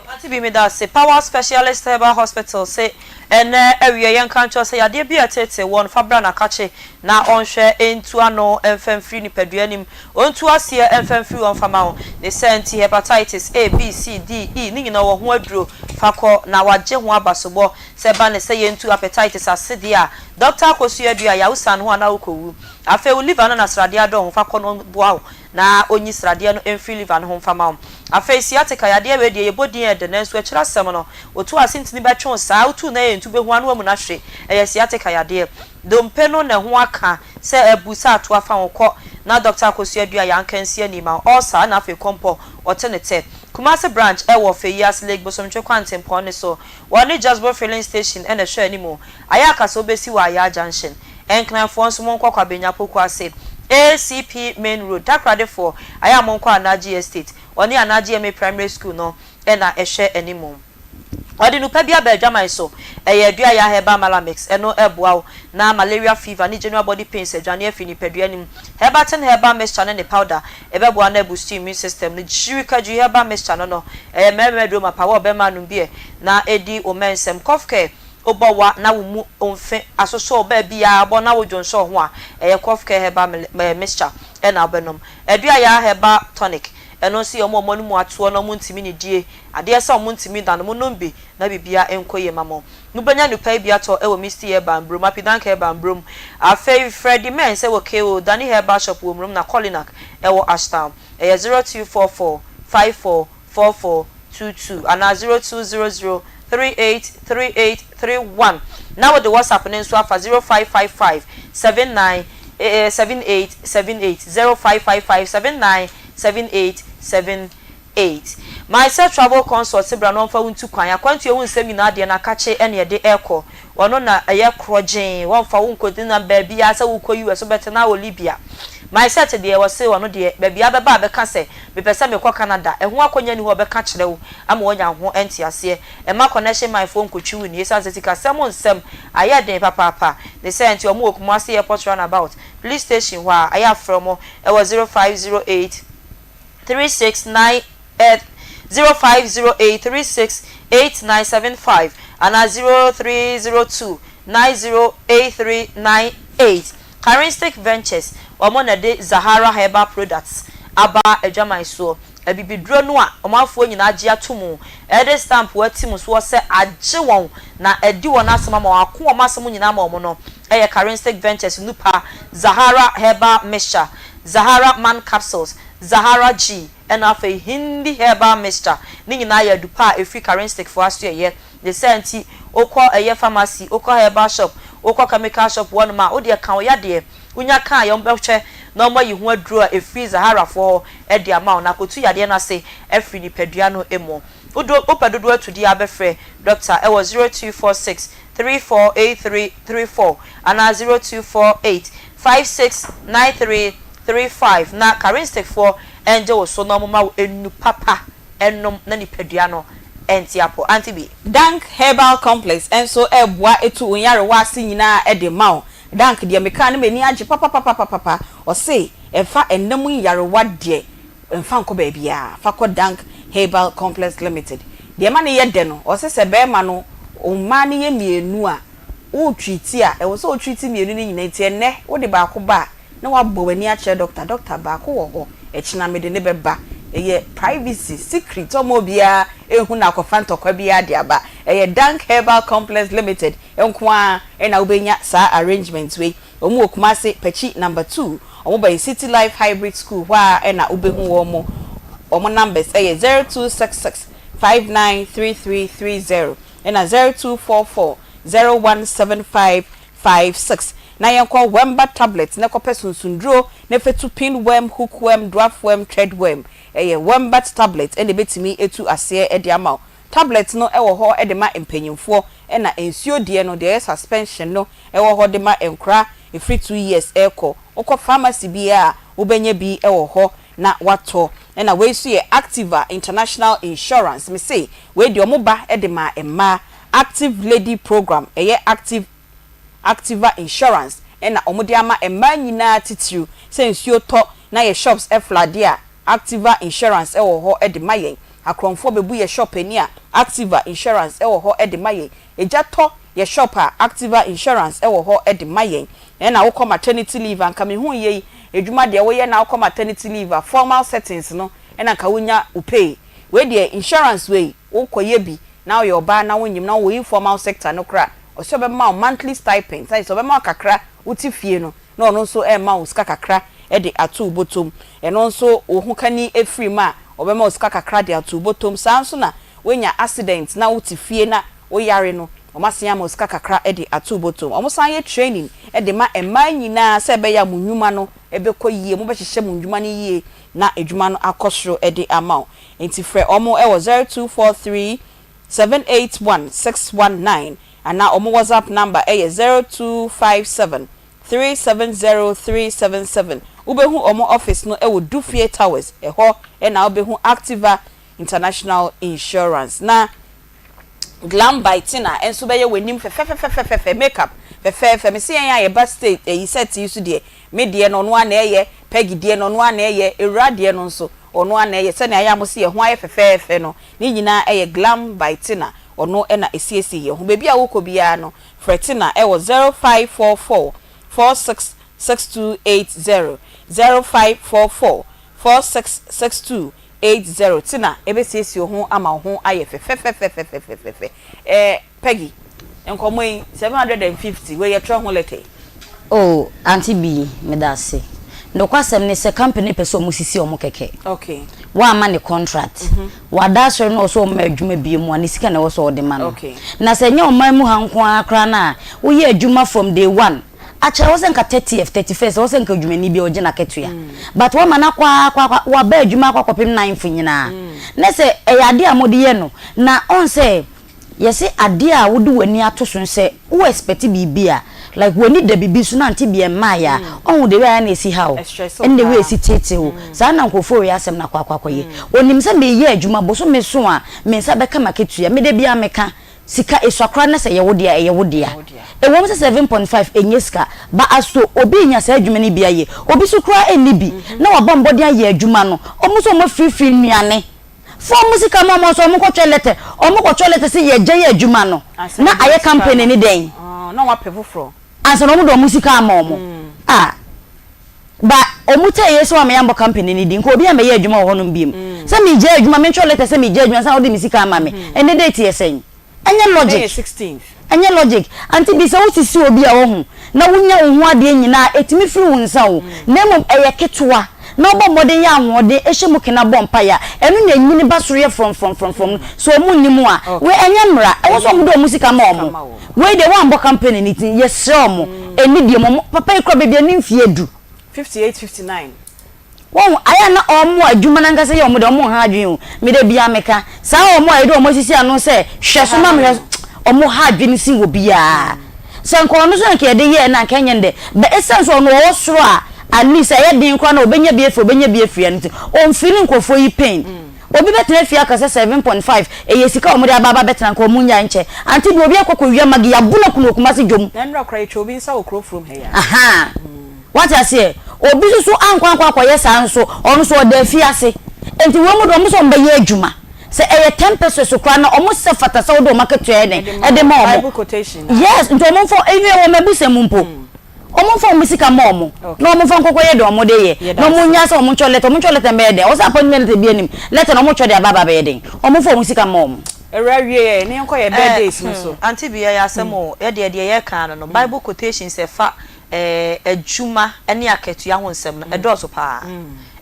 Aunty Bea me da say Power Specialist Herbal Hospital say area yan kan cho say ade bi atete won fabra na kache na onhwe entu ano emfamfiri ni paduanim ontu ase emfamfiri on fama ho the senti hepatitis A B C D E ni nyina wo ho aduro fakọ na waje ho abasobo se ba ne say entu hepatitis asede a Dr. Kosu adua ya usan ho na ukowu afa u liver no na srade ado ho fakọ no boa na onyi srade no emfiri liver no ho fama ho afa siatica ya de we de yebodin e de nanso akira sem no otu asintini betwon saa otu na yentu behu anu amu na hwe e siatica ya de dompe no na ho aka se ebusa ato afa wokọ na Dr. Kosu adua ya nkansi anima all sa na afa kompo otenete Kumasi branch ewo Feyas Lake Bosomtwe Quantum Pone so one just bo filling station and a show anymore ayaka so besi wa ya junction enkran fo nso mon kwakwa benya poku ase ACP main road takrade for aya mon kwa Anaji estate oni Anaji MA primary school no e na ehwe anymore odi no pa bia ba adwaman so eye dua ya heba malamix eno eboa na malaria fever ni general body pains adwane afini padua nim heba ten heba mixture ne powder ebeboa na boost immune system ni jirika ju heba mixture no memedro ma power be manum bie na edi omensem cough care obawa na wo mu onfe asoso oba bia abo na wo jonso ho a eye cough care heba mixture ena obenom adua ya heba tonic eno si omo no mu atuo no mu ntimi ne die ade esa omo ntimi dan mo nombe na bibia enkoye mamo no banya no pai bia to e wo misti e bambrom apidanka e bambrom afei Freddy men se wo KO Dani Herba shop wo mrum na Colinac e wo Ashtown e 0244 544422 ana 0200383831 now with the WhatsApp nso afa 0555 79 7878 0555 79 7878 my self travel consult sebra no fa wontu kwan akwantu ewu nsemi na ade na kache ene ye de eko wono na eye krogen won fa wonkodi na baabi ya sa wukọ US so bete na wo Libya my set de wo se wono de baabi ya beba be ka se me pese me kọ Canada ehu akonya ni ho be ka kire wo ama wonya ho enti ase e ma connection my phone ko twi ni esa setika semon sem aye den papa they say enti omo okumu ase airport runabout police station wa aye from e was 0508 369 0508368975 and 0302908398 Charistic Ventures omona de Zahara Herbal Products aba adwaman so abibidro no a omafo nyina age atomu ede stamp watimu so se age won na edi won asema ma wako omasem nyina ma omo no eye Charistic Ventures nupa Zahara Herbal Mixture Zahara Man Capsules Zahara G and afa Hindi Herbal Mixture ni nyina ya dupa efri Charistic for aso ye the senti okọ eye pharmacy okọ herbal shop okọ chemical shop one ma o de kan ya de unya kan ya mbehwe na omo yi ho aduro a efri Zahara for e de ama na kotu ya de na se efri ni padua no emo odo opadodo atudi abefre doctor e was 0246 348334 and 0248 569335 na Charistic for enje so no mama enu papa enom na ni padua no entiapo Aunty Bea Dank Herbal Complex enso eboa etu onyare wase nyina e de mawo Dank de meka na meni age papa o se efa enam yarewa de emfa nko ba bia fa ko Dank Herbal Complex Limited de ma ne ye de no o se be ma no o ma ne ye mienu a o twiti a e wo se o twiti mienu ni nyina ti enne wo de ba ko ba na wa bo wani a che doctor ba ko wo ho e china me de ne beba eye privacy secret omo bia ehu na akofa ntokwa bia de aba eye Dank Herbal Complex Limited enko a na ubenya sa arrangements we omo okumase pechi number 2 omo by City Life Hybrid School wa na ubehu omo numbers eye 0266 593330 and 0244 017556 na yanko wemba tablet na kope sunsundro na fetu pin worm hook worm dwarf worm thread worm wemba tablet ene betimi etu ase e de ama tablet no ewo ho e de ma empanyimfo e na ensuo de no de suspension no ewo ho de ma enkra e free 2 years eko okọ pharmacy bia obenya bi ewo ho na wato e na we su ye Activa International Insurance me say we de omoba e de ma emma Active Lady Program Activa Insurance na omodiama emma nyina titiru sensuo to na ye shops eflade a Activa Insurance ewo ho e de mayen akronfo bebu ye shop ani a Activa Insurance ewo ho e de mayen eja to ye shop a Activa Insurance ewo ho e de mayen na wo come maternity leave anka me hu ye edwuma de wo ye na wo come maternity leave formal settings no na ka wonya upay we de insurance we wo koye bi na wo ba na wonyim na wo informal sector no kra o be ma monthly stipend sai so be ma kakra uti fie no na ono nso e ma uska kakra e de atu botom e no nso ohu kani e free ma o be ma uska kakra de atu botom sanso na wenya accident na uti fie na wo yare no o ma san ma uska kakra e de atu botom o mo san ye training e de ma nyina se be ya munwuma no ebekọ yie mo be hyehyɛ mo ndwuma ne yie na edwuma no akɔsoro ede amount enti frɛ omo e wo 0243 781 619 and now omo WhatsApp number e 0257 370377 ubehu omo office no e wo Dufie Towers e ho e na ubehu Activa International Insurance na glam bitina enso be ye wenim fe makeup fe me se yan ye ba state e set yi so de me de no no ana ye pegi de no no ana ye ewra de no nso ono ana ye se na ya mo se ye ho aye fe no ni nyina e glam bitina ono e na esiesi ye ho bebi a woko bia no fretina e wo 0544 466280 0544 466280 tina ebesiesi ho ama ho aye fe Peggy enkomo 750 we ye tro ho lete oh Aunty Bea me da se no kwasem ne se company person mu sisi omo keke okay wa ma ne contract wa da so no so ma adwuma bie mu ani sika na wo so de ma no okay na se nya o man mu hanko akra na wo ye adwuma from day one acha wo se nka 30th 31st wo se nka adwuma ni bia o je na ketua but wo ma na kwa wa ba adwuma kwa kopem 9 nyina na se e yade amode ye no na on se yesi ade a wo du wani atoso se wo expect bibia like wani da bibi so na Aunty Bea maya on the way na esi ha o and the way esi tete o sa na nkofo we asem na kwakwakoye onim se me ye adwuma bo so me so a me nsa beka maketua me da bia meka sika eswakra na se ye wodea e wo se 7.5 enye sika ba aso obi nya sa adwuma ni bia ye obi so kra eni bi na waba mbode aye adwuma no omo so mo free nuane for musika mama so omo ko cholete se ye gye adwuma no na aye campaign ni den na wa pefofro ansa no mo do musika ama omo ba omo te yeso am yambo company ni din ko obi am ye adwuma wo hono biem se mi gye adwuma me cholete se mi gye adwuma sa wo de musika ama me ene date yesen enye logic 16th enye logic Aunty Bea se wo sisi obi a wo hu na wonya wo ho ade nyina etimi firi wo nsa wo na mom eye ketwa na obo modern ya anwode ehye kena bompa ya enu na nyini basoro from so mu nimu a we enye mra e wo so mu do musika ma omo we de one bo campaign ni tin yes omo eni de mo papa ikro bebia ni mfie du 58 59 won aya na omo adwuma na ngase ye omo de omo ha adwen o me de bia meka sa omo ayi de omo sisi anu se hwe so ma me omo ha adwen si wo bia se nko no so nke de ye na nke nyende be essence ono wo soro a at least I had been kwa obenya biefri anti on feeling kofo yi pain obi betena fia ka 7.5 eyesika omode ababa betena nko munya nche Aunty Bea obi akoko wi amagi ya bula kuno kuma se dwom na nra kra echo obi nsa okro from here aha what I say obi so ankwa yesa nso ono so oda fia se enti wo mu do mo so mbe ye adwuma se eye 10 pesos so kra na omo se fata sa odo market ene e de mo Bible quotation yes nto mo fo ewie wo mabuse mumpo omo fo musika momo no omo fo nkoko ye do omo de ye no mo nya se omo cholete me de o sa appointment te bi anim let na omo chode ababa be de omo fo musika momo erawie ne nko ye birthdays so Aunty Bea ya asemo ye de ye kan no Bible quotation se fa adwuma ene aketua ho nsem no edoso pa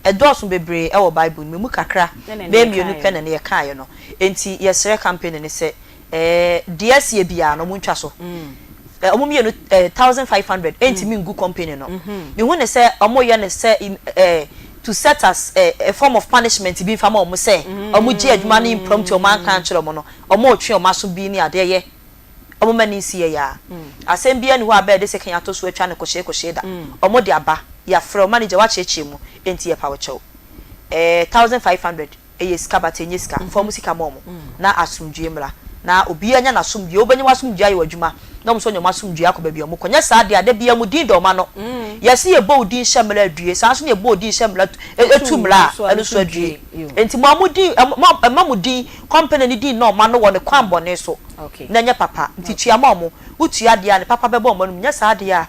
edoso bebre e wo Bible me mu kakra be mienu pe na ye kan ye no enti ye sere campaign ne se DS ye bia no mu ntwa so omo mienu 1500 enti mi ngu company no me hu ne se omo ye ne se to set us a form of punishment bi fama omo se omo gi adwuma ni impromptu omo an kan kire omo no omo otwe omo aso bi ni ade ye omo mani si ye ya asem bia ni ho aba de se kan ato so atwa ne kohye da omo de aba ya frɛ manager wa cheche mu enti ye pa wo chew 1500 sika batenye sika form sika momo na asumdue mra na obi anya na sumdue obenya wasumdue ayi wadwuma na mso nyoma sumdue akọ baabi omo konya saa de bia mu din do ma no yesi ye bo din hyemla adue saa so ne bo din hyemla etumla anu so adue enti mo amudi mamudi company ni din no ma no won kwambo ne so na nya papa enti tua ma omo utua de ane papa bebo omo no nya saa de a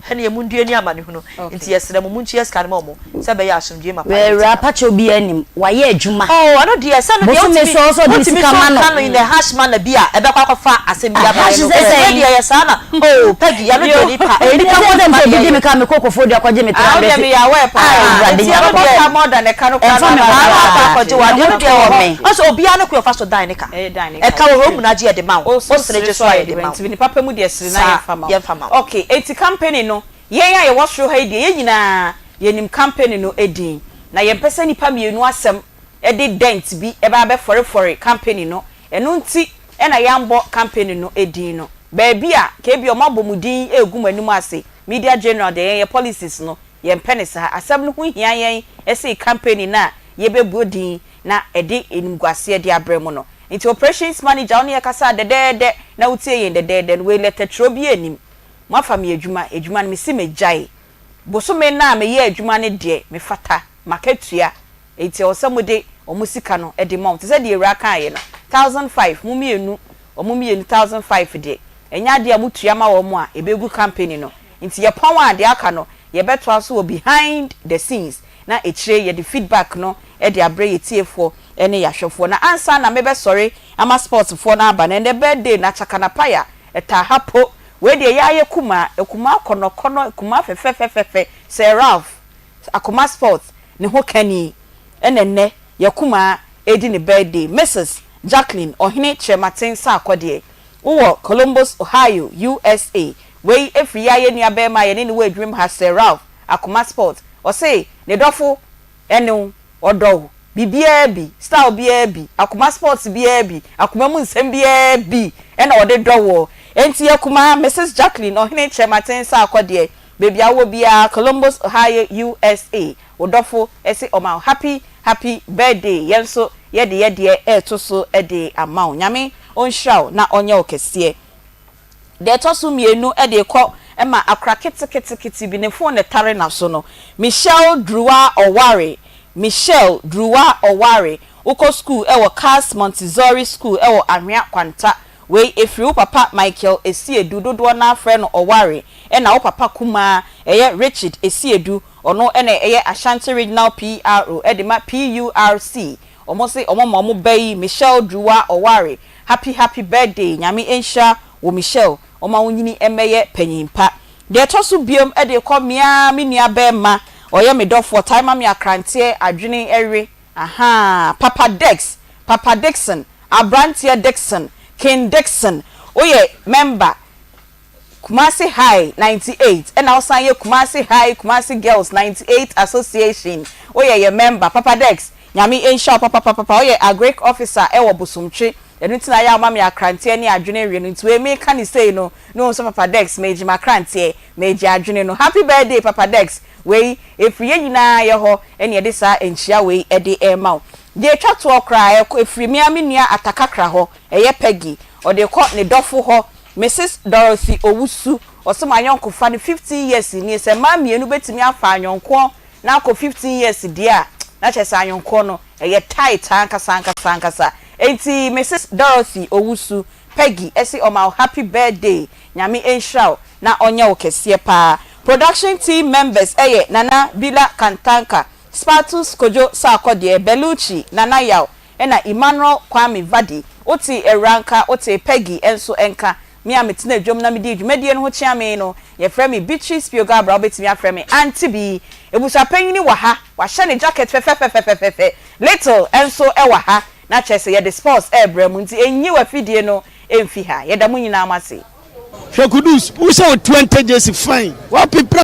hene ye mundue ni amane huno enti yesere mo muntua ska ma omo se be ya asumdue ma we rapa cho bi anim wa ye adwuma oh ano de se no de so de sika ma no in the hash man na bia ebe kwa fa asem bia ba no sana oh Peggy ya no de pa e ni ka mo dem se bi me ka me kokofo de akwaje me tra be me ya we pa ya more than e ka no ka pa akwaje wa de de o me o so obi anu ko fa so dan ne ka e ka wo mu na je de ma o sere je so ya de ma ni papa mu de sere na ye fama okay eti company no ye ya ye wo sro ha de ye nyina yenim campaign no edin na yempese nipa mienu asem edi dent bi eba be fore campaign no enu nti na yambo campaign no edin no baabi a ke bi o mabomudin egum anum ase media general de ye policies no yempene sa asem no hu hia yen ese campaign na yebebodin na edi enumguase de abremu no nti operations manager oni yakasa de na utie yen de we letter trobi anim mafa me adwuma no me si megyae bosome na me ye adwuma ne de me fata maketua enti osamude omusika no e de mount se de ewra kan ye no 1005 mumienu 1005 de enya de amutua ma wo mu a ebegu campaign no nti ye pon wa de aka no ye beto aso behind the scenes na echire ye the feedback no e de abre ye tiefo ene yahwefo na ansa na mebe sorry ama sports fo na aba na the birthday na chakana paya eta hapo we de ya ye kuma kono kuma fefefefefe say Ralph Akoma sports ne ho kani enenne ye kuma edi ne birthday Mrs Jacqueline Ohene Chematin sa akode wo Columbus Ohio USA we every ya ye ni abema ye ne we dream has say Ralph Akoma sports o say ne dofo enu odo bibia bi style bia bi Akoma sports bia bi Akoma mu nsem bia bi ena ode dowo enti Akoma Mrs Jacqueline Ohene Chematin sa akode baby awo bia Columbus Ohio USA odofo ese oma happy birthday yenso yede to so ede amount nyame onhraw na onye okese de to so mienu ede kọ ema akra kiti bi ne phone tare na so no Michelle Druwa Oware uko school ewo Cars Montessori school ewo Ahwea Kwanta we efri papa Michael Esiedu dodo na frɛ no Oware na wo papa kuma eye Richard Esiedu ono ene eye Ashanti Regional PRO edema PURC omo se omo bayi Michelle Druwa Oware happy birthday nyame ensha wo Michelle omo wonyini emeye panyimpa de toso biom ede kɔ mia menua bema oye me dofo time me akrantie adwene ewe Papa Dixon Abrantia Dixon King Dixon oye member Kumasi High 98 and also ye Kumasi High Kumasi Girls 98 Association oye ye member Papa Dex nyami ensha papa oye a great officer ewo busumtwe enu tina ya mama ya krantie ni adwene wie no nti me ka ni say no so Papa Dex meji makrantie meji adwene no happy birthday Papa Dex we efriye nyina ye ho ene de sa enchia we e de ema de twa to okra efri mi amenua atakakra ho eye Peggy o de ko ne dofo ho Mrs Dorothy Owusu osoma anyonko fa ne 15 years ni se ma mienu betimi afa anyonko na akọ 15 years dia na chese anyonko no eye tight ankasa enti Mrs Dorothy Owusu Peggy esi oma happy birthday nyame enhraw na onya okese pa production team members eye Nana Bila Kantanka Spatus Kojo Sakode Beluchi Nana Yaw ena Emmanuel Kwame Vadi oti Eranka oti Peggy enso enka mi ametina dwom na medi dwumedie no ho chiame no ye frɛ me Beatrice Pioga bra obetimi afrɛ me Aunty Bea ebusa panyini wa ha wa hye ne jacket fe little enso e wa ha na chese ye the sports e bra mu nti enyi wa fidie no emfi ha ye da mu nyina amase hwekudus wo se 20 days fine wa